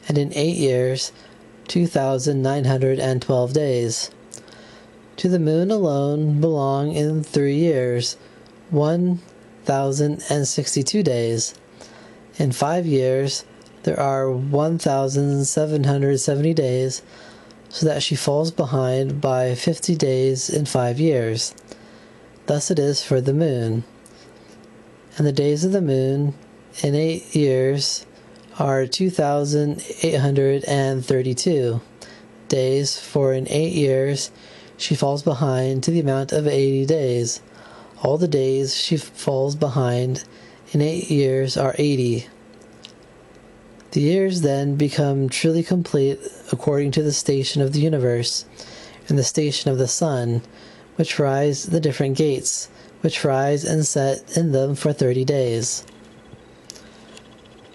and in 8 years 2,912 days. To the moon alone belong in 3 years 1,062 days. In 5 years there are 1,770 days, so that she falls behind by 50 days in 5 years. Thus it is for the moon. And the days of the moon in 8 years are 2,832 days, for in 8 years she falls behind to the amount of 80 days. All the days she falls behind in 8 years are 80. The years then become truly complete according to the station of the universe, and the station of the sun, which rise the different gates, which rise and set in them for 30 days.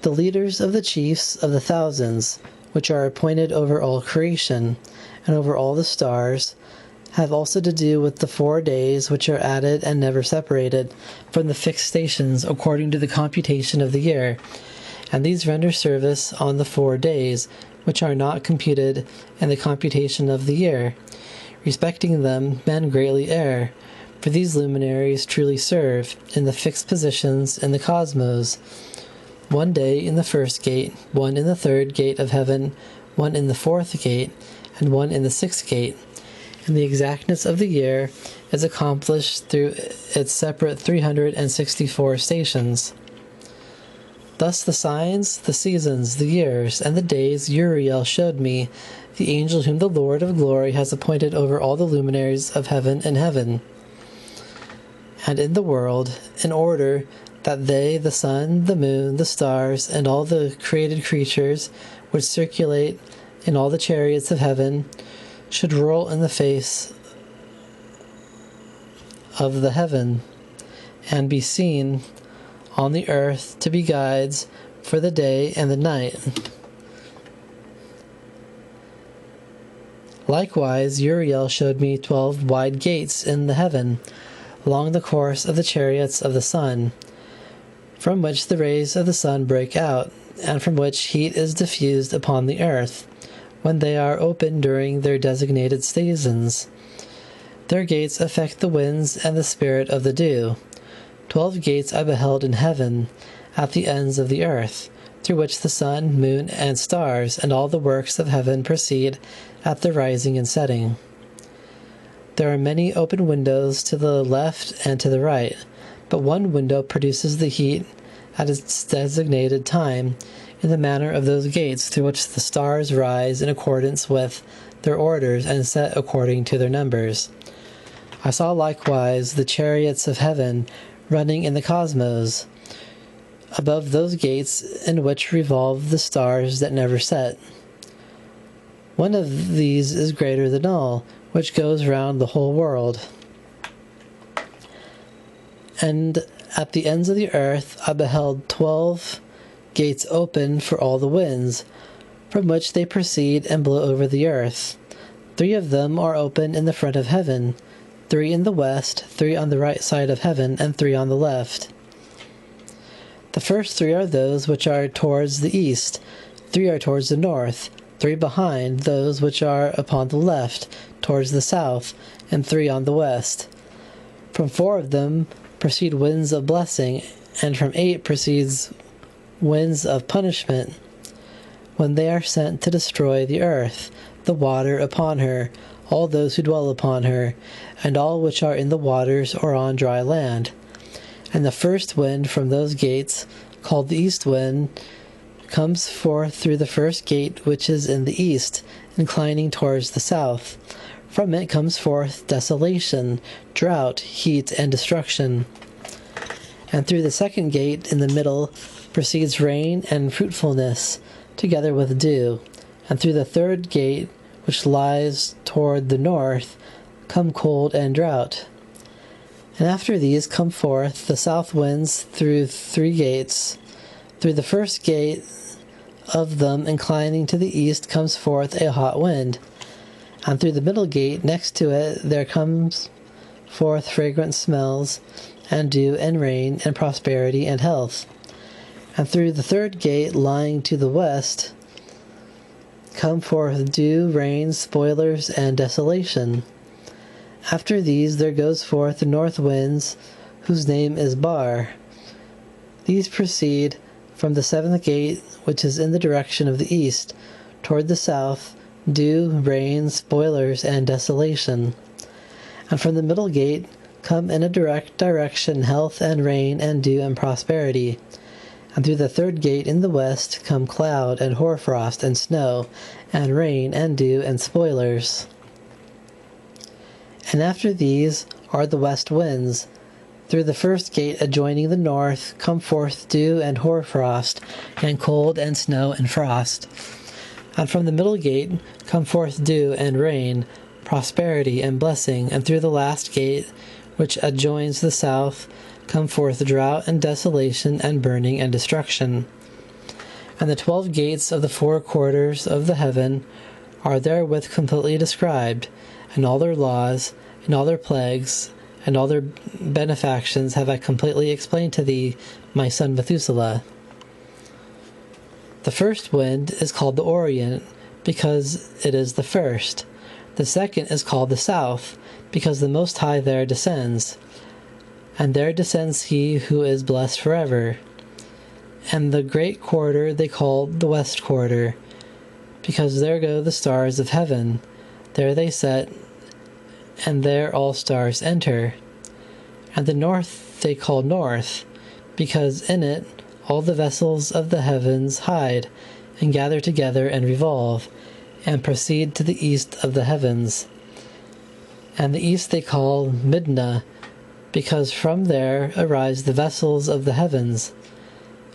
The leaders of the chiefs of the thousands, which are appointed over all creation, and over all the stars, have also to do with the 4 days which are added and never separated from the fixed stations according to the computation of the year. And these render service on the 4 days, which are not computed in the computation of the year. Respecting them, men greatly err, for these luminaries truly serve in the fixed positions in the cosmos. 1 day in the first gate, 1 in the third gate of heaven, 1 in the fourth gate, and 1 in the sixth gate. And the exactness of the year is accomplished through its separate 364 stations. Thus the signs, the seasons, the years, and the days Uriel showed me, the angel whom the Lord of glory has appointed over all the luminaries of heaven and heaven, and in the world, in order that they, the sun, the moon, the stars, and all the created creatures which circulate in all the chariots of heaven, should roll in the face of the heaven, and be seen on the earth to be guides for the day and the night. Likewise, Uriel showed me 12 wide gates in the heaven, along the course of the chariots of the sun, from which the rays of the sun break out, and from which heat is diffused upon the earth, when they are open during their designated seasons. Their gates affect the winds and the spirit of the dew. 12 gates I beheld in heaven, at the ends of the earth, through which the sun, moon, and stars, and all the works of heaven proceed at the rising and setting. There are many open windows to the left and to the right, but one window produces the heat at its designated time, in the manner of those gates through which the stars rise in accordance with their orders and set according to their numbers. I saw likewise the chariots of heaven running in the cosmos, above those gates in which revolve the stars that never set. One of these is greater than all, which goes round the whole world. And at the ends of the earth I beheld 12 gates open for all the winds, from which they proceed and blow over the earth. 3 of them are open in the front of heaven, 3 in the west, 3 on the right side of heaven, and 3 on the left. The first 3 are those which are towards the east, 3 are towards the north, 3 behind those which are upon the left, towards the south, and 3 on the west. From 4 of them proceed winds of blessing, and from 8 proceeds winds of punishment, when they are sent to destroy the earth, the water upon her, all those who dwell upon her, and all which are in the waters or on dry land. And the first wind from those gates, called the east wind, comes forth through the first gate which is in the east, inclining towards the south. From it comes forth desolation, drought, heat, and destruction. And through the second gate in the middle proceeds rain and fruitfulness, together with dew. And through the third gate, which lies toward the north, come cold and drought. And after these come forth the south winds through 3 gates. Through the first gate of them, inclining to the east, comes forth a hot wind. And through the middle gate next to it there comes forth fragrant smells, and dew and rain, and prosperity and health. And through the third gate lying to the west come forth dew, rain, spoilers, and desolation. After these there goes forth the north winds, whose name is Bar. These proceed from the 7th gate, which is in the direction of the east, toward the south, dew, rain, spoilers, and desolation. And from the middle gate come in a direct direction health and rain and dew and prosperity. And through the third gate in the west come cloud and hoarfrost and snow and rain and dew and spoilers. And after these are the west winds. Through the first gate adjoining the north come forth dew and hoarfrost and cold and snow and frost. And from the middle gate come forth dew and rain, prosperity and blessing. And through the last gate, which adjoins the south, come forth drought and desolation and burning and destruction. And the 12 gates of the 4 quarters of the heaven are therewith completely described, and all their laws, and all their plagues, and all their benefactions have I completely explained to thee, my son Methuselah. The first wind is called the Orient, because it is the first. The second is called the South, because the Most High there descends. And there descends he who is blessed forever. And the great quarter they call the West quarter, because there go the stars of heaven. There they set, and there all stars enter. And the north they call North, because in it all the vessels of the heavens hide, and gather together and revolve, and proceed to the east of the heavens. And the east they call Midna, because from there arise the vessels of the heavens.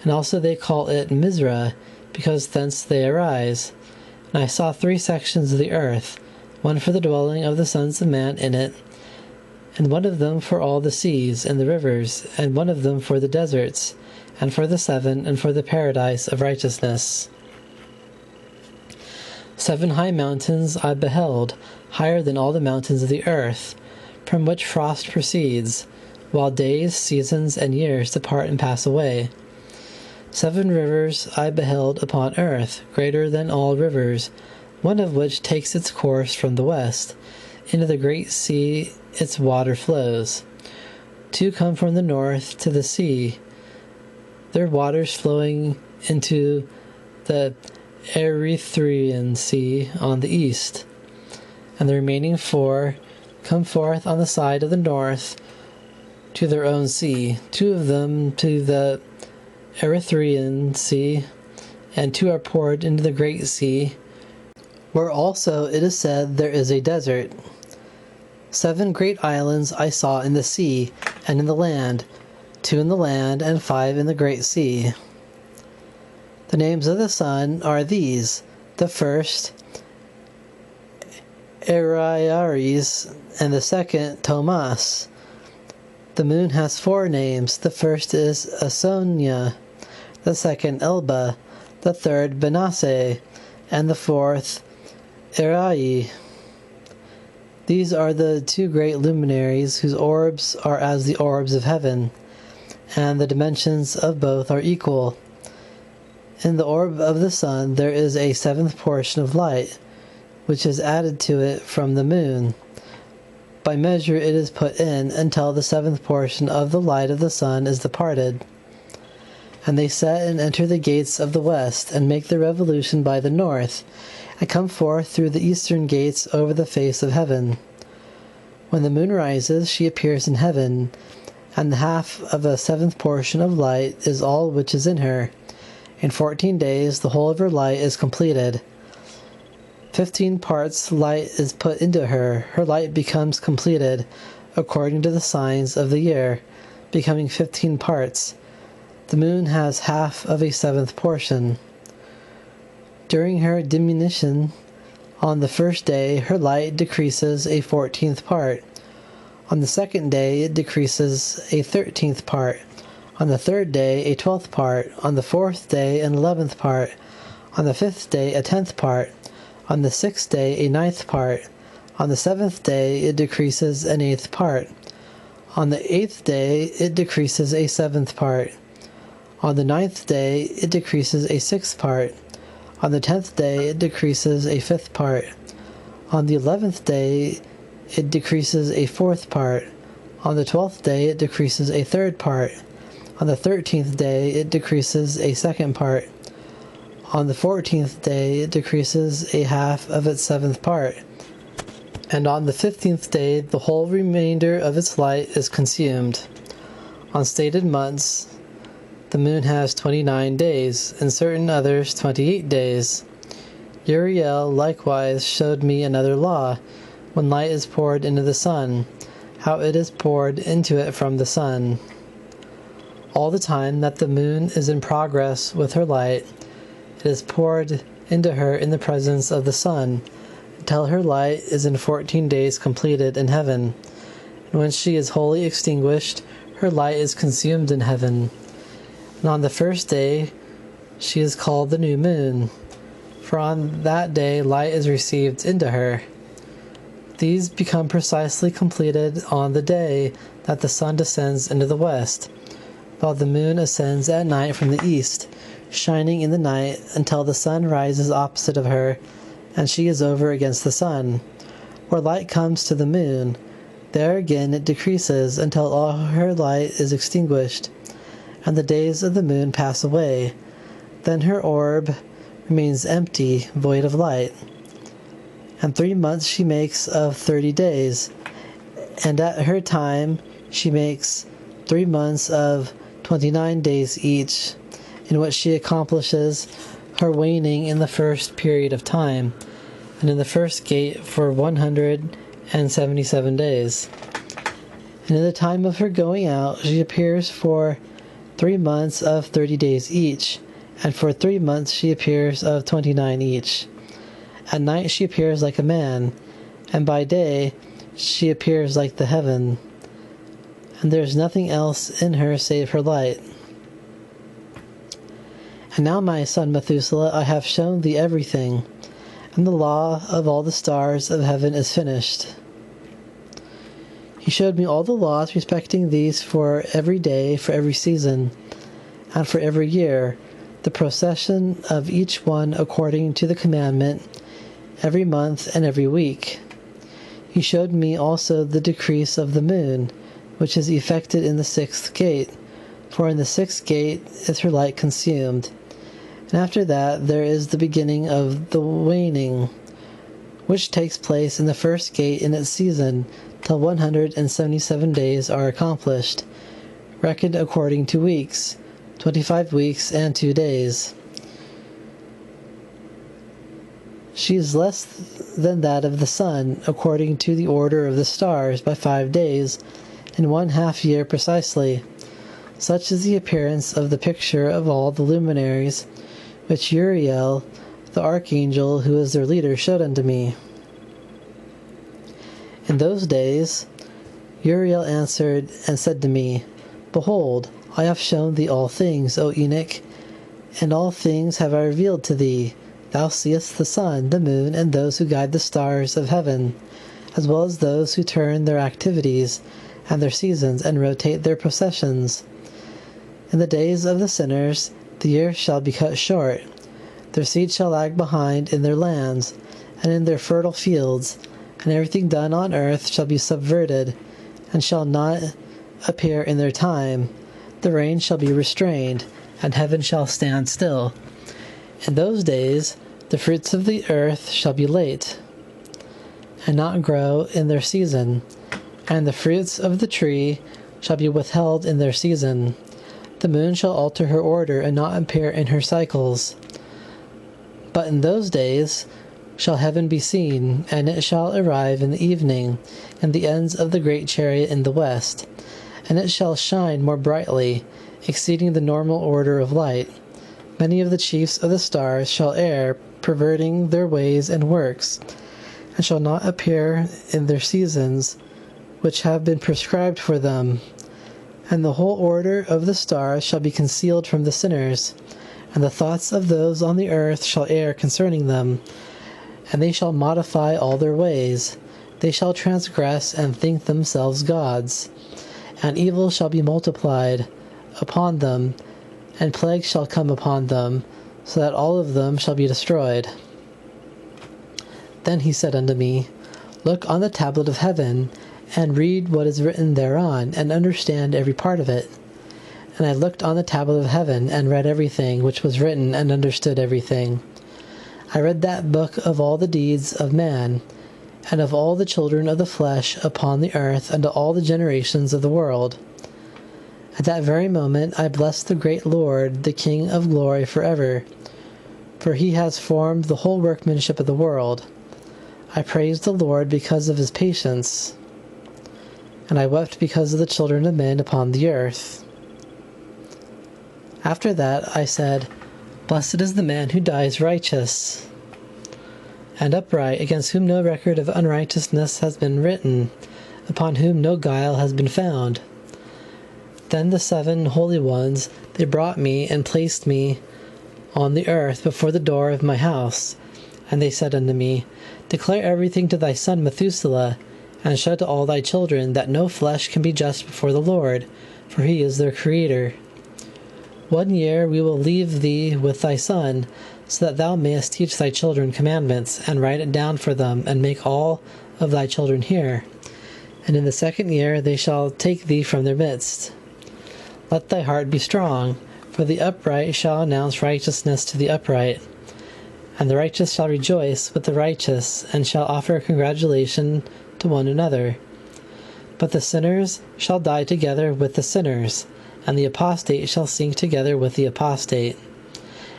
And also they call it Mizra, because thence they arise. And I saw 3 sections of the earth, one for the dwelling of the sons of man in it, and one of them for all the seas and the rivers, and one of them for the deserts, and for the 7, and for the paradise of righteousness. 7 high mountains I beheld, higher than all the mountains of the earth, from which frost proceeds, while days, seasons, and years depart and pass away. 7 rivers I beheld upon earth, greater than all rivers, one of which takes its course from the west. Into the great sea its water flows. 2 come from the north to the sea, their waters flowing into the Erythraean Sea on the east. And the remaining 4 come forth on the side of the north to their own sea, 2 of them to the Erythraean Sea, and 2 are poured into the great sea, where also it is said there is a desert. 7 great islands I saw in the sea and in the land, 2 in the land and 5 in the great sea. The names of the sun are these: the first Ariares, and the second Tomas. The moon has 4 names. The first is Asonia, the second Elba, the third Benasse, and the fourth Erai. These are the 2 great luminaries, whose orbs are as the orbs of heaven, and the dimensions of both are equal. In the orb of the sun there is a 7th portion of light, which is added to it from the moon. By measure it is put in, until the 7th portion of the light of the sun is departed. And they set and enter the gates of the west, and make their revolution by the north, and come forth through the eastern gates over the face of heaven. When the moon rises, she appears in heaven, and the half of a 7th portion of light is all which is in her. In 14 days the whole of her light is completed. 15 parts light is put into her. Her light becomes completed, according to the signs of the year, becoming 15 parts. The moon has half of a 7th portion. During her diminution, on the first day, her light decreases a 14th part. On the second day, it decreases a 13th part. On the third day, a 12th part. On the 4th day, an 11th part. On the 5th day, a 10th part. On the 6th day, a 9th part. On the 7th day, it decreases an 8th part. On the 8th day, it decreases a 7th part. On the 9th day, it decreases a 6th part. On the 10th day, it decreases a 5th part. On the 11th day, it decreases a 4th part. On the 12th day, it decreases a 3rd part. On the 13th day, it decreases a 2nd part. On the 14th day, it decreases a half of its 7th part. And on the 15th day, the whole remainder of its light is consumed. On stated months, the moon has 29 days, and certain others 28 days. Uriel likewise showed me another law, when light is poured into the sun, how it is poured into it from the sun. All the time that the moon is in progress with her light, it is poured into her in the presence of the sun, until her light is in 14 days completed in heaven. And when she is wholly extinguished, her light is consumed in heaven. And on the first day she is called the new moon, for on that day light is received into her. These become precisely completed on the day that the sun descends into the west, while the moon ascends at night from the east, shining in the night until the sun rises opposite of her, and she is over against the sun. Where light comes to the moon, there again it decreases until all her light is extinguished, and the days of the moon pass away. Then her orb remains empty, void of light. And 3 months she makes of 30 days, and at her time she makes 3 months of 29 days each, in which she accomplishes her waning in the first period of time, and in the first gate for 177 days. And in the time of her going out she appears for 3 months of 30 days each, and for 3 months she appears of 29 each. At night she appears like a man, and by day she appears like the heaven, and there is nothing else in her save her light. And now, my son Methuselah, I have shown thee everything, and the law of all the stars of heaven is finished. He showed me all the laws respecting these for every day, for every season, and for every year, the procession of each one according to the commandment, every month and every week. He showed me also the decrease of the moon, which is effected in the 6th gate, for in the 6th gate is her light consumed. And after that there is the beginning of the waning, which takes place in the 1st gate in its season, till 177 days are accomplished, reckoned according to weeks, 25 weeks and 2 days. She is less than that of the sun, according to the order of the stars, by 5 days, in 1/2 year precisely. Such is the appearance of the picture of all the luminaries, which Uriel, the archangel, who is their leader, showed unto me. In those days Uriel answered and said to me, Behold, I have shown thee all things, O Enoch, and all things have I revealed to thee. Thou seest the sun, the moon, and those who guide the stars of heaven, as well as those who turn their activities and their seasons, and rotate their processions. In the days of the sinners the year shall be cut short. Their seed shall lag behind in their lands, and in their fertile fields, and everything done on earth shall be subverted, and shall not appear in their time. The rain shall be restrained, and heaven shall stand still. In those days the fruits of the earth shall be late, and not grow in their season, and the fruits of the tree shall be withheld in their season. The moon shall alter her order, and not appear in her cycles. But in those days shall heaven be seen, and it shall arrive in the evening, in the ends of the great chariot in the west, and it shall shine more brightly, exceeding the normal order of light. Many of the chiefs of the stars shall err, perverting their ways and works, and shall not appear in their seasons, which have been prescribed for them. And the whole order of the stars shall be concealed from the sinners, and the thoughts of those on the earth shall err concerning them, and they shall modify all their ways. They shall transgress and think themselves gods, and evil shall be multiplied upon them, and plagues shall come upon them, so that all of them shall be destroyed. Then he said unto me, Look on the tablet of heaven, and read what is written thereon, and understand every part of it. And I looked on the tablet of heaven, and read everything which was written, and understood everything. I read that book of all the deeds of man, and of all the children of the flesh upon the earth, and of all the generations of the world. At that very moment I blessed the great Lord, the King of glory, forever, for he has formed the whole workmanship of the world. I praised the Lord because of his patience, and I wept because of the children of men upon the earth. After that I said, Blessed is the man who dies righteous and upright, against whom no record of unrighteousness has been written, upon whom no guile has been found. Then the 7 holy ones, they brought me and placed me on the earth before the door of my house. And they said unto me, Declare everything to thy son Methuselah, and show to all thy children that no flesh can be just before the Lord, for he is their Creator. 1 year we will leave thee with thy son, so that thou mayest teach thy children commandments, and write it down for them, and make all of thy children hear. And in the 2nd year they shall take thee from their midst. Let thy heart be strong, for the upright shall announce righteousness to the upright. And the righteous shall rejoice with the righteous, and shall offer congratulation to one another. But the sinners shall die together with the sinners, and the apostate shall sink together with the apostate.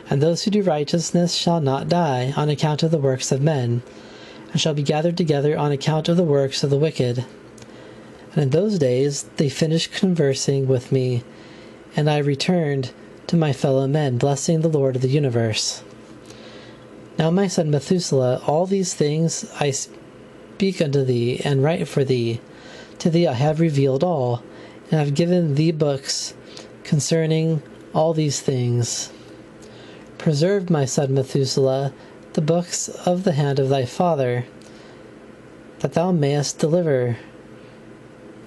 And those who do righteousness shall not die on account of the works of men, and shall be gathered together on account of the works of the wicked. And in those days they finished conversing with me, and I returned to my fellow men, blessing the Lord of the universe. Now, my son Methuselah, all these things I speak unto thee, and write for thee. To thee I have revealed all, and have given thee books concerning all these things. Preserve, my son Methuselah, the books of the hand of thy father, that thou mayest deliver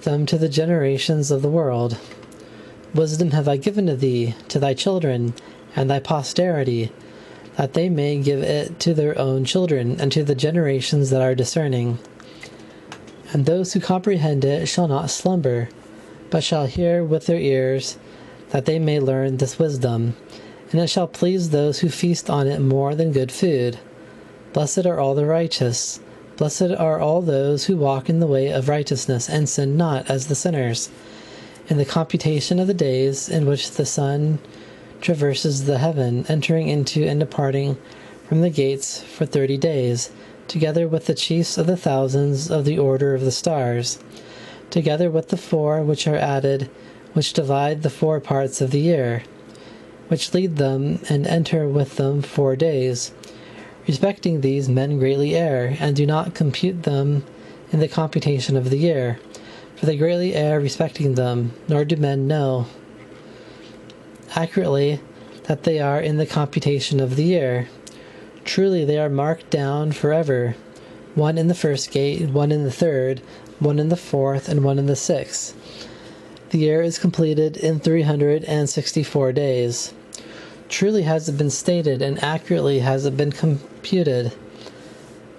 them to the generations of the world. Wisdom have I given to thee, to thy children, and thy posterity, that they may give it to their own children, and to the generations that are discerning. And those who comprehend it shall not slumber, but shall hear with their ears, that they may learn this wisdom. And it shall please those who feast on it more than good food. Blessed are all the righteous. Blessed are all those who walk in the way of righteousness, and sin not as the sinners. In the computation of the days in which the sun traverses the heaven, entering into and departing from the gates for 30 days, together with the chiefs of the thousands of the order of the stars, together with the 4 which are added, which divide the 4 parts of the year, which lead them and enter with them 4 days. Respecting these men greatly err, and do not compute them in the computation of the year, for they greatly err respecting them, nor do men know accurately that they are in the computation of the year. Truly they are marked down forever, 1 in the 1st gate, 1 in the 3rd, 1 in the 4th, and 1 in the 6th. The year is completed in 364 days. Truly has it been stated, and accurately has it been computed,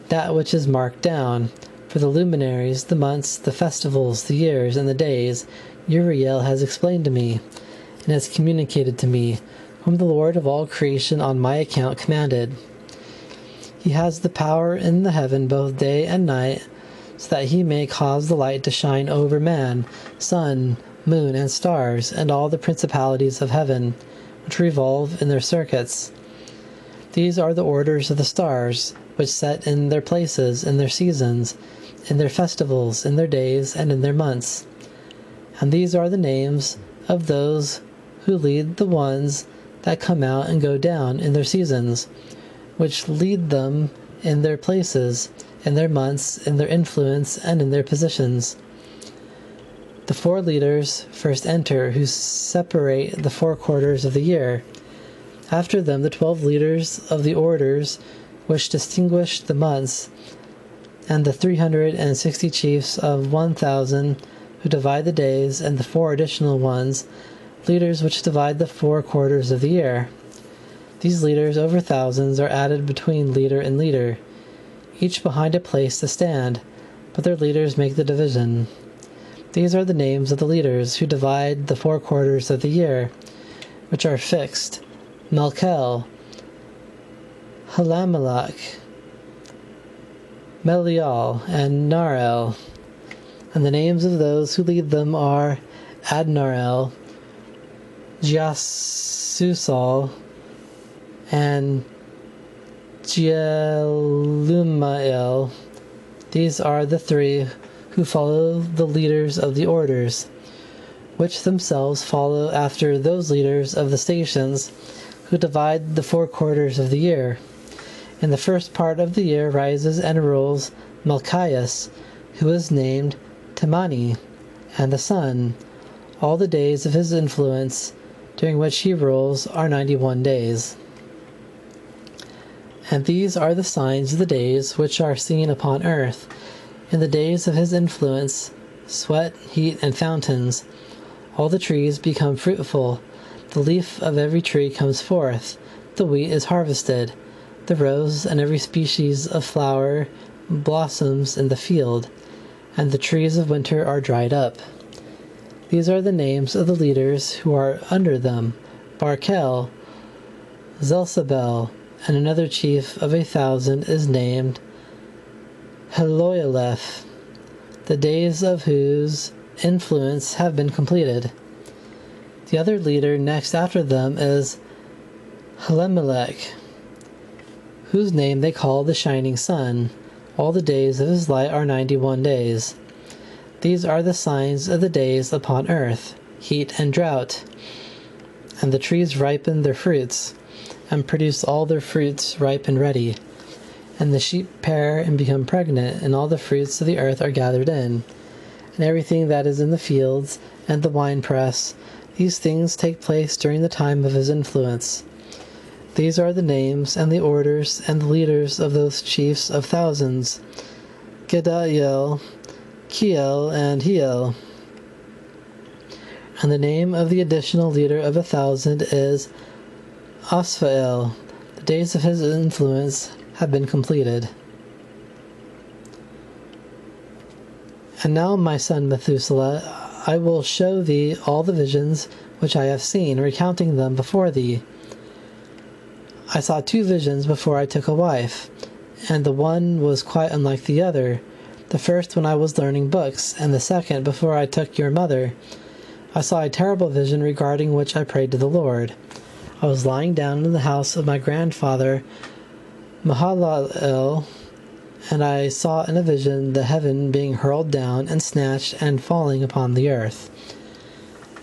that which is marked down. For the luminaries, the months, the festivals, the years, and the days, Uriel has explained to me, and has communicated to me, whom the Lord of all creation on my account commanded. He has the power in the heaven both day and night, so that he may cause the light to shine over man, sun, moon, and stars, and all the principalities of heaven, which revolve in their circuits. These are the orders of the stars, which set in their places, in their seasons, in their festivals, in their days, and in their months. And these are the names of those who lead the ones that come out and go down in their seasons, which lead them in their places, in their months, in their influence, and in their positions. The 4 leaders first enter, who separate the 4 quarters of the year. After them, the 12 leaders of the orders, which distinguish the months, and the 360 chiefs of 1,000, who divide the days, and the 4 additional ones, leaders which divide the 4 quarters of the year. These leaders over thousands are added between leader and leader, each behind a place to stand, but their leaders make the division. These are the names of the leaders who divide the 4 quarters of the year, which are fixed: Melkel, Halamelech, Melial, and Narel. And the names of those who lead them are Adnarel, Jasusal, and Jelumael. These are the 3 who follow the leaders of the orders, which themselves follow after those leaders of the stations who divide the 4 quarters of the year. In the first part of the year rises and rules Malchias, who is named Temani, and the sun. All the days of his influence, during which he rules, are 91 days. And these are the signs of the days which are seen upon earth. In the days of his influence, sweat, heat, and fountains, all the trees become fruitful. The leaf of every tree comes forth. The wheat is harvested. The rose and every species of flower blossoms in the field, and the trees of winter are dried up. These are the names of the leaders who are under them: Barkel, Zelzabel, and another chief of 1,000 is named Heloialeph, the days of whose influence have been completed. The other leader next after them is Helemelech, whose name they call the Shining Sun. All the days of his light are 91 days. These are the signs of the days upon earth: heat and drought. And the trees ripen their fruits, and produce all their fruits ripe and ready. And the sheep pair and become pregnant, and all the fruits of the earth are gathered in. And everything that is in the fields and the winepress, these things take place during the time of his influence. These are the names and the orders and the leaders of those chiefs of thousands: Gedaliel, Kiel, and Hiel. And the name of the additional leader of 1,000 is Asphael. The days of his influence have been completed. And now, my son Methuselah, I will show thee all the visions which I have seen, recounting them before thee. I saw 2 visions before I took a wife, and the one was quite unlike the other. The first when I was learning books, and the second before I took your mother. I saw a terrible vision regarding which I prayed to the Lord. I was lying down in the house of my grandfather Mahalalel, and I saw in a vision the heaven being hurled down and snatched and falling upon the earth.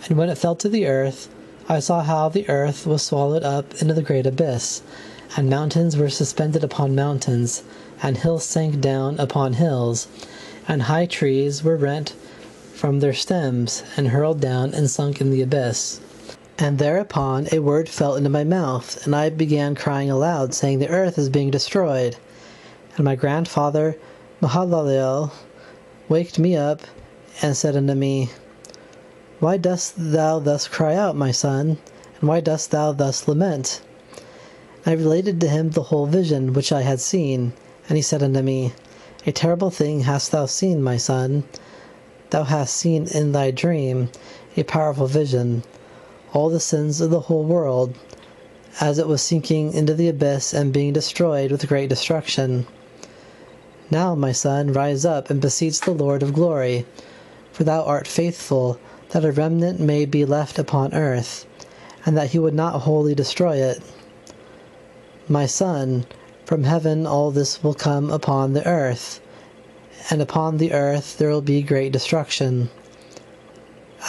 And when it fell to the earth, I saw how the earth was swallowed up into the great abyss, and mountains were suspended upon mountains, and hills sank down upon hills, and high trees were rent from their stems, and hurled down and sunk in the abyss. And thereupon a word fell into my mouth, and I began crying aloud, saying, The earth is being destroyed. And my grandfather Mahalalel waked me up, and said unto me, Why dost thou thus cry out, my son? And why dost thou thus lament? And I related to him the whole vision which I had seen. And he said unto me, A terrible thing hast thou seen, my son. Thou hast seen in thy dream a powerful vision, all the sins of the whole world, as it was sinking into the abyss and being destroyed with great destruction. Now, my son, rise up and beseech the Lord of glory, for thou art faithful, that a remnant may be left upon earth, and that he would not wholly destroy it. My son, from heaven all this will come upon the earth, and upon the earth there will be great destruction.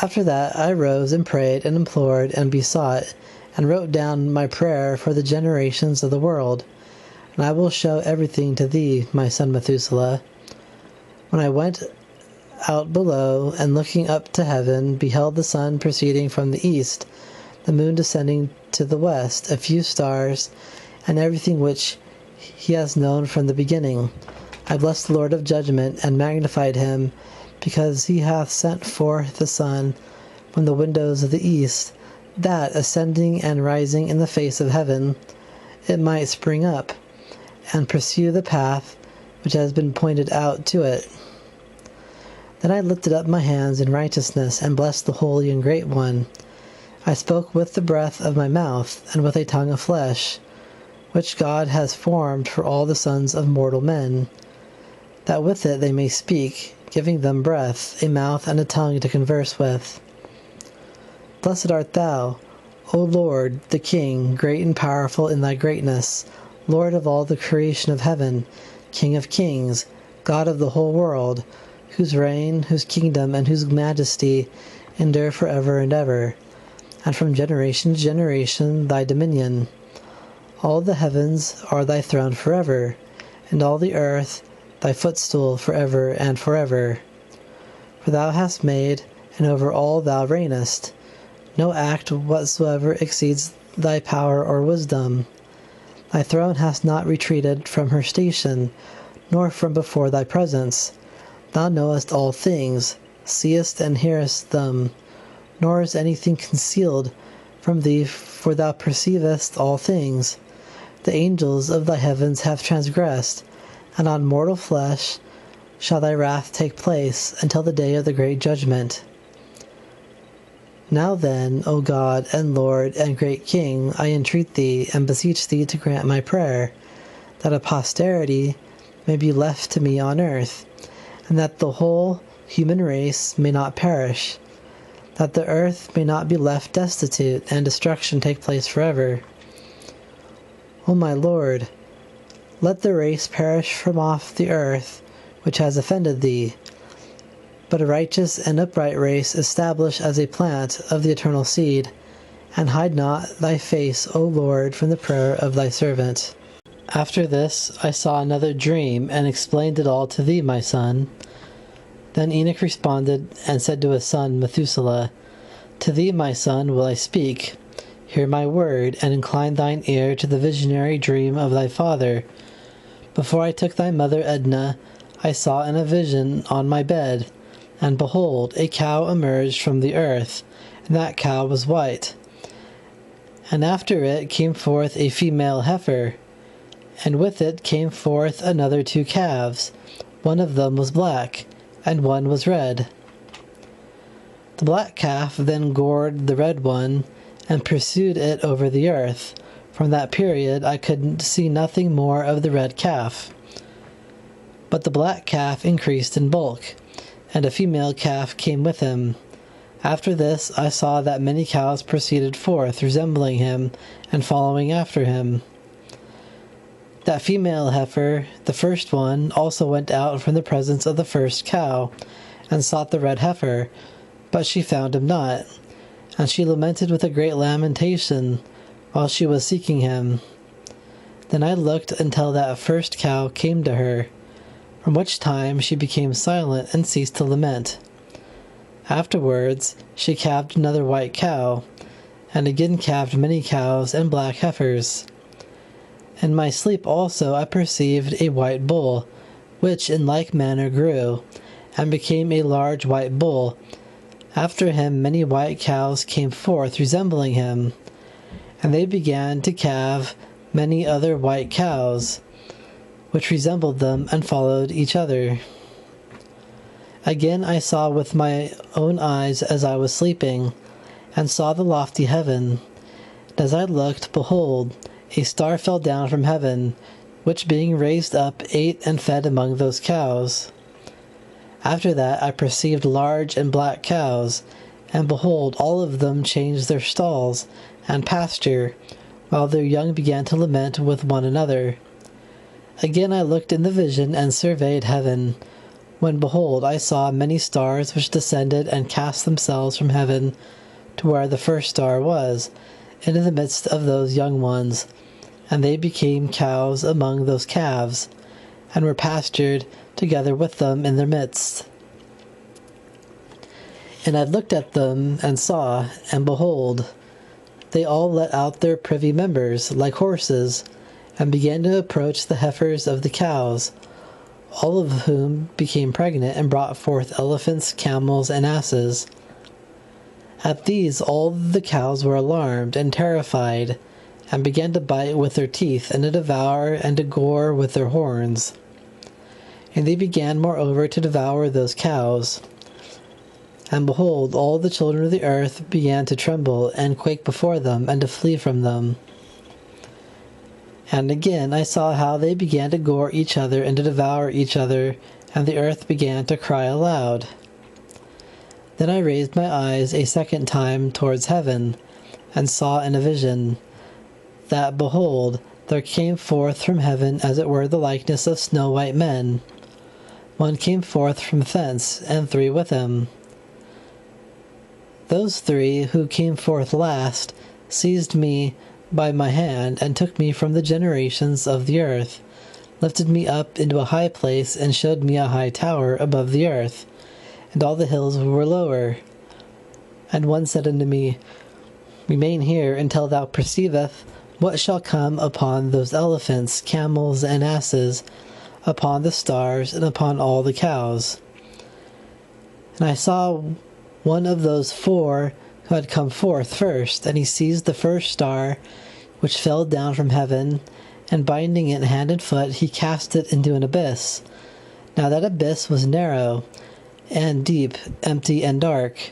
After that I rose and prayed and implored and besought, and wrote down my prayer for the generations of the world. And I will show everything to thee, my son Methuselah. When I went out below, and looking up to heaven, beheld the sun proceeding from the east, the moon descending to the west, a few stars, and everything which he has known from the beginning. I blessed the Lord of judgment, and magnified him, because he hath sent forth the sun from the windows of the east, that, ascending and rising in the face of heaven, it might spring up, and pursue the path which has been pointed out to it. Then I lifted up my hands in righteousness, and blessed the Holy and Great One. I spoke with the breath of my mouth, and with a tongue of flesh, which God has formed for all the sons of mortal men, that with it they may speak, giving them breath, a mouth, and a tongue to converse with. Blessed art thou, O Lord, the King, great and powerful in thy greatness, Lord of all the creation of heaven, King of kings, God of the whole world, whose reign, whose kingdom, and whose majesty endure forever and ever, and from generation to generation thy dominion. All the heavens are thy throne forever, and all the earth thy footstool forever and forever. For thou hast made, and over all thou reignest. No act whatsoever exceeds thy power or wisdom. Thy throne hath not retreated from her station, nor from before thy presence. Thou knowest all things, seest and hearest them, nor is anything concealed from thee, for thou perceivest all things. The angels of thy heavens have transgressed, and on mortal flesh shall thy wrath take place until the day of the great judgment. Now then, O God and Lord and great King, I entreat thee and beseech thee to grant my prayer, that a posterity may be left to me on earth, and that the whole human race may not perish, that the earth may not be left destitute, and destruction take place forever. O my Lord, let the race perish from off the earth which has offended thee, but a righteous and upright race establish as a plant of the eternal seed, and hide not thy face, O Lord, from the prayer of thy servant. After this I saw another dream, and explained it all to thee, my son. Then Enoch responded and said to his son Methuselah, To thee, my son, will I speak. Hear my word, and incline thine ear to the visionary dream of thy father. Before I took thy mother Edna, I saw in a vision on my bed, and behold, a cow emerged from the earth, and that cow was white. And after it came forth a female heifer, and with it came forth another 2 calves. One of them was black, and one was red. The black calf then gored the red one, and pursued it over the earth. From that period I could see nothing more of the red calf. But the black calf increased in bulk, and a female calf came with him. After this I saw that many cows proceeded forth, resembling him, and following after him. That female heifer, the first one, also went out from the presence of the first cow, and sought the red heifer, but she found him not, and she lamented with a great lamentation while she was seeking him. Then I looked until that first cow came to her, from which time she became silent and ceased to lament. Afterwards she calved another white cow, and again calved many cows and black heifers. In my sleep also I perceived a white bull, which in like manner grew, and became a large white bull. After him many white cows came forth, resembling him, and they began to calve many other white cows, which resembled them, and followed each other. Again I saw with my own eyes as I was sleeping, and saw the lofty heaven. And as I looked, behold, a star fell down from heaven, which being raised up ate and fed among those cows. After that I perceived large and black cows, and behold, all of them changed their stalls and pasture, while their young began to lament with one another. Again I looked in the vision and surveyed heaven, when behold, I saw many stars which descended and cast themselves from heaven to where the first star was, into the midst of those young ones, and they became cows among those calves, and were pastured together with them in their midst. And I looked at them, and saw, and behold, they all let out their privy members, like horses, and began to approach the heifers of the cows, all of whom became pregnant, and brought forth elephants, camels, and asses. At these all the cows were alarmed and terrified, and began to bite with their teeth, and to devour and to gore with their horns. And they began moreover to devour those cows. And behold, all the children of the earth began to tremble and quake before them, and to flee from them. And again I saw how they began to gore each other and to devour each other, and the earth began to cry aloud. Then I raised my eyes a second time towards heaven, and saw in a vision that, behold, there came forth from heaven as it were the likeness of snow-white men. One came forth from thence, and 3 with him. Those 3 who came forth last seized me by my hand, and took me from the generations of the earth, lifted me up into a high place, and showed me a high tower above the earth, and all the hills were lower. And one said unto me, Remain here until thou perceiveth what shall come upon those elephants, camels, and asses, upon the stars, and upon all the cows? And I saw one of those four who had come forth first, and he seized the first star, which fell down from heaven, and binding it hand and foot, he cast it into an abyss. Now that abyss was narrow, and deep, empty, and dark.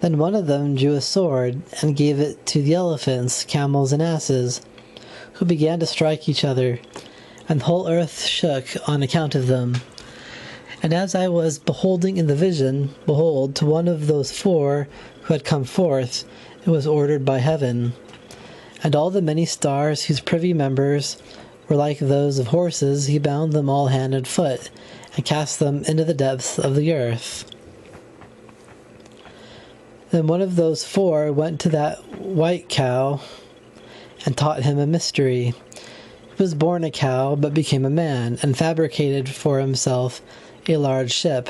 Then one of them drew a sword, and gave it to the elephants, camels, and asses, who began to strike each other, and the whole earth shook on account of them. And as I was beholding in the vision, behold, to one of those four who had come forth, it was ordered by heaven. And all the many stars whose privy members were like those of horses, he bound them all hand and foot, and cast them into the depths of the earth. Then one of those four went to that white cow, and taught him a mystery. He was born a cow, but became a man, and fabricated for himself a large ship.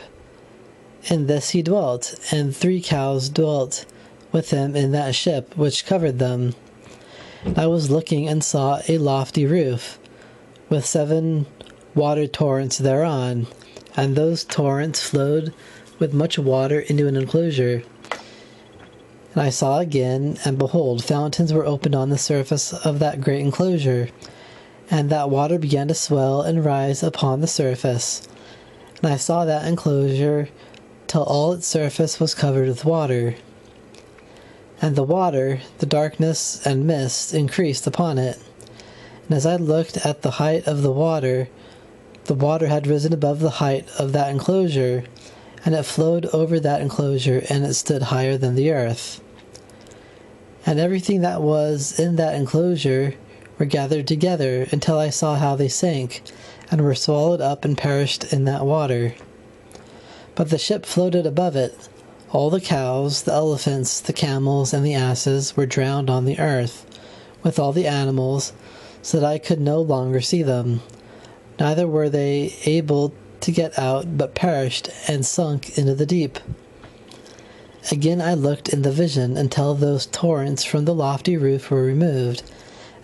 In this he dwelt, and 3 cows dwelt with him in that ship which covered them. I was looking and saw a lofty roof, with 7 water torrents thereon, and those torrents flowed with much water into an enclosure. And I saw again, and behold, fountains were opened on the surface of that great enclosure, and that water began to swell and rise upon the surface. And I saw that enclosure till all its surface was covered with water. And the water, the darkness and mist, increased upon it. And as I looked at the height of the water had risen above the height of that enclosure, and it flowed over that enclosure, and it stood higher than the earth. And everything that was in that enclosure were gathered together, until I saw how they sank, and were swallowed up and perished in that water. But the ship floated above it. All the cows, the elephants, the camels, and the asses were drowned on the earth, with all the animals, so that I could no longer see them. Neither were they able to get out, but perished and sunk into the deep. Again I looked in the vision, until those torrents from the lofty roof were removed,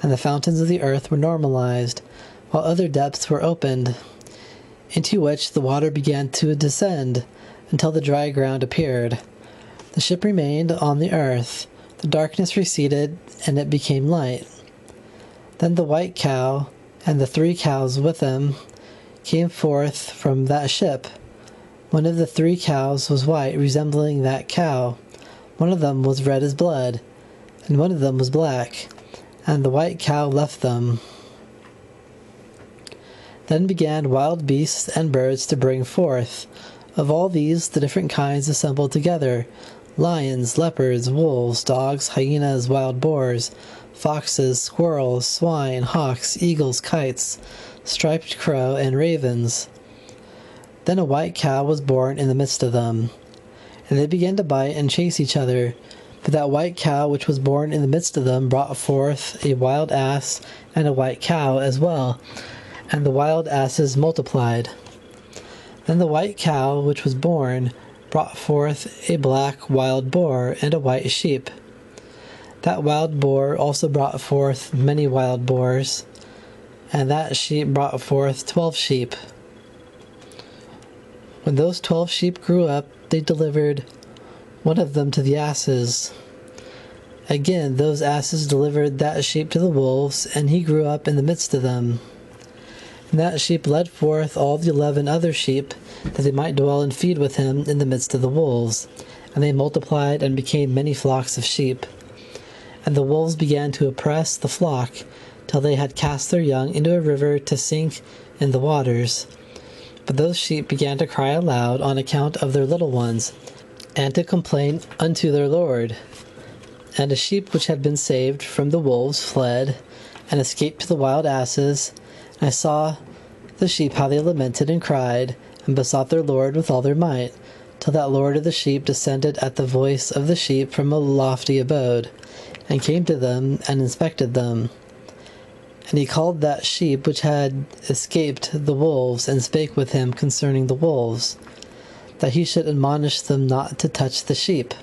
and the fountains of the earth were normalized, while other depths were opened, into which the water began to descend, until the dry ground appeared. The ship remained on the earth. The darkness receded, and it became light. Then the white cow, and the 3 cows with them, came forth from that ship. One of the 3 cows was white, resembling that cow. One of them was red as blood, and one of them was black. And the white cow left them. Then began wild beasts and birds to bring forth. Of all these the different kinds assembled together: lions, leopards, wolves, dogs, hyenas, wild boars, foxes, squirrels, swine, hawks, eagles, kites, striped crow, and ravens. Then a white cow was born in the midst of them, and they began to bite and chase each other. But that white cow which was born in the midst of them brought forth a wild ass and a white cow as well, and the wild asses multiplied. Then the white cow which was born brought forth a black wild boar and a white sheep. That wild boar also brought forth many wild boars, and that sheep brought forth 12 sheep. When those 12 sheep grew up, they delivered one of them to the asses. Again, those asses delivered that sheep to the wolves, and he grew up in the midst of them. And that sheep led forth all the 11 other sheep, that they might dwell and feed with him in the midst of the wolves. And they multiplied and became many flocks of sheep. And the wolves began to oppress the flock, till they had cast their young into a river to sink in the waters. But those sheep began to cry aloud on account of their little ones, and to complain unto their Lord. And a sheep which had been saved from the wolves fled, and escaped to the wild asses. And I saw the sheep how they lamented and cried, and besought their Lord with all their might, till that Lord of the sheep descended at the voice of the sheep from a lofty abode, and came to them, and inspected them. And he called that sheep which had escaped the wolves, and spake with him concerning the wolves, that he should admonish them not to touch the sheep.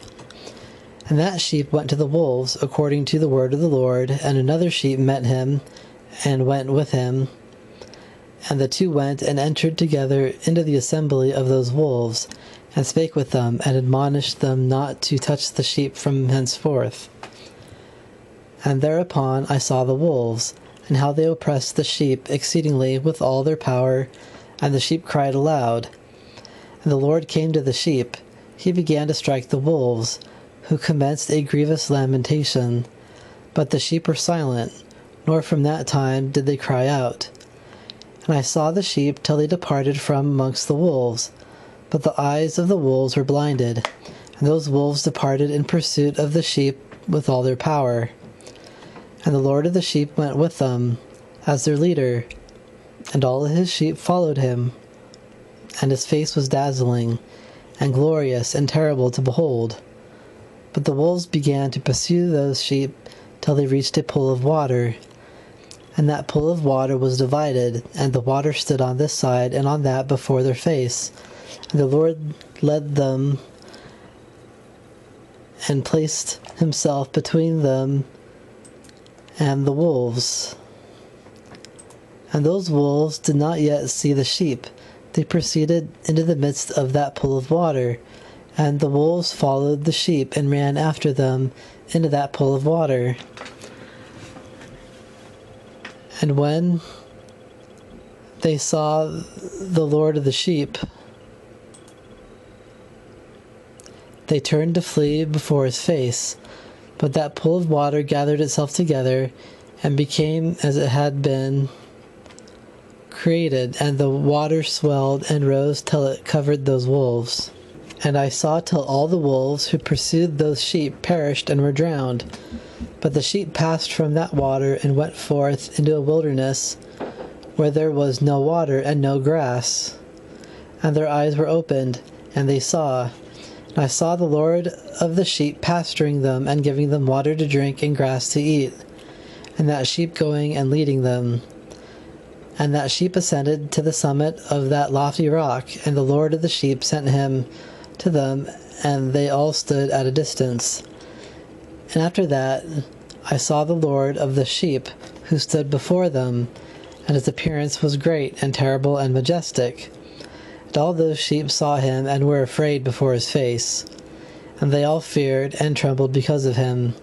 And that sheep went to the wolves, according to the word of the Lord, and another sheep met him, and went with him. And the two went and entered together into the assembly of those wolves, and spake with them, and admonished them not to touch the sheep from henceforth. And thereupon I saw the wolves, and how they oppressed the sheep exceedingly with all their power, and the sheep cried aloud. And the Lord came to the sheep. He began to strike the wolves, who commenced a grievous lamentation. But the sheep were silent, nor from that time did they cry out. And I saw the sheep till they departed from amongst the wolves. But the eyes of the wolves were blinded, and those wolves departed in pursuit of the sheep with all their power. And the Lord of the sheep went with them, as their leader, and all of his sheep followed him. And his face was dazzling, and glorious, and terrible to behold. But the wolves began to pursue those sheep till they reached a pool of water. And that pool of water was divided, and the water stood on this side and on that before their face. And the Lord led them, and placed himself between them and the wolves. And those wolves did not yet see the sheep. They proceeded into the midst of that pool of water, and the wolves followed the sheep and ran after them into that pool of water. And when they saw the Lord of the sheep, they turned to flee before his face. But that pool of water gathered itself together and became as it had been created, and the water swelled and rose till it covered those wolves. And I saw till all the wolves who pursued those sheep perished and were drowned. But the sheep passed from that water and went forth into a wilderness, where there was no water and no grass. And their eyes were opened, and they saw. And I saw the Lord of the sheep pasturing them, and giving them water to drink and grass to eat, and that sheep going and leading them. And that sheep ascended to the summit of that lofty rock, and the Lord of the sheep sent him to them, and they all stood at a distance. And after that I saw the Lord of the sheep, who stood before them, and his appearance was great and terrible and majestic. And all those sheep saw him, and were afraid before his face. And they all feared and trembled because of him.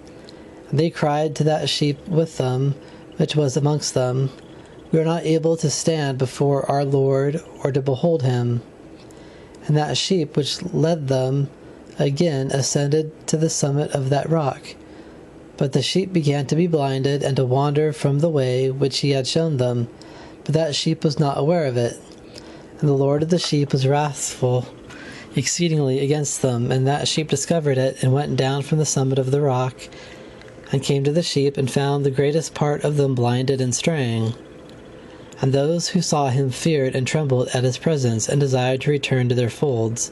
And they cried to that sheep with them, which was amongst them, We are not able to stand before our Lord, or to behold him. And that sheep which led them again ascended to the summit of that rock. But the sheep began to be blinded, and to wander from the way which he had shown them. But that sheep was not aware of it. And the Lord of the sheep was wrathful exceedingly against them. And that sheep discovered it, and went down from the summit of the rock, and came to the sheep, and found the greatest part of them blinded and straying. And those who saw him feared and trembled at his presence, and desired to return to their folds.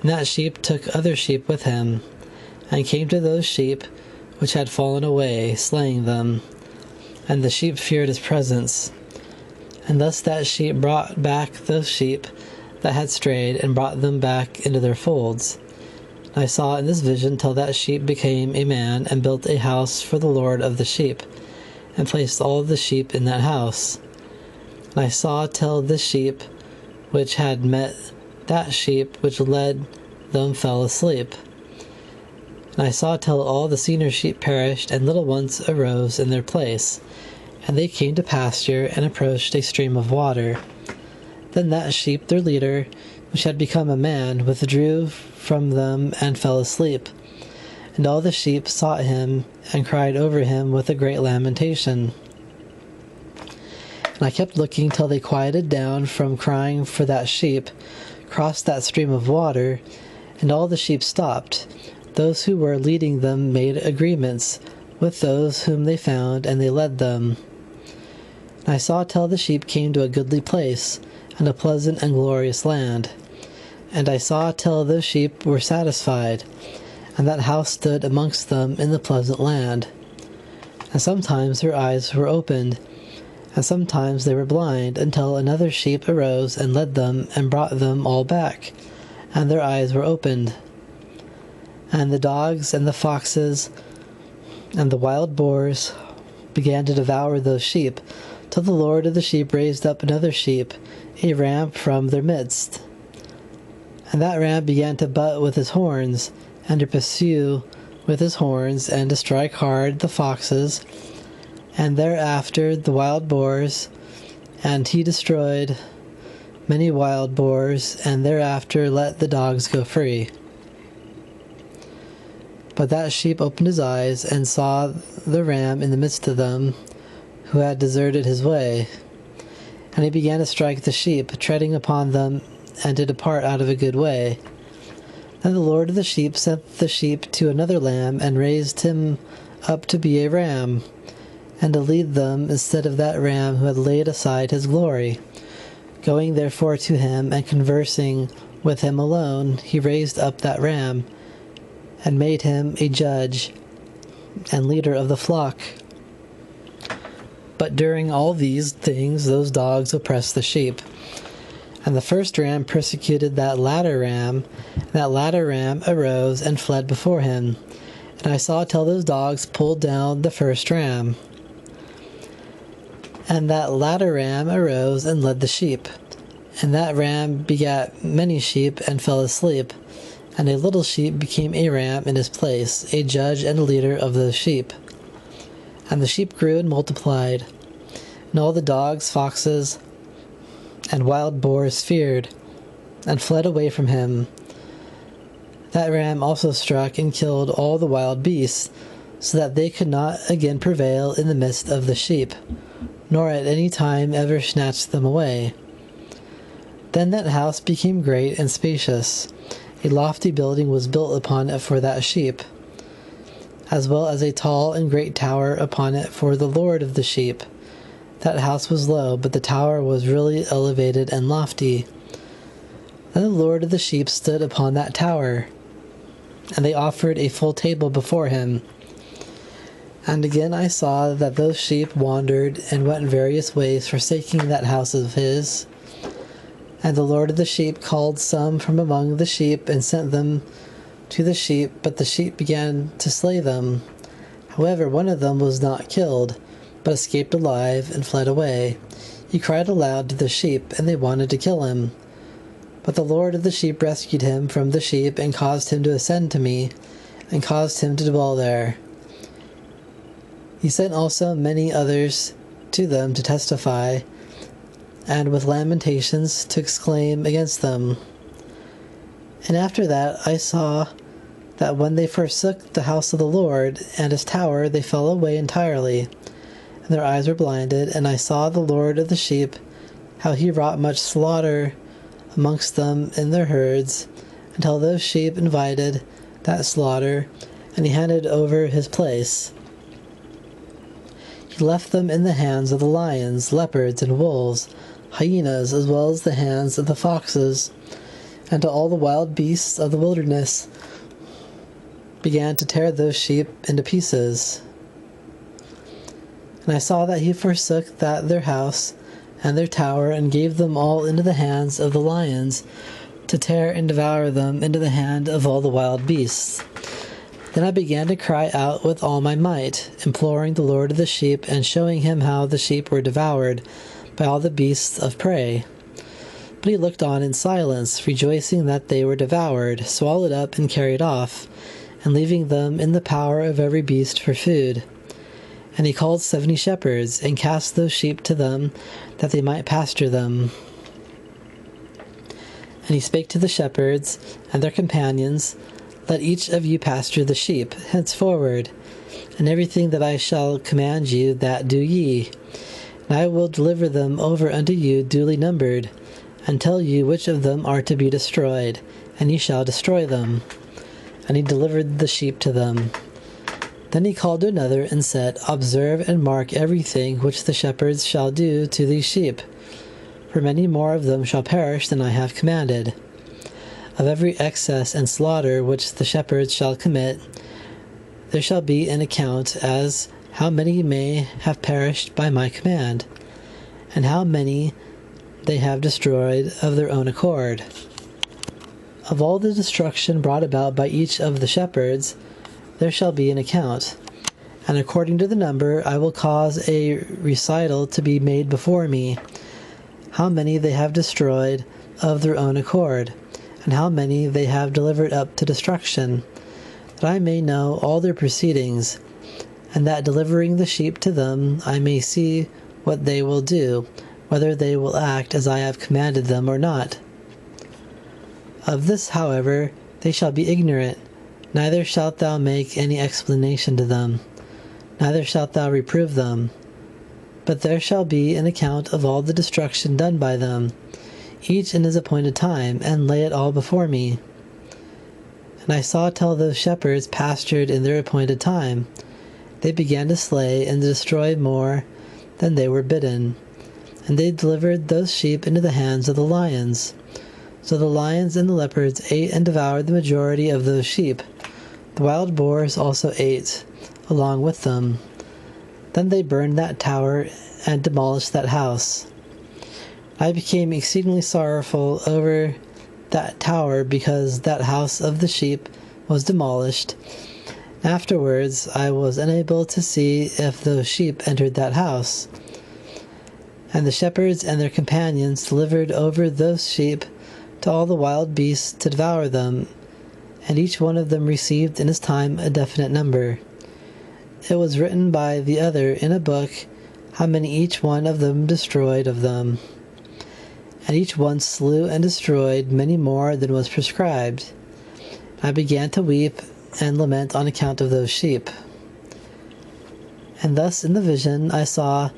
And that sheep took other sheep with him, and came to those sheep which had fallen away, slaying them. And the sheep feared his presence. And thus that sheep brought back those sheep that had strayed, and brought them back into their folds. And I saw in this vision till that sheep became a man, and built a house for the Lord of the sheep, and placed all of the sheep in that house. And I saw till the sheep which had met that sheep which led them fell asleep. And I saw till all the senior sheep perished, and little ones arose in their place. And they came to pasture, and approached a stream of water. Then that sheep, their leader, which had become a man, withdrew from them, and fell asleep. And all the sheep sought him, and cried over him with a great lamentation. And I kept looking till they quieted down from crying for that sheep, crossed that stream of water, and all the sheep stopped. Those who were leading them made agreements with those whom they found, and they led them. And I saw till the sheep came to a goodly place, and a pleasant and glorious land. And I saw till those sheep were satisfied, and that house stood amongst them in the pleasant land. And sometimes their eyes were opened, and sometimes they were blind, until another sheep arose and led them, and brought them all back, and their eyes were opened. And the dogs and the foxes and the wild boars began to devour those sheep, till the Lord of the sheep raised up another sheep, a ram from their midst. And that ram began to butt with his horns, and to pursue with his horns, and to strike hard the foxes, and thereafter the wild boars, and he destroyed many wild boars, and thereafter let the dogs go free. But that sheep opened his eyes, and saw the ram in the midst of them, who had deserted his way. And he began to strike the sheep, treading upon them, and to depart out of a good way. Then the Lord of the sheep sent the sheep to another lamb, and raised him up to be a ram, and to lead them instead of that ram who had laid aside his glory. Going therefore to him, and conversing with him alone, he raised up that ram, and made him a judge and leader of the flock. But during all these things those dogs oppressed the sheep. And the first ram persecuted that latter ram, and that latter ram arose and fled before him. And I saw till those dogs pulled down the first ram. And that latter ram arose and led the sheep. And that ram begat many sheep, and fell asleep. And a little sheep became a ram in his place, a judge and a leader of those sheep. And the sheep grew and multiplied. And all the dogs, foxes, and wild boars feared, and fled away from him. That ram also struck and killed all the wild beasts, so that they could not again prevail in the midst of the sheep, nor at any time ever snatch them away. Then that house became great and spacious. A lofty building was built upon it for that sheep, as well as a tall and great tower upon it for the Lord of the sheep. That house was low, but the tower was really elevated and lofty. Then the Lord of the sheep stood upon that tower, and they offered a full table before him. And again I saw that those sheep wandered and went various ways, forsaking that house of his. And the Lord of the sheep called some from among the sheep, and sent them to the sheep, but the sheep began to slay them. However, one of them was not killed, but escaped alive, and fled away. He cried aloud to the sheep, and they wanted to kill him. But the Lord of the sheep rescued him from the sheep, and caused him to ascend to me, and caused him to dwell there. He sent also many others to them to testify, and with lamentations to exclaim against them. And after that I saw that when they forsook the house of the Lord and his tower, they fell away entirely, and their eyes were blinded. And I saw the Lord of the sheep, how he wrought much slaughter amongst them in their herds, until those sheep invited that slaughter, and he handed over his place. He left them in the hands of the lions, leopards, and wolves, hyenas, as well as the hands of the foxes, and to all the wild beasts of the wilderness began to tear those sheep into pieces. And I saw that he forsook that their house and their tower, and gave them all into the hands of the lions, to tear and devour them into the hand of all the wild beasts. Then I began to cry out with all my might, imploring the Lord of the sheep, and showing him how the sheep were devoured by all the beasts of prey. But he looked on in silence, rejoicing that they were devoured, swallowed up and carried off, and leaving them in the power of every beast for food. And he called 70 shepherds, and cast those sheep to them, that they might pasture them. And he spake to the shepherds and their companions, Let each of you pasture the sheep henceforward, and everything that I shall command you, that do ye. And I will deliver them over unto you duly numbered, and tell you which of them are to be destroyed, and ye shall destroy them. And he delivered the sheep to them. Then he called to another, and said, Observe and mark everything which the shepherds shall do to these sheep, for many more of them shall perish than I have commanded. Of every excess and slaughter which the shepherds shall commit, there shall be an account, as how many may have perished by my command, and how many they have destroyed of their own accord. Of all the destruction brought about by each of the shepherds, there shall be an account. And according to the number, I will cause a recital to be made before me, how many they have destroyed of their own accord, and how many they have delivered up to destruction, that I may know all their proceedings, and that delivering the sheep to them, I may see what they will do, whether they will act as I have commanded them or not. Of this, however, they shall be ignorant, neither shalt thou make any explanation to them, neither shalt thou reprove them. But there shall be an account of all the destruction done by them, each in his appointed time, and lay it all before me. And I saw till those shepherds pastured in their appointed time, they began to slay and to destroy more than they were bidden, and they delivered those sheep into the hands of the lions. So the lions and the leopards ate and devoured the majority of those sheep. The wild boars also ate along with them. Then they burned that tower and demolished that house. I became exceedingly sorrowful over that tower, because that house of the sheep was demolished. Afterwards I was unable to see if those sheep entered that house. And the shepherds and their companions delivered over those sheep to all the wild beasts to devour them, and each one of them received in his time a definite number. It was written by the other in a book how many each one of them destroyed of them. And each one slew and destroyed many more than was prescribed. I began to weep and lament on account of those sheep. And thus in the vision I saw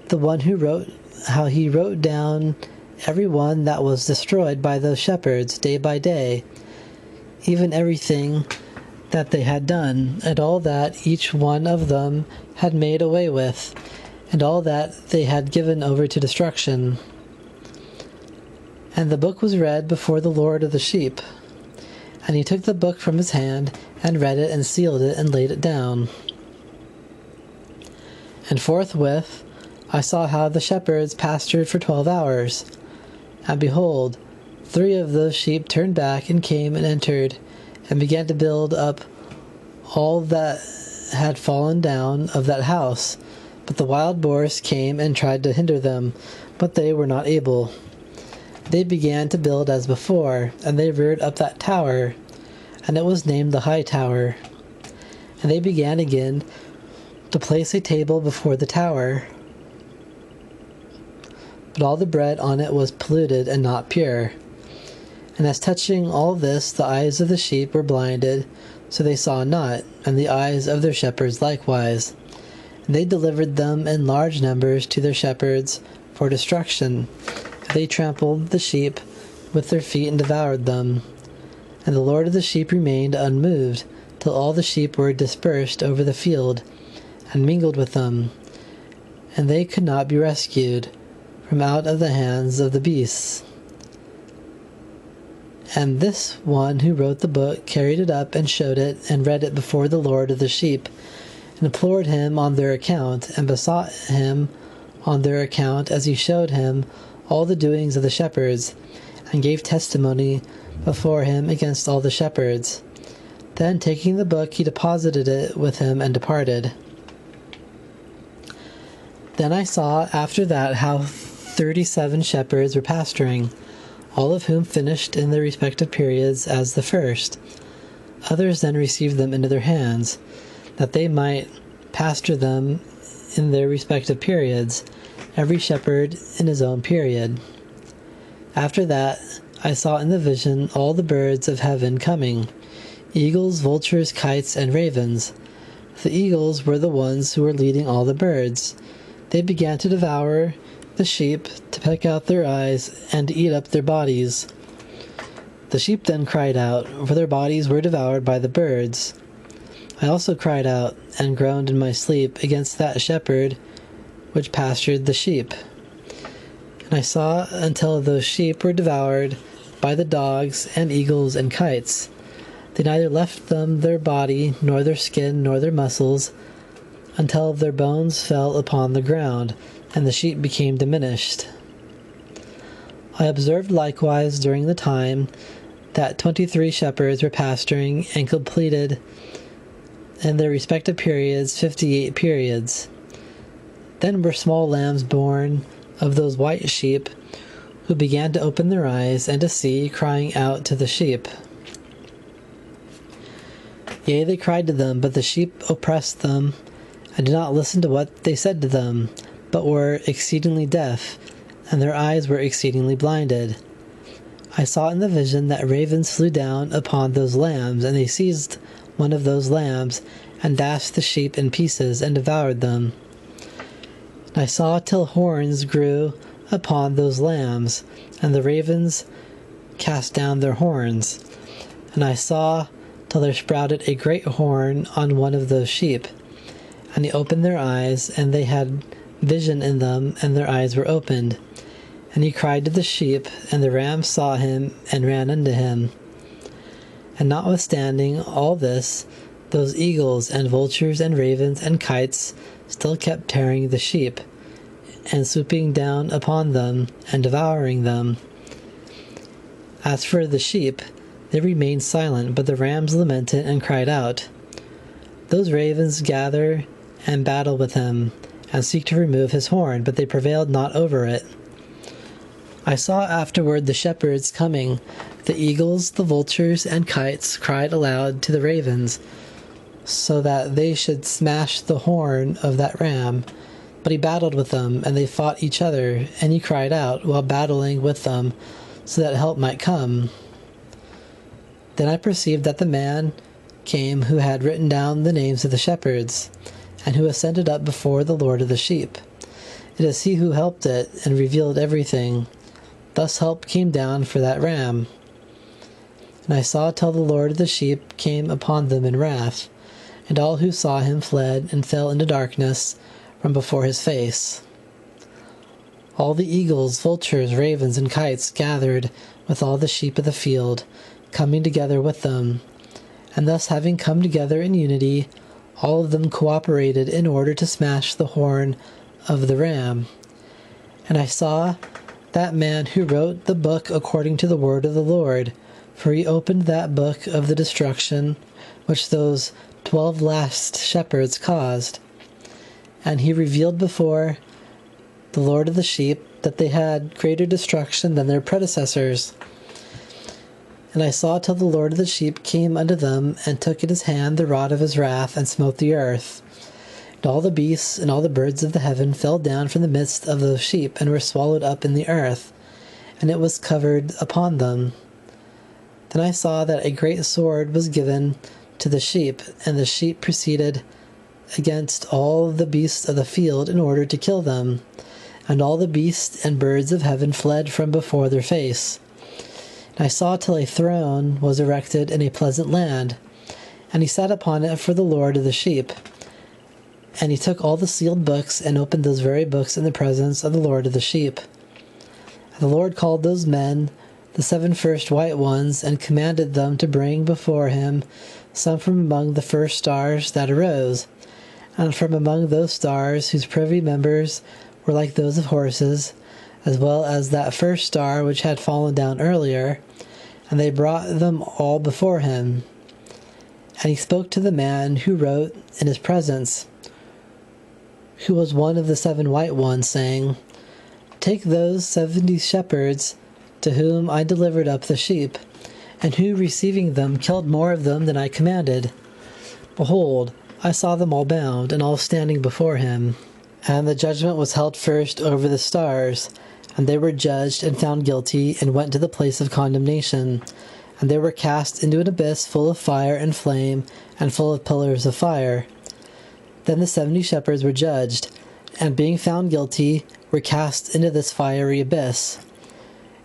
the one who wrote how he wrote down every one that was destroyed by those shepherds day by day, even everything that they had done, and all that each one of them had made away with, and all that they had given over to destruction. And the book was read before the Lord of the sheep. And he took the book from his hand, and read it, and sealed it, and laid it down. And forthwith I saw how the shepherds pastured for 12 hours. And behold, 3 of those sheep turned back, and came and entered, and began to build up all that had fallen down of that house. But the wild boars came and tried to hinder them, but they were not able. They began to build as before, and they reared up that tower, and it was named the High Tower. And they began again to place a table before the tower. But all the bread on it was polluted and not pure. And as touching all this, the eyes of the sheep were blinded, so they saw not, and the eyes of their shepherds likewise. And they delivered them in large numbers to their shepherds for destruction. They trampled the sheep with their feet and devoured them. And the Lord of the sheep remained unmoved, till all the sheep were dispersed over the field, and mingled with them. And they could not be rescued from out of the hands of the beasts. And this one who wrote the book carried it up and showed it, and read it before the Lord of the sheep, and implored him on their account, and besought him on their account, as he showed him all the doings of the shepherds, and gave testimony before him against all the shepherds. Then, taking the book, he deposited it with him and departed. Then I saw after that how 37 shepherds were pasturing, all of whom finished in their respective periods as the first. Others then received them into their hands, that they might pasture them in their respective periods, every shepherd in his own period. After that I saw in the vision all the birds of heaven coming, eagles, vultures, kites, and ravens. The eagles were the ones who were leading all the birds. They began to devour the sheep, to peck out their eyes, and to eat up their bodies. The sheep then cried out, for their bodies were devoured by the birds. I also cried out, and groaned in my sleep against that shepherd which pastured the sheep. And I saw until those sheep were devoured by the dogs, and eagles, and kites. They neither left them their body, nor their skin, nor their muscles, until their bones fell upon the ground, and the sheep became diminished. I observed likewise during the time that 23 shepherds were pasturing and completed in their respective periods 58 periods. Then were small lambs born of those white sheep, who began to open their eyes and to see, crying out to the sheep. Yea, they cried to them, but the sheep oppressed them, and did not listen to what they said to them, but were exceedingly deaf, and their eyes were exceedingly blinded. I saw in the vision that ravens flew down upon those lambs, and they seized one of those lambs, and dashed the sheep in pieces, and devoured them. And I saw till horns grew upon those lambs, and the ravens cast down their horns. And I saw till there sprouted a great horn on one of those sheep. And he opened their eyes, and they had vision in them, and their eyes were opened. And he cried to the sheep, and the rams saw him, and ran unto him. And notwithstanding all this, those eagles and vultures and ravens and kites still kept tearing the sheep, and swooping down upon them, and devouring them. As for the sheep, they remained silent, but the rams lamented and cried out. Those ravens gather and battle with him, and seek to remove his horn, but they prevailed not over it. I saw afterward the shepherds coming. The eagles, the vultures, and kites cried aloud to the ravens, so that they should smash the horn of that ram. But he battled with them, and they fought each other, and he cried out while battling with them, so that help might come. Then I perceived that the man came who had written down the names of the shepherds, and who ascended up before the Lord of the sheep. It is he who helped it, and revealed everything. Thus help came down for that ram. And I saw till the Lord of the sheep came upon them in wrath, and all who saw him fled and fell into darkness from before his face. All the eagles, vultures, ravens, and kites gathered with all the sheep of the field, coming together with them. And thus having come together in unity, all of them cooperated in order to smash the horn of the ram. And I saw that man who wrote the book according to the word of the Lord, for he opened that book of the destruction which those 12 last shepherds caused. And he revealed before the Lord of the sheep that they had greater destruction than their predecessors. And I saw till the Lord of the sheep came unto them, and took in his hand the rod of his wrath, and smote the earth. And all the beasts and all the birds of the heaven fell down from the midst of those sheep, and were swallowed up in the earth, and it was covered upon them. Then I saw that a great sword was given to the sheep, and the sheep proceeded against all the beasts of the field in order to kill them. And all the beasts and birds of heaven fled from before their face. And I saw till a throne was erected in a pleasant land, and he sat upon it for the Lord of the sheep. And he took all the sealed books, and opened those very books in the presence of the Lord of the sheep. And the Lord called those men, the 7 first white ones, and commanded them to bring before him some from among the first stars that arose, and from among those stars whose privy members were like those of horses, as well as that first star which had fallen down earlier, and they brought them all before him. And he spoke to the man who wrote in his presence, who was one of the 7 white ones, saying, Take those 70 shepherds to whom I delivered up the sheep, and who, receiving them, killed more of them than I commanded. Behold, I saw them all bound, and all standing before him. And the judgment was held first over the stars, and they were judged and found guilty, and went to the place of condemnation. And they were cast into an abyss full of fire and flame, and full of pillars of fire. Then the 70 shepherds were judged, and being found guilty, were cast into this fiery abyss.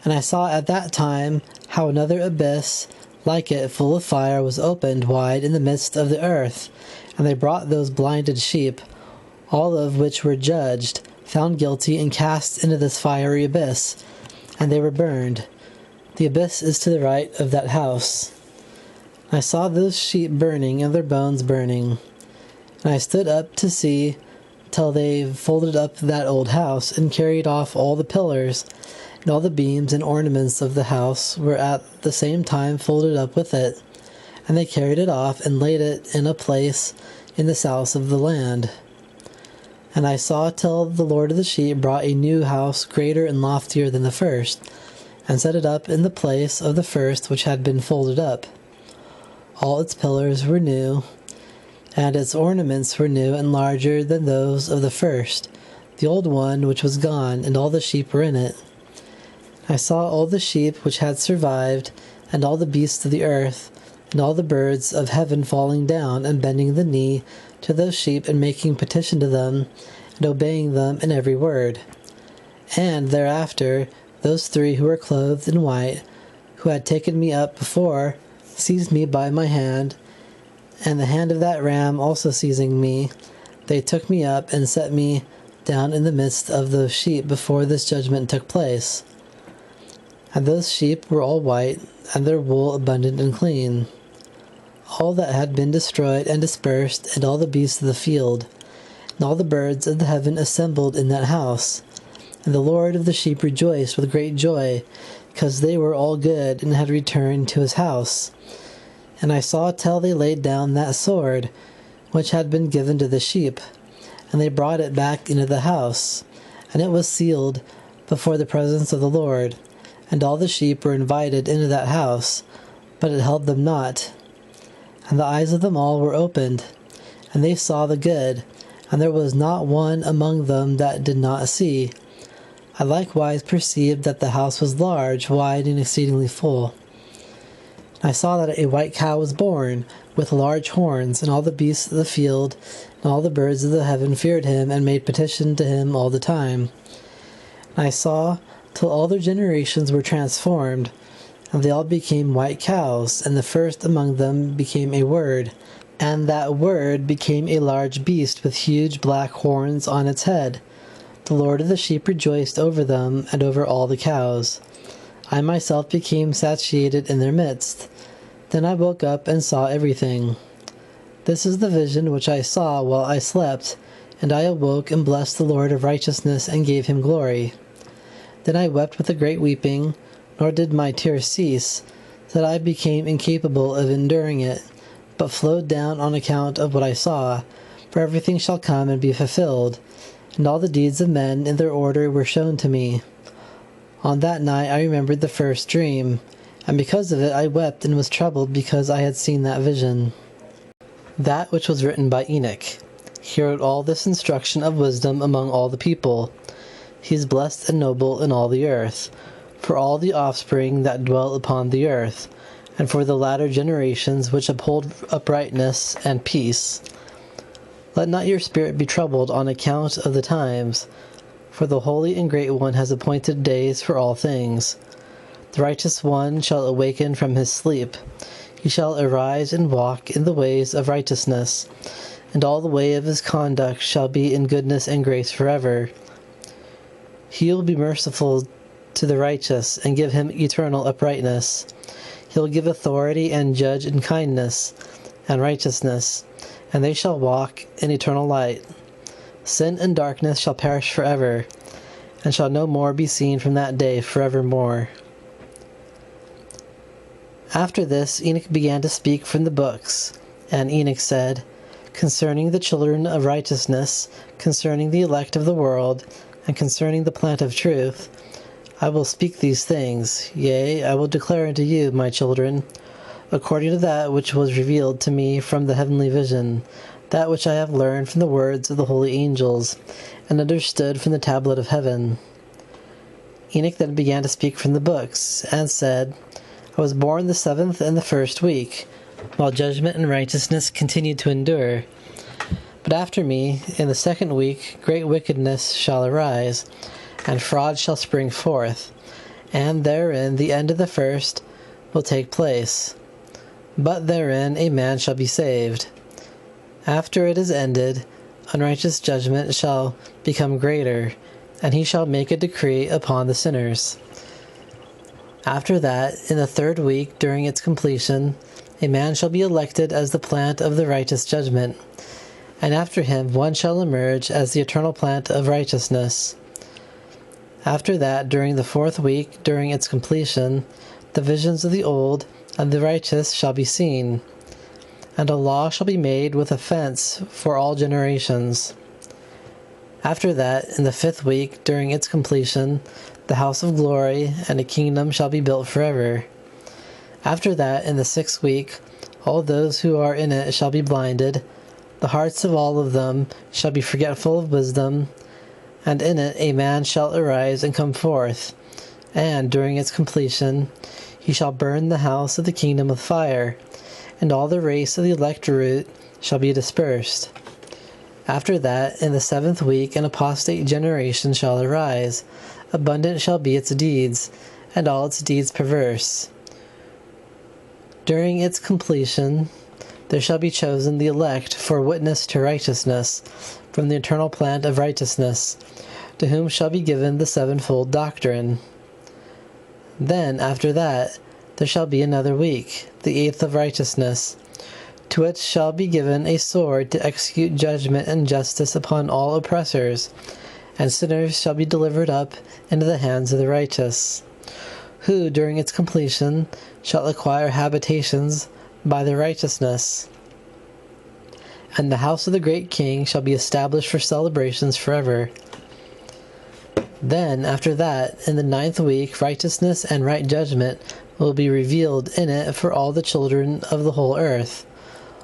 And I saw at that time how another abyss, like it, full of fire, was opened wide in the midst of the earth. And they brought those blinded sheep, all of which were judged, found guilty, and cast into this fiery abyss, and they were burned. The abyss is to the right of that house. I saw those sheep burning, and their bones burning. And I stood up to see till they folded up that old house, and carried off all the pillars, and all the beams and ornaments of the house were at the same time folded up with it, and they carried it off and laid it in a place in the south of the land. And I saw till the Lord of the sheep brought a new house greater and loftier than the first, and set it up in the place of the first which had been folded up. All its pillars were new, and its ornaments were new and larger than those of the first. The old one which was gone, and all the sheep were in it. I saw all the sheep which had survived, and all the beasts of the earth, and all the birds of heaven falling down and bending the knee to those sheep and making petition to them, and obeying them in every word. And thereafter those three who were clothed in white, who had taken me up before, seized me by my hand, and the hand of that ram also seizing me, they took me up and set me down in the midst of those sheep before this judgment took place. And those sheep were all white, and their wool abundant and clean. All that had been destroyed and dispersed, and all the beasts of the field, and all the birds of the heaven assembled in that house. And the Lord of the sheep rejoiced with great joy, because they were all good, and had returned to his house. And I saw till they laid down that sword, which had been given to the sheep, and they brought it back into the house, and it was sealed before the presence of the Lord. And all the sheep were invited into that house, but it held them not. And the eyes of them all were opened, and they saw the good, and there was not one among them that did not see. I likewise perceived that the house was large, wide, and exceedingly full. I saw that a white cow was born, with large horns, and all the beasts of the field, and all the birds of the heaven feared him, and made petition to him all the time. And I saw till all their generations were transformed, and they all became white cows, and the first among them became a word, and that word became a large beast with huge black horns on its head. The Lord of the sheep rejoiced over them, and over all the cows. I myself became satiated in their midst. Then I woke up and saw everything. This is the vision which I saw while I slept, and I awoke and blessed the Lord of righteousness, and gave him glory. Then I wept with a great weeping, nor did my tears cease, that I became incapable of enduring it, but flowed down on account of what I saw. For everything shall come and be fulfilled, and all the deeds of men in their order were shown to me. On that night I remembered the first dream, and because of it I wept and was troubled, because I had seen that vision. That which was written by Enoch. He wrote all this instruction of wisdom among all the people. He is blessed and noble in all the earth, for all the offspring that dwell upon the earth, and for the latter generations which uphold uprightness and peace. Let not your spirit be troubled on account of the times, for the Holy and Great One has appointed days for all things. The righteous one shall awaken from his sleep. He shall arise and walk in the ways of righteousness, and all the way of his conduct shall be in goodness and grace forever. He will be merciful to the righteous, and give him eternal uprightness. He will give authority and judge in kindness and righteousness, and they shall walk in eternal light. Sin and darkness shall perish forever, and shall no more be seen from that day forevermore. After this Enoch began to speak from the books, and Enoch said, concerning the children of righteousness, concerning the elect of the world, and concerning the plant of truth, I will speak these things, yea, I will declare unto you, my children, according to that which was revealed to me from the heavenly vision, that which I have learned from the words of the holy angels, and understood from the tablet of heaven. Enoch then began to speak from the books, and said, I was born the 7th and the 1st week, while judgment and righteousness continued to endure. But after me, in the 2nd week, great wickedness shall arise, and fraud shall spring forth, and therein the end of the first will take place. But therein a man shall be saved. After it is ended, unrighteous judgment shall become greater, and he shall make a decree upon the sinners. After that, in the 3rd week, during its completion, a man shall be elected as the plant of the righteous judgment, and after him one shall emerge as the eternal plant of righteousness. After that, during the 4th week, during its completion, the visions of the old and the righteous shall be seen, and a law shall be made with a fence for all generations. After that, in the 5th week, during its completion, the house of glory and a kingdom shall be built forever. After that, in the 6th week, all those who are in it shall be blinded, the hearts of all of them shall be forgetful of wisdom, and in it a man shall arise and come forth, and during its completion he shall burn the house of the kingdom with fire, and all the race of the elect root shall be dispersed. After that, in the 7th week, an apostate generation shall arise. Abundant shall be its deeds, and all its deeds perverse. During its completion, there shall be chosen the elect for witness to righteousness, from the eternal plant of righteousness, to whom shall be given the sevenfold doctrine. Then, after that, there shall be another week, the 8th of righteousness, to which shall be given a sword to execute judgment and justice upon all oppressors, and sinners shall be delivered up into the hands of the righteous, who, during its completion, shall acquire habitations by their righteousness. And the house of the great king shall be established for celebrations forever. Then, after that, in the 9th week, righteousness and right judgment will be revealed in it for all the children of the whole earth.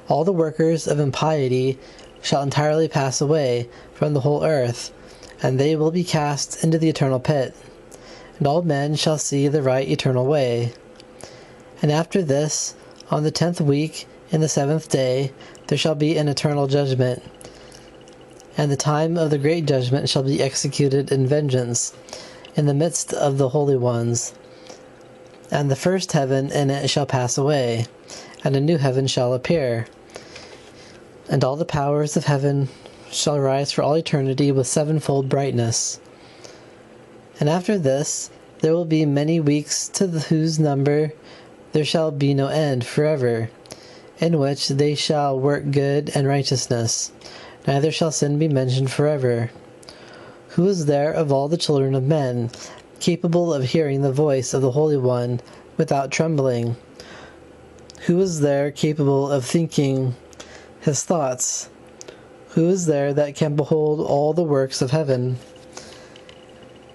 All the workers of impiety shall entirely pass away from the whole earth, and they will be cast into the eternal pit. And all men shall see the right eternal way. And after this, on the 10th week, in the 7th day, there shall be an eternal judgment. And the time of the great judgment shall be executed in vengeance, in the midst of the holy ones. And the first heaven in it shall pass away, and a new heaven shall appear. And all the powers of heaven shall rise for all eternity with sevenfold brightness. And after this, there will be many weeks to whose number there shall be no end forever, in which they shall work good and righteousness, neither shall sin be mentioned forever. Who is there of all the children of men, capable of hearing the voice of the Holy One without trembling? Who is there capable of thinking his thoughts? Who is there that can behold all the works of heaven?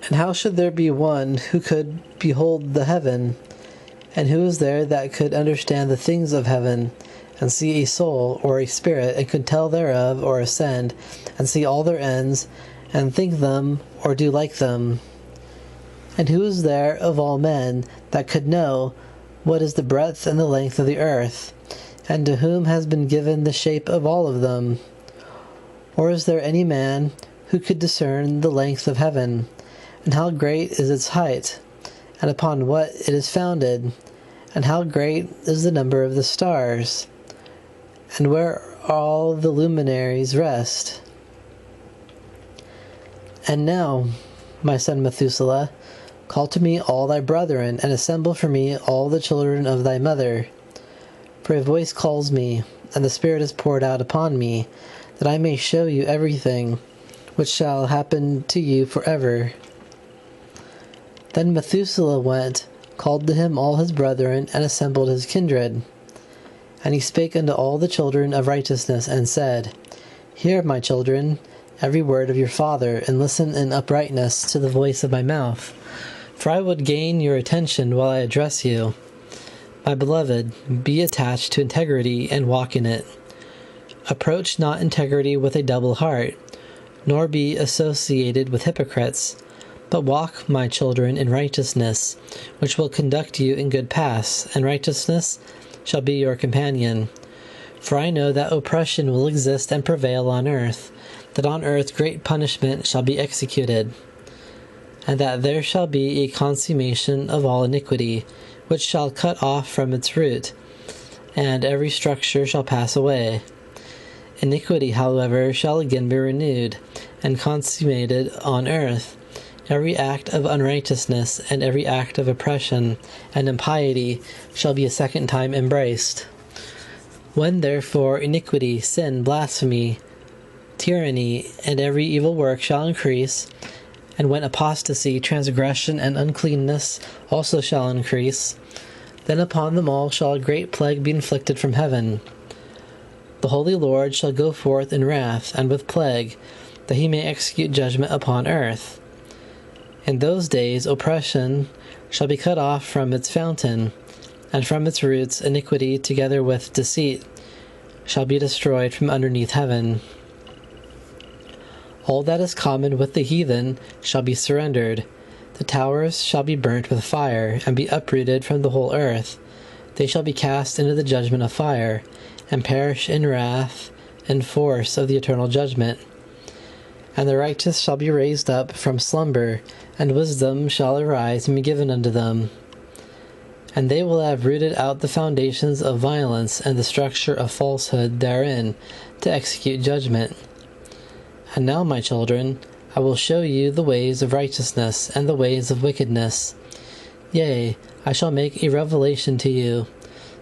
And how should there be one who could behold the heaven? And who is there that could understand the things of heaven, and see a soul or a spirit, and could tell thereof or ascend, and see all their ends, and think them or do like them? And who is there of all men that could know what is the breadth and the length of the earth, and to whom has been given the shape of all of them? Or is there any man who could discern the length of heaven, and how great is its height, and upon what it is founded, and how great is the number of the stars, and where all the luminaries rest? And now, my son Methuselah, call to me all thy brethren, and assemble for me all the children of thy mother. For a voice calls me, and the Spirit is poured out upon me, that I may show you everything which shall happen to you forever. Then Methuselah went, called to him all his brethren, and assembled his kindred. And he spake unto all the children of righteousness, and said, Hear, my children, every word of your father, and listen in uprightness to the voice of my mouth. For I would gain your attention while I address you. My beloved, be attached to integrity and walk in it. Approach not integrity with a double heart, nor be associated with hypocrites, but walk, my children, in righteousness, which will conduct you in good paths, and righteousness shall be your companion. For I know that oppression will exist and prevail on earth, that on earth great punishment shall be executed, and that there shall be a consummation of all iniquity, which shall cut off from its root, and every structure shall pass away. Iniquity, however, shall again be renewed, and consummated on earth. Every act of unrighteousness, and every act of oppression and impiety shall be a second time embraced. When therefore iniquity, sin, blasphemy, tyranny, and every evil work shall increase, And when apostasy, transgression, and uncleanness also shall increase, then upon them all shall a great plague be inflicted from heaven. The Holy Lord shall go forth in wrath and with plague, that he may execute judgment upon earth. In those days oppression shall be cut off from its fountain, and from its roots iniquity together with deceit shall be destroyed from underneath heaven. All that is common with the heathen shall be surrendered. The towers shall be burnt with fire, and be uprooted from the whole earth. They shall be cast into the judgment of fire, and perish in wrath and force of the eternal judgment. And the righteous shall be raised up from slumber, and wisdom shall arise and be given unto them. And they will have rooted out the foundations of violence and the structure of falsehood therein, to execute judgment. And now, my children, I will show you the ways of righteousness and the ways of wickedness. Yea, I shall make a revelation to you,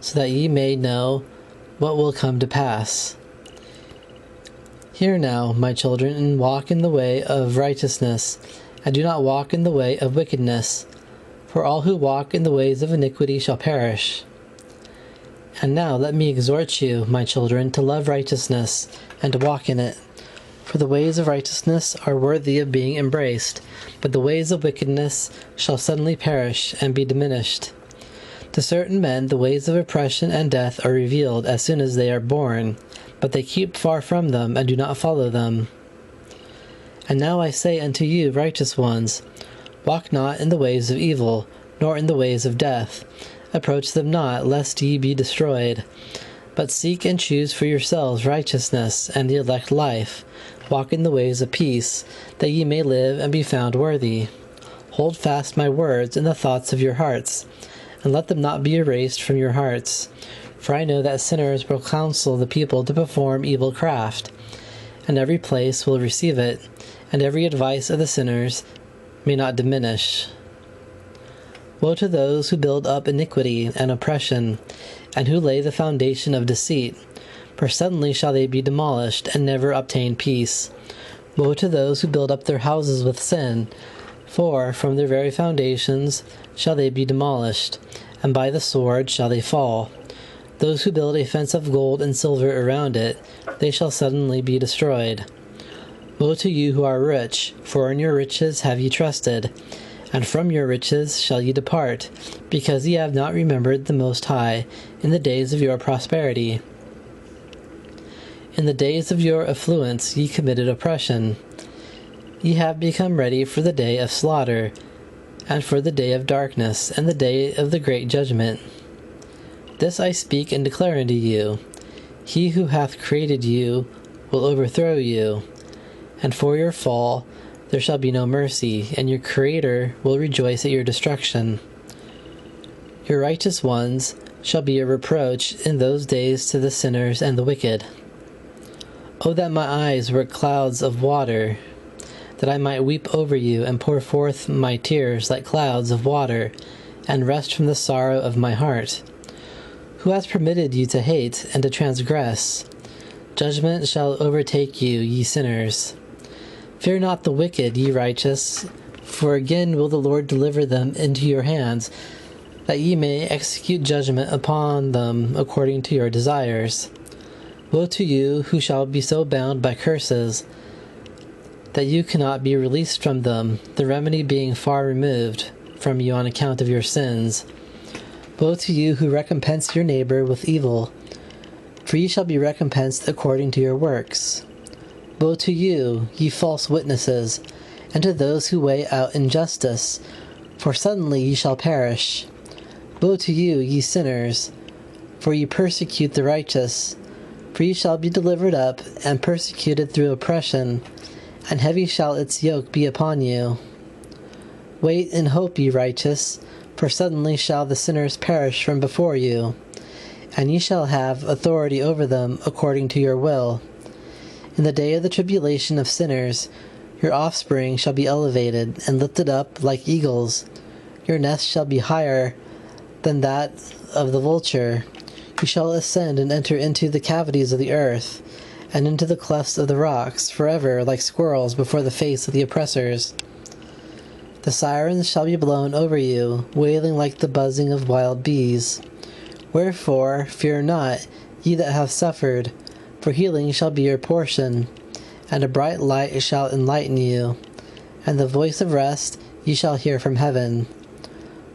so that ye may know what will come to pass. Hear now, my children, and walk in the way of righteousness, and do not walk in the way of wickedness, for all who walk in the ways of iniquity shall perish. And now let me exhort you, my children, to love righteousness, and to walk in it. For the ways of righteousness are worthy of being embraced, but the ways of wickedness shall suddenly perish and be diminished. To certain men the ways of oppression and death are revealed as soon as they are born, but they keep far from them and do not follow them. And now I say unto you, righteous ones, walk not in the ways of evil, nor in the ways of death. Approach them not, lest ye be destroyed. But seek and choose for yourselves righteousness and the elect life. Walk in the ways of peace, that ye may live and be found worthy. Hold fast my words in the thoughts of your hearts, and let them not be erased from your hearts. For I know that sinners will counsel the people to perform evil craft, and every place will receive it, and every advice of the sinners may not diminish. Woe to those who build up iniquity and oppression, and who lay the foundation of deceit, for suddenly shall they be demolished, and never obtain peace. Woe to those who build up their houses with sin, for from their very foundations shall they be demolished, and by the sword shall they fall. Those who build a fence of gold and silver around it, they shall suddenly be destroyed. Woe to you who are rich, for in your riches have ye trusted, and from your riches shall ye depart, because ye have not remembered the Most High in the days of your prosperity. In the days of your affluence ye committed oppression. Ye have become ready for the day of slaughter, and for the day of darkness, and the day of the great judgment. This I speak and declare unto you, He who hath created you will overthrow you, and for your fall there shall be no mercy, and your Creator will rejoice at your destruction. Your righteous ones shall be a reproach in those days to the sinners and the wicked. O that my eyes were clouds of water, that I might weep over you and pour forth my tears like clouds of water, and rest from the sorrow of my heart. Who has permitted you to hate and to transgress? Judgment shall overtake you, ye sinners. Fear not the wicked, ye righteous, for again will the Lord deliver them into your hands, that ye may execute judgment upon them according to your desires. Woe to you who shall be so bound by curses that you cannot be released from them, the remedy being far removed from you on account of your sins. Woe to you who recompense your neighbor with evil, for ye shall be recompensed according to your works. Woe to you, ye false witnesses, and to those who weigh out injustice, for suddenly ye shall perish. Woe to you, ye sinners, for ye persecute the righteous, for ye shall be delivered up and persecuted through oppression, and heavy shall its yoke be upon you. Wait and hope, ye righteous, for suddenly shall the sinners perish from before you, and ye shall have authority over them according to your will. In the day of the tribulation of sinners, your offspring shall be elevated and lifted up like eagles. Your nest shall be higher than that of the vulture. You shall ascend and enter into the cavities of the earth, and into the clefts of the rocks, forever like squirrels before the face of the oppressors. The sirens shall be blown over you, wailing like the buzzing of wild bees. Wherefore, fear not, ye that have suffered, for healing shall be your portion, and a bright light shall enlighten you, and the voice of rest ye shall hear from heaven.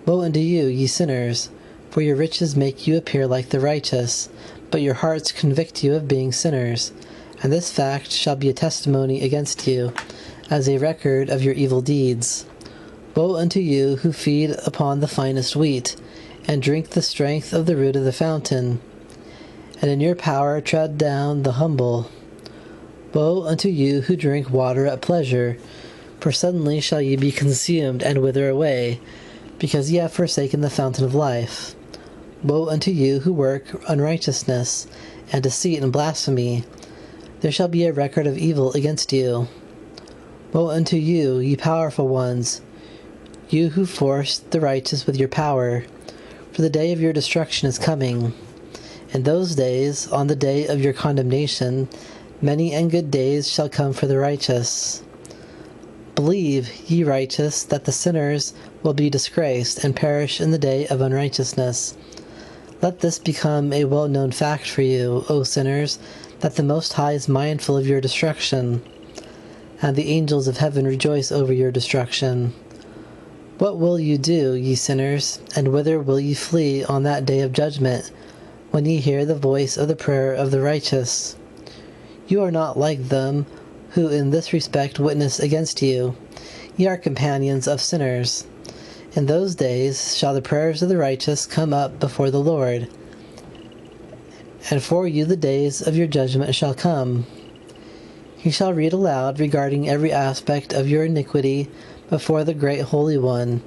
Woe unto you, ye sinners, for your riches make you appear like the righteous, but your hearts convict you of being sinners, and this fact shall be a testimony against you, as a record of your evil deeds. Woe unto you who feed upon the finest wheat, and drink the strength of the root of the fountain, and in your power tread down the humble. Woe unto you who drink water at pleasure, for suddenly shall ye be consumed and wither away, because ye have forsaken the fountain of life. Woe unto you who work unrighteousness, and deceit and blasphemy. There shall be a record of evil against you. Woe unto you, ye powerful ones, you who force the righteous with your power, for the day of your destruction is coming. In those days, on the day of your condemnation, many and good days shall come for the righteous. Believe, ye righteous, that the sinners will be disgraced and perish in the day of unrighteousness. Let this become a well-known fact for you, O sinners, that the Most High is mindful of your destruction, and the angels of heaven rejoice over your destruction. What will you do, ye sinners, and whither will ye flee on that day of judgment, when ye hear the voice of the prayer of the righteous? You are not like them who in this respect witness against you. Ye are companions of sinners. In those days shall the prayers of the righteous come up before the Lord, and for you the days of your judgment shall come. He shall read aloud regarding every aspect of your iniquity before the great Holy One.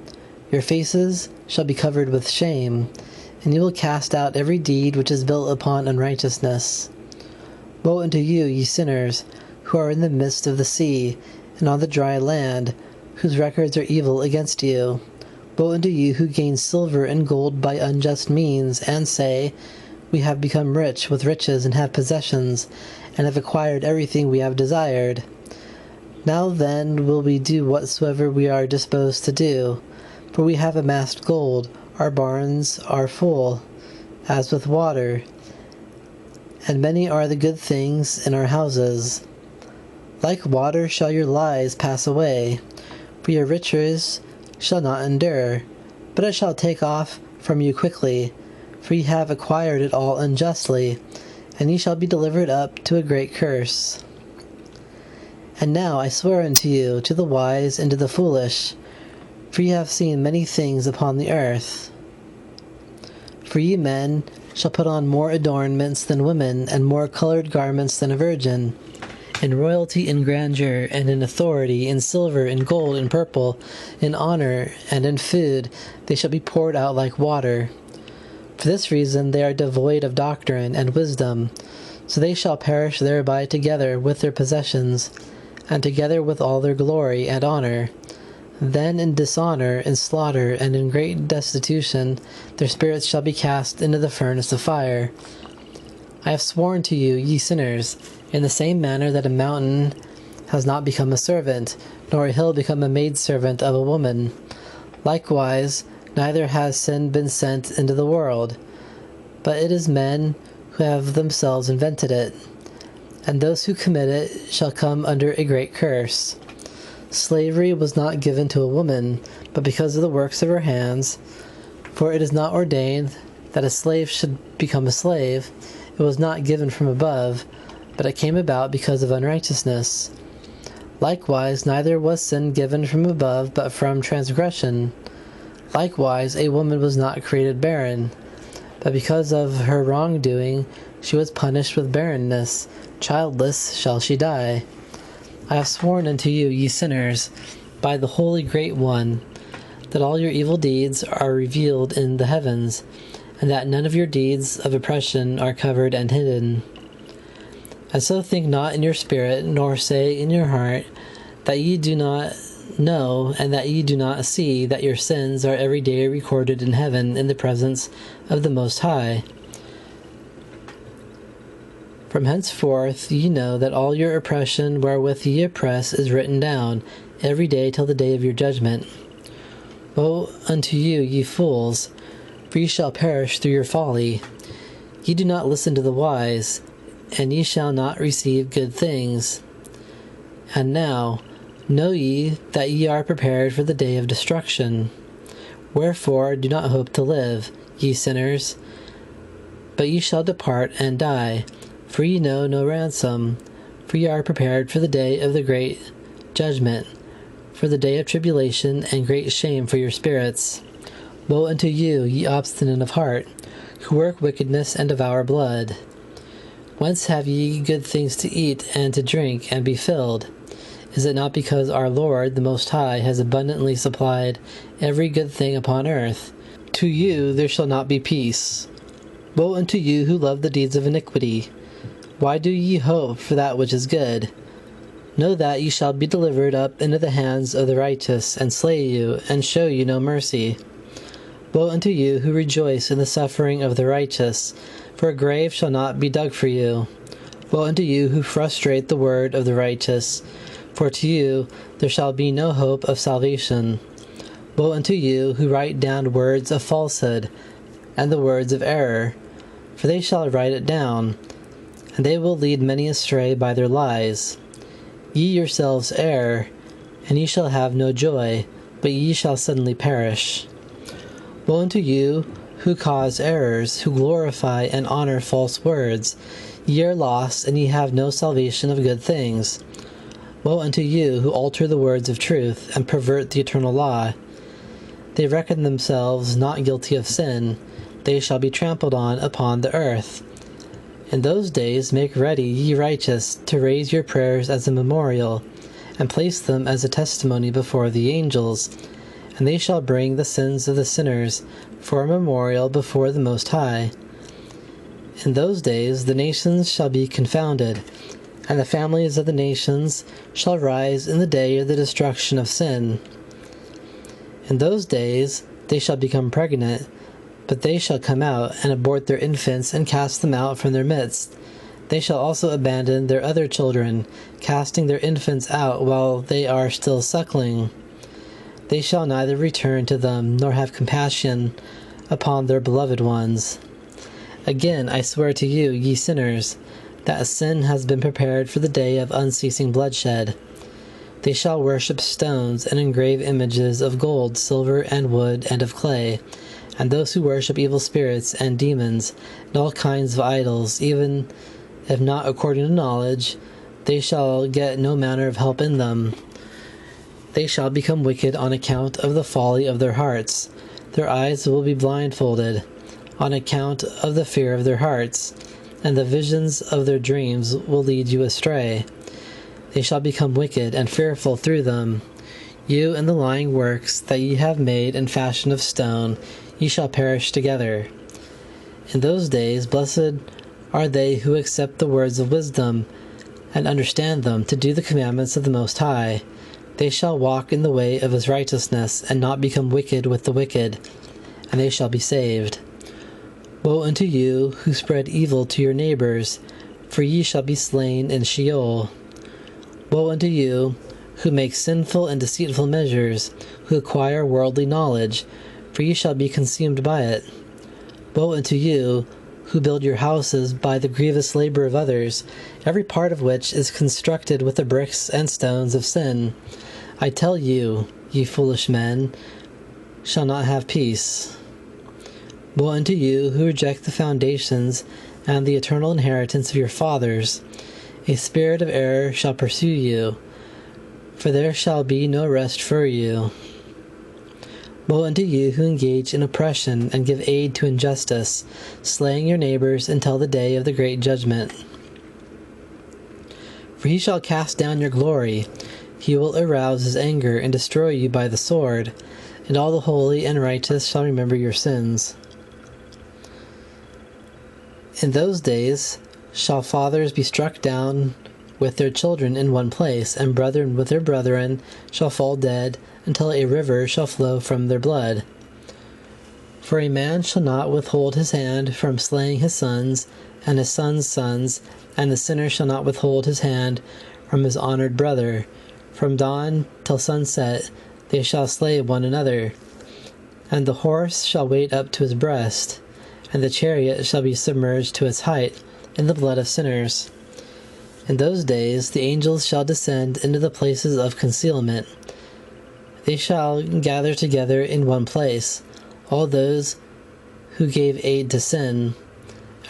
Your faces shall be covered with shame, and you will cast out every deed which is built upon unrighteousness. Woe unto you, ye sinners, who are in the midst of the sea, and on the dry land, whose records are evil against you. Woe unto you who gain silver and gold by unjust means, and say, We have become rich with riches and have possessions, and have acquired everything we have desired. Now then will we do whatsoever we are disposed to do, for we have amassed gold, our barns are full, as with water, and many are the good things in our houses. Like water shall your lies pass away, for your riches shall not endure, but it shall take off from you quickly, for ye have acquired it all unjustly, and ye shall be delivered up to a great curse. And now I swear unto you, to the wise and to the foolish, for ye have seen many things upon the earth. For ye men shall put on more adornments than women, and more colored garments than a virgin. In royalty and grandeur, and in authority, in silver, in gold, in purple, in honor, and in food, they shall be poured out like water. For this reason they are devoid of doctrine and wisdom, so they shall perish thereby together with their possessions, and together with all their glory and honor. Then in dishonor, in slaughter, and in great destitution, their spirits shall be cast into the furnace of fire. I have sworn to you, ye sinners, in the same manner that a mountain has not become a servant, nor a hill become a maidservant of a woman. Likewise, neither has sin been sent into the world, but it is men who have themselves invented it, and those who commit it shall come under a great curse. Slavery was not given to a woman, but because of the works of her hands, for it is not ordained that a slave should become a slave. It was not given from above, but it came about because of unrighteousness. Likewise, neither was sin given from above, but from transgression. Likewise, a woman was not created barren, but because of her wrongdoing, she was punished with barrenness. Childless shall she die. I have sworn unto you, ye sinners, by the Holy Great One, that all your evil deeds are revealed in the heavens, and that none of your deeds of oppression are covered and hidden. And so think not in your spirit, nor say in your heart, that ye do not know, and that ye do not see, that your sins are every day recorded in heaven in the presence of the Most High. From henceforth ye know that all your oppression wherewith ye oppress is written down, every day till the day of your judgment. Woe unto you, ye fools, for ye shall perish through your folly. Ye do not listen to the wise, and ye shall not receive good things. And now, know ye that ye are prepared for the day of destruction. Wherefore do not hope to live, ye sinners, but ye shall depart and die, for ye know no ransom. For ye are prepared for the day of the great judgment, for the day of tribulation and great shame for your spirits. Woe unto you, ye obstinate of heart, who work wickedness and devour blood. Whence have ye good things to eat and to drink and be filled? Is it not because our Lord, the Most High, has abundantly supplied every good thing upon earth? To you there shall not be peace. Woe unto you who love the deeds of iniquity. Why do ye hope for that which is good? Know that ye shall be delivered up into the hands of the righteous, and slay you, and show you no mercy. Woe unto you who rejoice in the suffering of the righteous, for a grave shall not be dug for you. Woe unto you who frustrate the word of the righteous, for to you there shall be no hope of salvation. Woe unto you who write down words of falsehood, and the words of error, for they shall write it down, and they will lead many astray by their lies. Ye yourselves err, and ye shall have no joy, but ye shall suddenly perish. Woe unto you who cause errors, who glorify and honor false words. Ye are lost, and ye have no salvation of good things. Woe unto you who alter the words of truth, and pervert the eternal law. They reckon themselves not guilty of sin. They shall be trampled on upon the earth. In those days make ready, ye righteous, to raise your prayers as a memorial, and place them as a testimony before the angels. And they shall bring the sins of the sinners for a memorial before the Most High. In those days the nations shall be confounded, and the families of the nations shall rise in the day of the destruction of sin. In those days they shall become pregnant, but they shall come out and abort their infants and cast them out from their midst. They shall also abandon their other children, casting their infants out while they are still suckling. They shall neither return to them nor have compassion upon their beloved ones. Again I swear to you, ye sinners, that sin has been prepared for the day of unceasing bloodshed. They shall worship stones and engrave images of gold, silver, and wood, and of clay. And those who worship evil spirits and demons, and all kinds of idols, even if not according to knowledge, they shall get no manner of help in them. They shall become wicked on account of the folly of their hearts. Their eyes will be blindfolded on account of the fear of their hearts, and the visions of their dreams will lead you astray. They shall become wicked and fearful through them. You and the lying works that ye have made in fashion of stone, ye shall perish together. In those days blessed are they who accept the words of wisdom, and understand them, to do the commandments of the Most High. They shall walk in the way of his righteousness, and not become wicked with the wicked, and they shall be saved. Woe unto you who spread evil to your neighbors, for ye shall be slain in Sheol. Woe unto you who make sinful and deceitful measures, who acquire worldly knowledge, for ye shall be consumed by it. Woe unto you who build your houses by the grievous labor of others, every part of which is constructed with the bricks and stones of sin. I tell you, ye foolish men, shall not have peace. Woe unto you who reject the foundations and the eternal inheritance of your fathers. A spirit of error shall pursue you, for there shall be no rest for you. Woe unto you who engage in oppression and give aid to injustice, slaying your neighbors until the day of the great judgment. For he shall cast down your glory. He will arouse his anger and destroy you by the sword, and all the holy and righteous shall remember your sins. In those days shall fathers be struck down with their children in one place, and brethren with their brethren shall fall dead, until a river shall flow from their blood. For a man shall not withhold his hand from slaying his sons, and his sons' sons, and the sinner shall not withhold his hand from his honored brother. From dawn till sunset they shall slay one another. And the horse shall wade up to his breast, and the chariot shall be submerged to its height in the blood of sinners. In those days the angels shall descend into the places of concealment. They shall gather together in one place all those who gave aid to sin,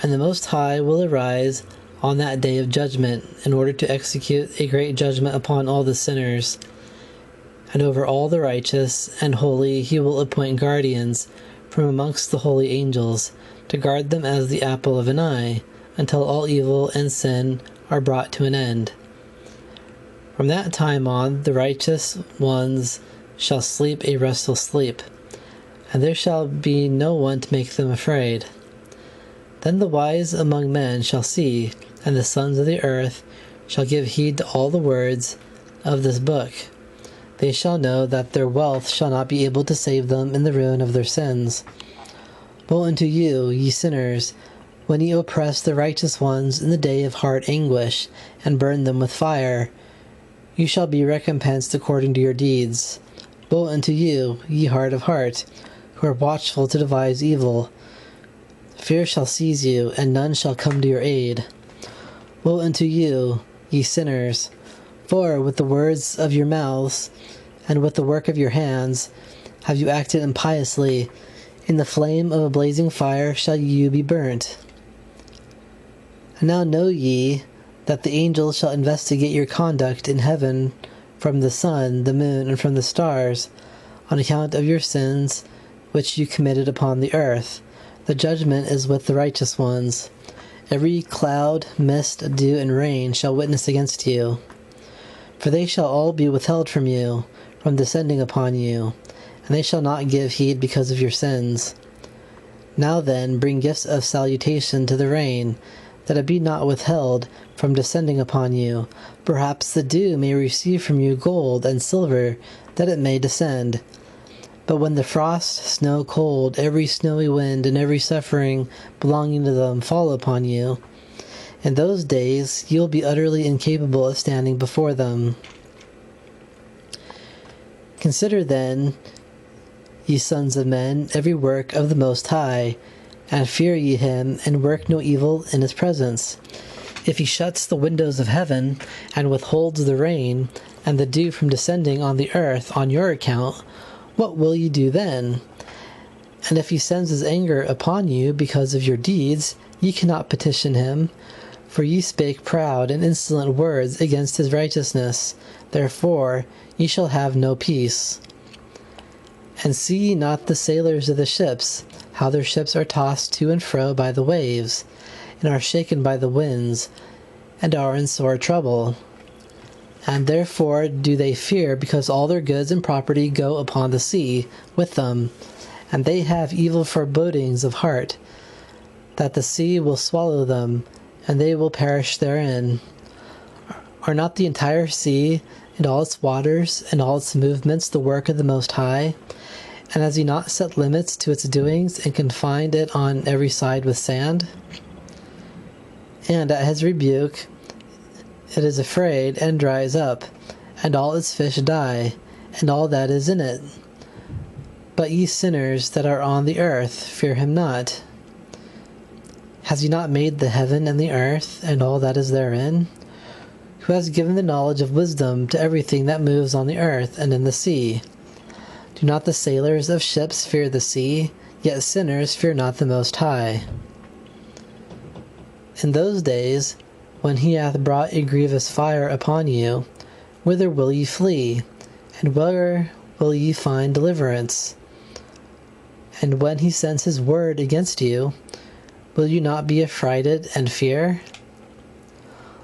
and the Most High will arise on that day of judgment in order to execute a great judgment upon all the sinners. And over all the righteous and holy he will appoint guardians from amongst the holy angels, to guard them as the apple of an eye, until all evil and sin are brought to an end. From that time on the righteous ones shall sleep a restful sleep, and there shall be no one to make them afraid. Then the wise among men shall see, and the sons of the earth shall give heed to all the words of this book. They shall know that their wealth shall not be able to save them in the ruin of their sins. Woe unto you, ye sinners, when ye oppress the righteous ones in the day of hard anguish, and burn them with fire. You shall be recompensed according to your deeds. Woe unto you, ye hard of heart, who are watchful to devise evil. Fear shall seize you, and none shall come to your aid. Woe unto you, ye sinners, for with the words of your mouths and with the work of your hands have you acted impiously. In the flame of a blazing fire shall you be burnt. And now know ye that the angels shall investigate your conduct in heaven from the sun, the moon, and from the stars, on account of your sins which you committed upon the earth. The judgment is with the righteous ones. Every cloud, mist, dew, and rain shall witness against you. For they shall all be withheld from you, from descending upon you, and they shall not give heed because of your sins. Now then, bring gifts of salutation to the rain, that it be not withheld from descending upon you. Perhaps the dew may receive from you gold and silver, that it may descend. But when the frost, snow, cold, every snowy wind, and every suffering belonging to them fall upon you, in those days you will be utterly incapable of standing before them. Consider then, ye sons of men, every work of the Most High, and fear ye him, and work no evil in his presence. If he shuts the windows of heaven, and withholds the rain, and the dew from descending on the earth on your account, what will ye do then? And if he sends his anger upon you because of your deeds, ye cannot petition him, for ye spake proud and insolent words against his righteousness. Therefore ye shall have no peace. And see ye not the sailors of the ships, how their ships are tossed to and fro by the waves, and are shaken by the winds, and are in sore trouble? And therefore do they fear, because all their goods and property go upon the sea with them, and they have evil forebodings of heart, that the sea will swallow them, and they will perish therein. Are not the entire sea, and all its waters, and all its movements the work of the Most High? And has he not set limits to its doings, and confined it on every side with sand? And at his rebuke it is afraid, and dries up, and all its fish die, and all that is in it. But ye sinners that are on the earth, fear him not. Has he not made the heaven and the earth, and all that is therein? Who has given the knowledge of wisdom to everything that moves on the earth and in the sea? Do not the sailors of ships fear the sea? Yet sinners fear not the Most High. In those days, when he hath brought a grievous fire upon you, whither will ye flee? And where will ye find deliverance? And when he sends his word against you, will you not be affrighted and fear?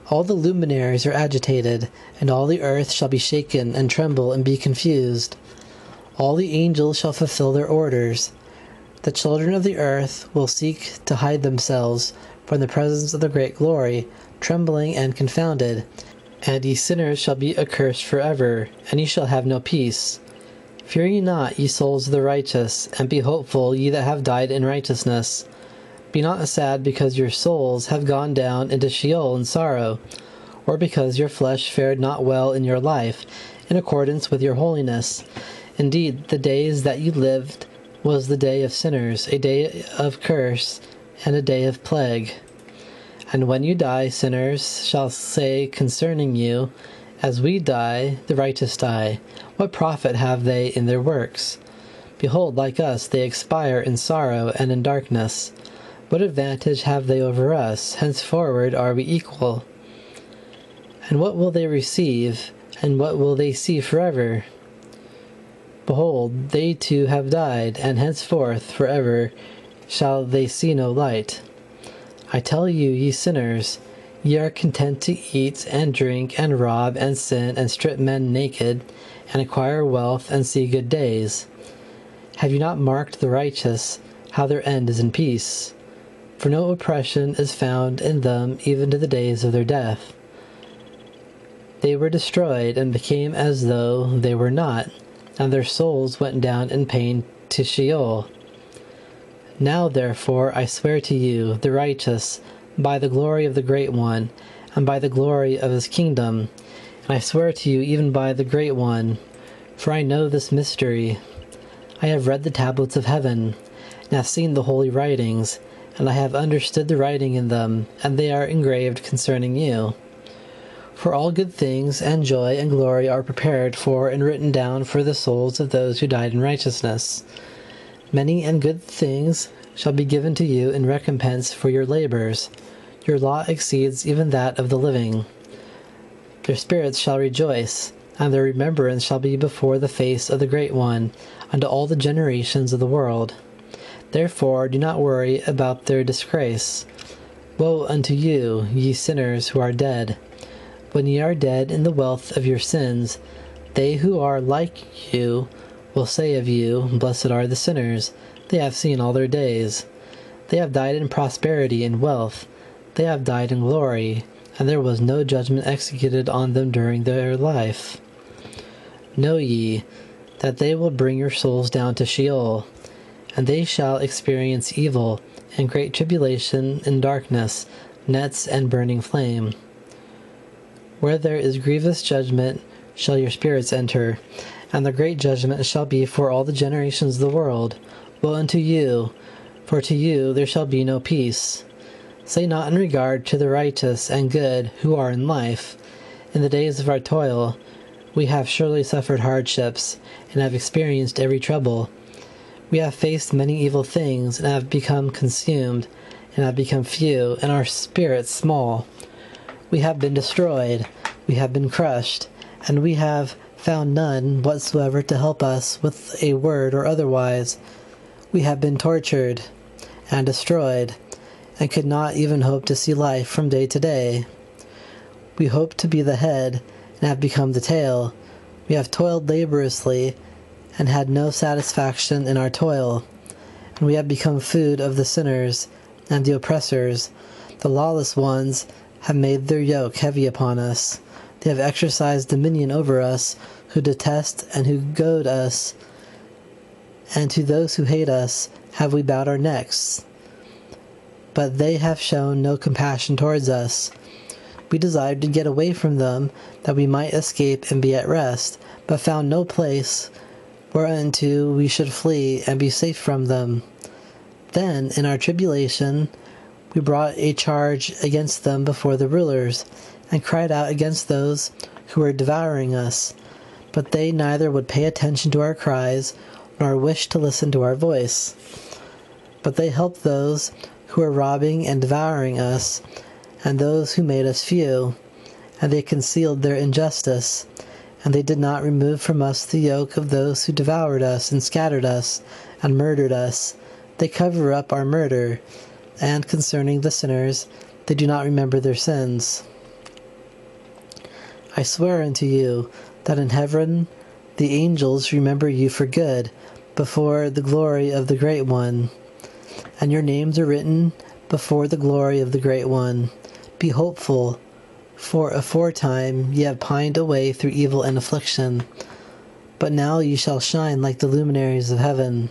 All the luminaries are agitated, and all the earth shall be shaken and tremble and be confused. All the angels shall fulfill their orders. The children of the earth will seek to hide themselves from the presence of the great glory, trembling and confounded. And ye sinners shall be accursed forever, and ye shall have no peace. Fear ye not, ye souls of the righteous, and be hopeful, ye that have died in righteousness. Be not sad because your souls have gone down into Sheol in sorrow, or because your flesh fared not well in your life, in accordance with your holiness. Indeed, the days that you lived was the day of sinners, a day of curse, and a day of plague. And when you die, sinners shall say concerning you, as we die, the righteous die. What profit have they in their works? Behold, like us, they expire in sorrow and in darkness. What advantage have they over us? Henceforward are we equal. And what will they receive, and what will they see forever? Behold, they too have died, and henceforth forever shall they see no light. I tell you, ye sinners, ye are content to eat and drink and rob and sin and strip men naked and acquire wealth and see good days. Have you not marked the righteous, how their end is in peace? For no oppression is found in them even to the days of their death. They were destroyed and became as though they were not, and their souls went down in pain to Sheol. Now therefore I swear to you, the righteous, by the glory of the Great One, and by the glory of his kingdom, and I swear to you even by the Great One, for I know this mystery. I have read the tablets of heaven, and have seen the holy writings, and I have understood the writing in them, and they are engraved concerning you. For all good things and joy and glory are prepared for and written down for the souls of those who died in righteousness. Many and good things shall be given to you in recompense for your labors. Your lot exceeds even that of the living. Their spirits shall rejoice, and their remembrance shall be before the face of the Great One, unto all the generations of the world. Therefore do not worry about their disgrace. Woe unto you, ye sinners who are dead! When ye are dead in the wealth of your sins, they who are like you will say of you, Blessed are the sinners, they have seen all their days. They have died in prosperity and wealth, they have died in glory, and there was no judgment executed on them during their life. Know ye that they will bring your souls down to Sheol, and they shall experience evil, and great tribulation and darkness, nets and burning flame. Where there is grievous judgment shall your spirits enter, and the great judgment shall be for all the generations of the world. Woe unto you, for to you there shall be no peace. Say not in regard to the righteous and good who are in life, in the days of our toil, we have surely suffered hardships, and have experienced every trouble. We have faced many evil things, and have become consumed, and have become few, and our spirits small. We have been destroyed, we have been crushed, and we have found none whatsoever to help us with a word or otherwise. We have been tortured and destroyed, and could not even hope to see life from day to day. We hoped to be the head, and have become the tail. We have toiled laboriously, and had no satisfaction in our toil. And we have become food of the sinners and the oppressors. The lawless ones have made their yoke heavy upon us. They have exercised dominion over us, who detest and who goad us. And to those who hate us have we bowed our necks. But they have shown no compassion towards us. We desired to get away from them, that we might escape and be at rest, but found no place whereunto we should flee and be safe from them. Then, in our tribulation, we brought a charge against them before the rulers, and cried out against those who were devouring us. But they neither would pay attention to our cries, nor wish to listen to our voice. But they helped those who were robbing and devouring us, and those who made us few, and they concealed their injustice, and they did not remove from us the yoke of those who devoured us, and scattered us, and murdered us. They cover up our murder, and concerning the sinners, they do not remember their sins. I swear unto you, that in heaven the angels remember you for good, before the glory of the Great One. And your names are written before the glory of the Great One. Be hopeful, for aforetime ye have pined away through evil and affliction. But now ye shall shine like the luminaries of heaven,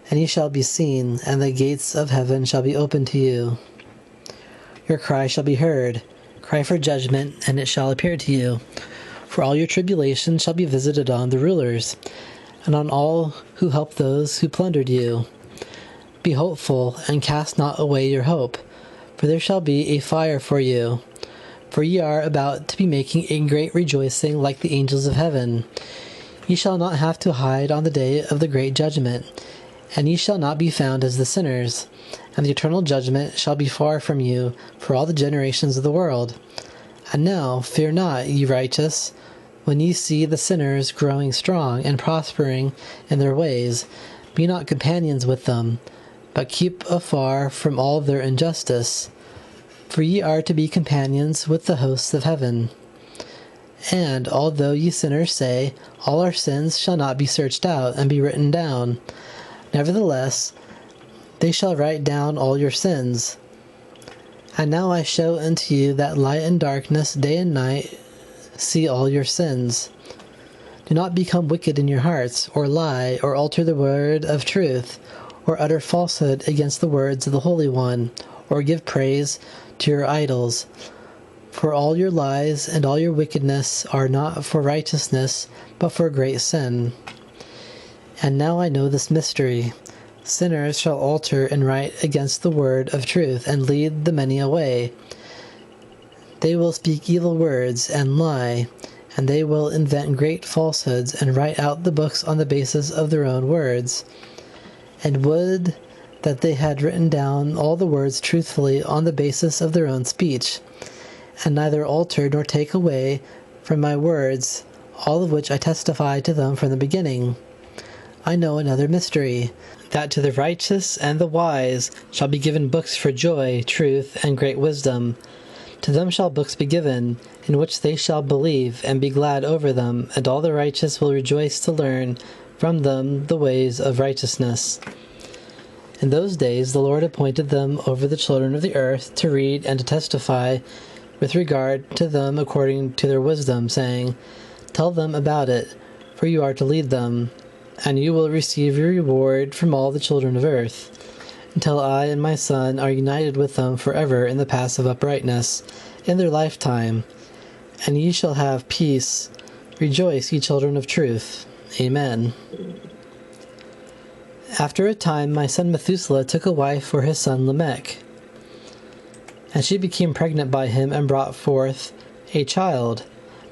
and ye shall be seen, and the gates of heaven shall be opened to you. Your cry shall be heard. Cry for judgment, and it shall appear to you. For all your tribulation shall be visited on the rulers, and on all who help those who plundered you. Be hopeful, and cast not away your hope, for there shall be a fire for you. For ye are about to be making a great rejoicing like the angels of heaven. Ye shall not have to hide on the day of the great judgment, and ye shall not be found as the sinners, and the eternal judgment shall be far from you for all the generations of the world. And now fear not, ye righteous, when ye see the sinners growing strong and prospering in their ways. Be not companions with them, but keep afar from all their injustice. For ye are to be companions with the hosts of heaven. And although ye sinners say, all our sins shall not be searched out and be written down, nevertheless they shall write down all your sins. And now I show unto you that light and darkness, day and night, see all your sins. Do not become wicked in your hearts, or lie, or alter the word of truth, or utter falsehood against the words of the Holy One, or give praise to your idols. For all your lies and all your wickedness are not for righteousness, but for great sin. And now I know this mystery. Sinners shall alter and write against the word of truth, and lead the many away. They will speak evil words and lie, and they will invent great falsehoods, and write out the books on the basis of their own words. And would that they had written down all the words truthfully on the basis of their own speech, and neither alter nor take away from my words, all of which I testify to them from the beginning. I know another mystery, that to the righteous and the wise shall be given books for joy, truth, and great wisdom. To them shall books be given, in which they shall believe and be glad over them, and all the righteous will rejoice to learn from them the ways of righteousness. In those days the Lord appointed them over the children of the earth to read and to testify with regard to them according to their wisdom, saying, Tell them about it, for you are to lead them, and you will receive your reward from all the children of earth, until I and my Son are united with them forever in the paths of uprightness, in their lifetime. And ye shall have peace. Rejoice, ye children of truth. Amen. After a time my son Methuselah took a wife for his son Lamech. And she became pregnant by him, and brought forth a child,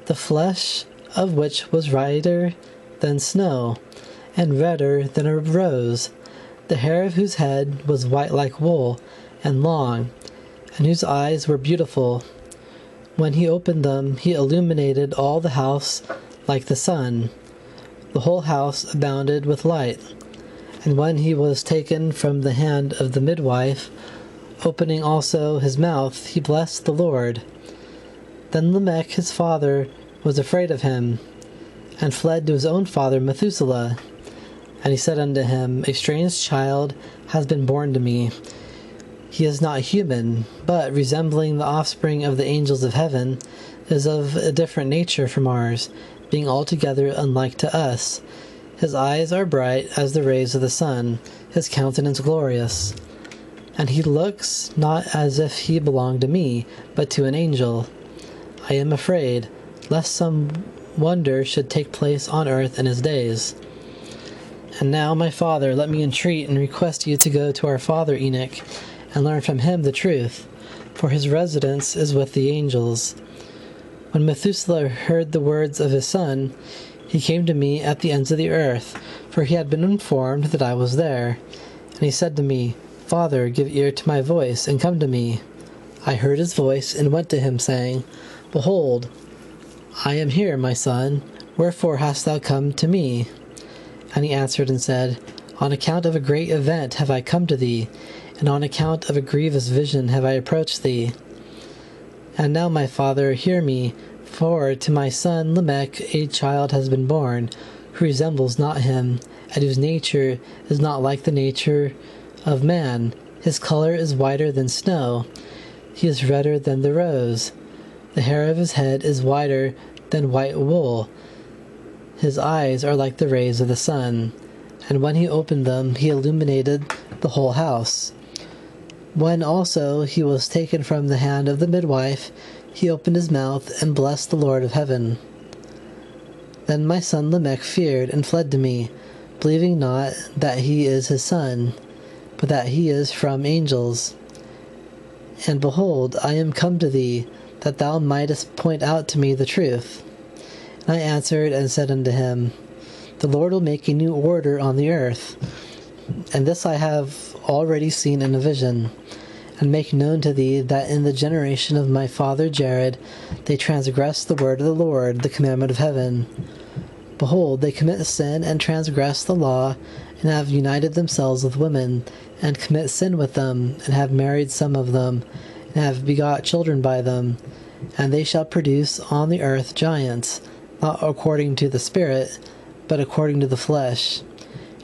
the flesh of which was whiter than snow, and redder than a rose, the hair of whose head was white like wool, and long, and whose eyes were beautiful. When he opened them, he illuminated all the house like the sun. The whole house abounded with light. And when he was taken from the hand of the midwife, opening also his mouth, he blessed the Lord. Then Lamech his father was afraid of him, and fled to his own father Methuselah. And he said unto him, A strange child has been born to me. He is not human, but, resembling the offspring of the angels of heaven, is of a different nature from ours, being altogether unlike to us. His eyes are bright as the rays of the sun, his countenance glorious. And he looks not as if he belonged to me, but to an angel. I am afraid, lest some wonder should take place on earth in his days. And now, my father, let me entreat and request you to go to our father Enoch, and learn from him the truth, for his residence is with the angels. When Methuselah heard the words of his son, he came to me at the ends of the earth, for he had been informed that I was there. And he said to me, Father, give ear to my voice, and come to me. I heard his voice, and went to him, saying, Behold, I am here, my son. Wherefore hast thou come to me? And he answered and said, On account of a great event have I come to thee, and on account of a grievous vision have I approached thee. And now, my father, hear me, for to my son Lamech a child has been born, who resembles not him, and whose nature is not like the nature of man. His color is whiter than snow. He is redder than the rose. The hair of his head is whiter than white wool. His eyes are like the rays of the sun. And when he opened them, he illuminated the whole house. When also he was taken from the hand of the midwife, he opened his mouth and blessed the Lord of heaven. Then my son Lamech feared and fled to me, believing not that he is his son, but that he is from angels. And behold, I am come to thee, that thou mightest point out to me the truth. And I answered and said unto him, The Lord will make a new order on the earth, and this I have already seen in a vision, and make known to thee that in the generation of my father Jared they transgress the word of the Lord, the commandment of heaven. Behold, they commit sin and transgress the law, and have united themselves with women, and commit sin with them, and have married some of them, and have begot children by them. And they shall produce on the earth giants, not according to the Spirit, but according to the flesh.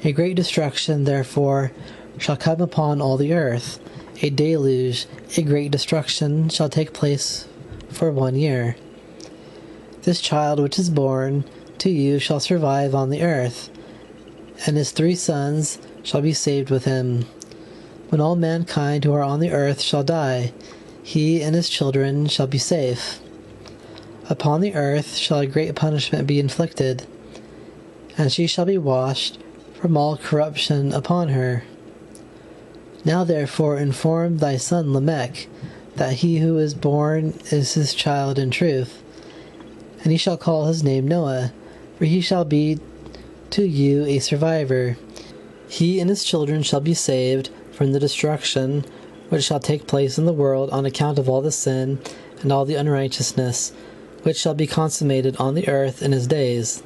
A great destruction, therefore, shall come upon all the earth. A deluge, a great destruction, shall take place for 1 year. This child which is born to you shall survive on the earth, and his 3 sons shall be saved with him. When all mankind who are on the earth shall die, he and his children shall be safe. Upon the earth shall a great punishment be inflicted, and she shall be washed from all corruption upon her. Now therefore inform thy son Lamech, that he who is born is his child in truth, and he shall call his name Noah, for he shall be to you a survivor. He and his children shall be saved from the destruction which shall take place in the world on account of all the sin and all the unrighteousness, which shall be consummated on the earth in his days.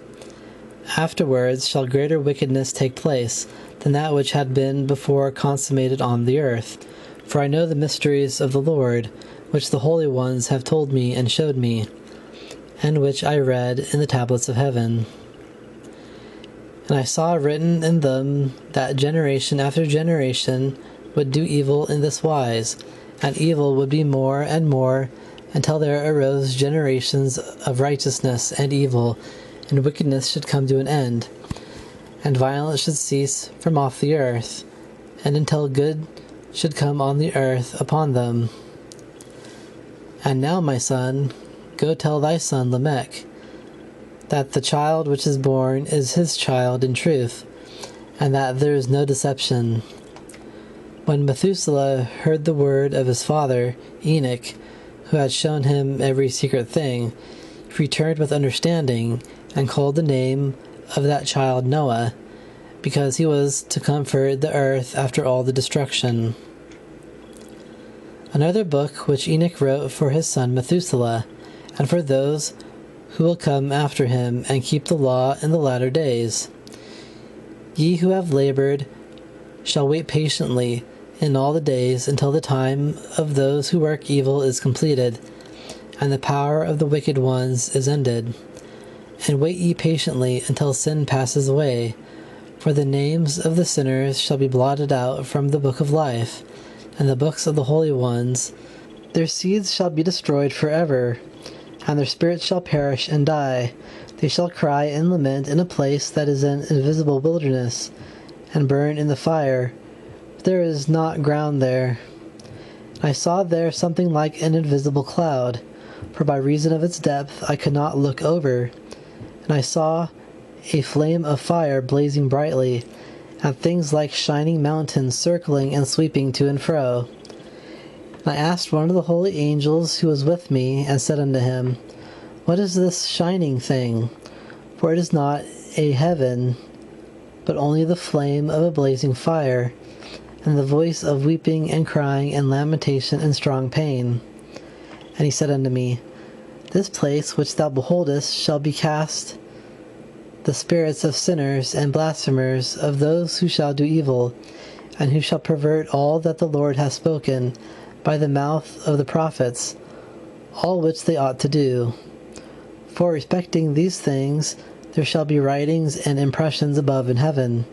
Afterwards shall greater wickedness take place than that which had been before consummated on the earth. For I know the mysteries of the Lord, which the holy ones have told me and showed me, and which I read in the tablets of heaven. And I saw written in them that generation after generation would do evil in this wise, and evil would be more and more, until there arose generations of righteousness and evil, and wickedness should come to an end, and violence should cease from off the earth, and until good should come on the earth upon them. And now, my son, go tell thy son Lamech, that the child which is born is his child in truth, and that there is no deception. When Methuselah heard the word of his father Enoch, who had shown him every secret thing, he returned with understanding, and called the name of that child Noah, because he was to comfort the earth after all the destruction. Another book which Enoch wrote for his son Methuselah, and for those who will come after him, and keep the law in the latter days. Ye who have labored shall wait patiently in all the days until the time of those who work evil is completed, and the power of the wicked ones is ended. And wait ye patiently until sin passes away, for the names of the sinners shall be blotted out from the book of life, and the books of the holy ones. Their seeds shall be destroyed forever, and their spirits shall perish and die. They shall cry and lament in a place that is an invisible wilderness, and burn in the fire. There is not ground there. I saw there something like an invisible cloud, for by reason of its depth I could not look over. And I saw a flame of fire blazing brightly, and things like shining mountains circling and sweeping to and fro. And I asked one of the holy angels who was with me, and said unto him, What is this shining thing? For it is not a heaven, but only the flame of a blazing fire, and the voice of weeping and crying and lamentation and strong pain. And he said unto me, This place which thou beholdest shall be cast the spirits of sinners and blasphemers, of those who shall do evil, and who shall pervert all that the Lord hath spoken by the mouth of the prophets, all which they ought to do. For respecting these things there shall be writings and impressions above in heaven,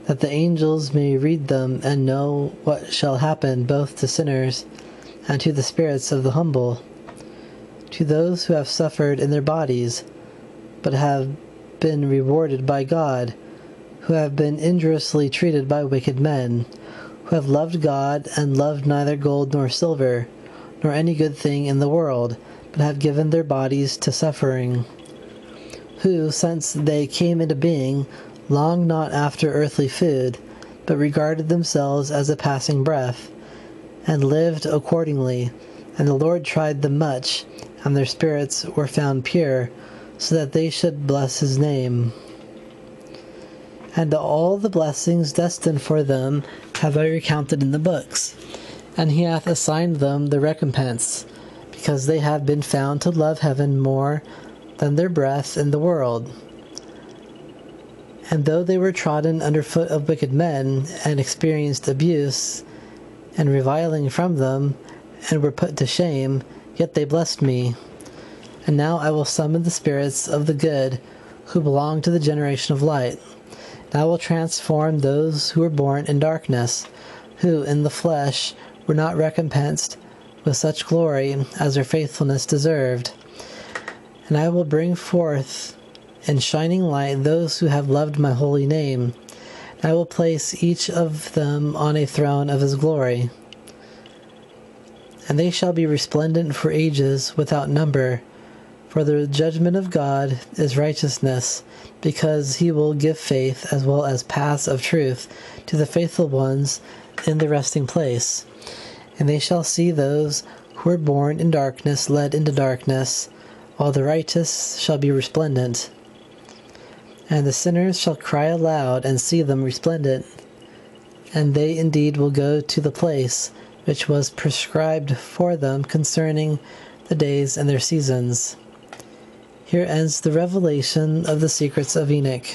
that the angels may read them and know what shall happen both to sinners and to the spirits of the humble, to those who have suffered in their bodies, but have been rewarded by God, who have been injuriously treated by wicked men, who have loved God and loved neither gold nor silver, nor any good thing in the world, but have given their bodies to suffering. who, since they came into being, longed not after earthly food, but regarded themselves as a passing breath, and lived accordingly. And the Lord tried them much, and their spirits were found pure, so that they should bless his name. And all the blessings destined for them have I recounted in the books, and he hath assigned them the recompense, because they have been found to love heaven more than their breath in the world. And though they were trodden under foot of wicked men, and experienced abuse and reviling from them, and were put to shame, yet they blessed me. And now I will summon the spirits of the good, who belong to the generation of light. And I will transform those who were born in darkness, who in the flesh were not recompensed with such glory as their faithfulness deserved. And I will bring forth in shining light those who have loved my holy name. And I will place each of them on a throne of his glory. And they shall be resplendent for ages without number, for the judgment of God is righteousness, because he will give faith as well as paths of truth to the faithful ones in the resting place. And they shall see those who are born in darkness led into darkness, while the righteous shall be resplendent. And the sinners shall cry aloud and see them resplendent, and they indeed will go to the place which was prescribed for them concerning the days and their seasons. Here ends the revelation of the secrets of Enoch.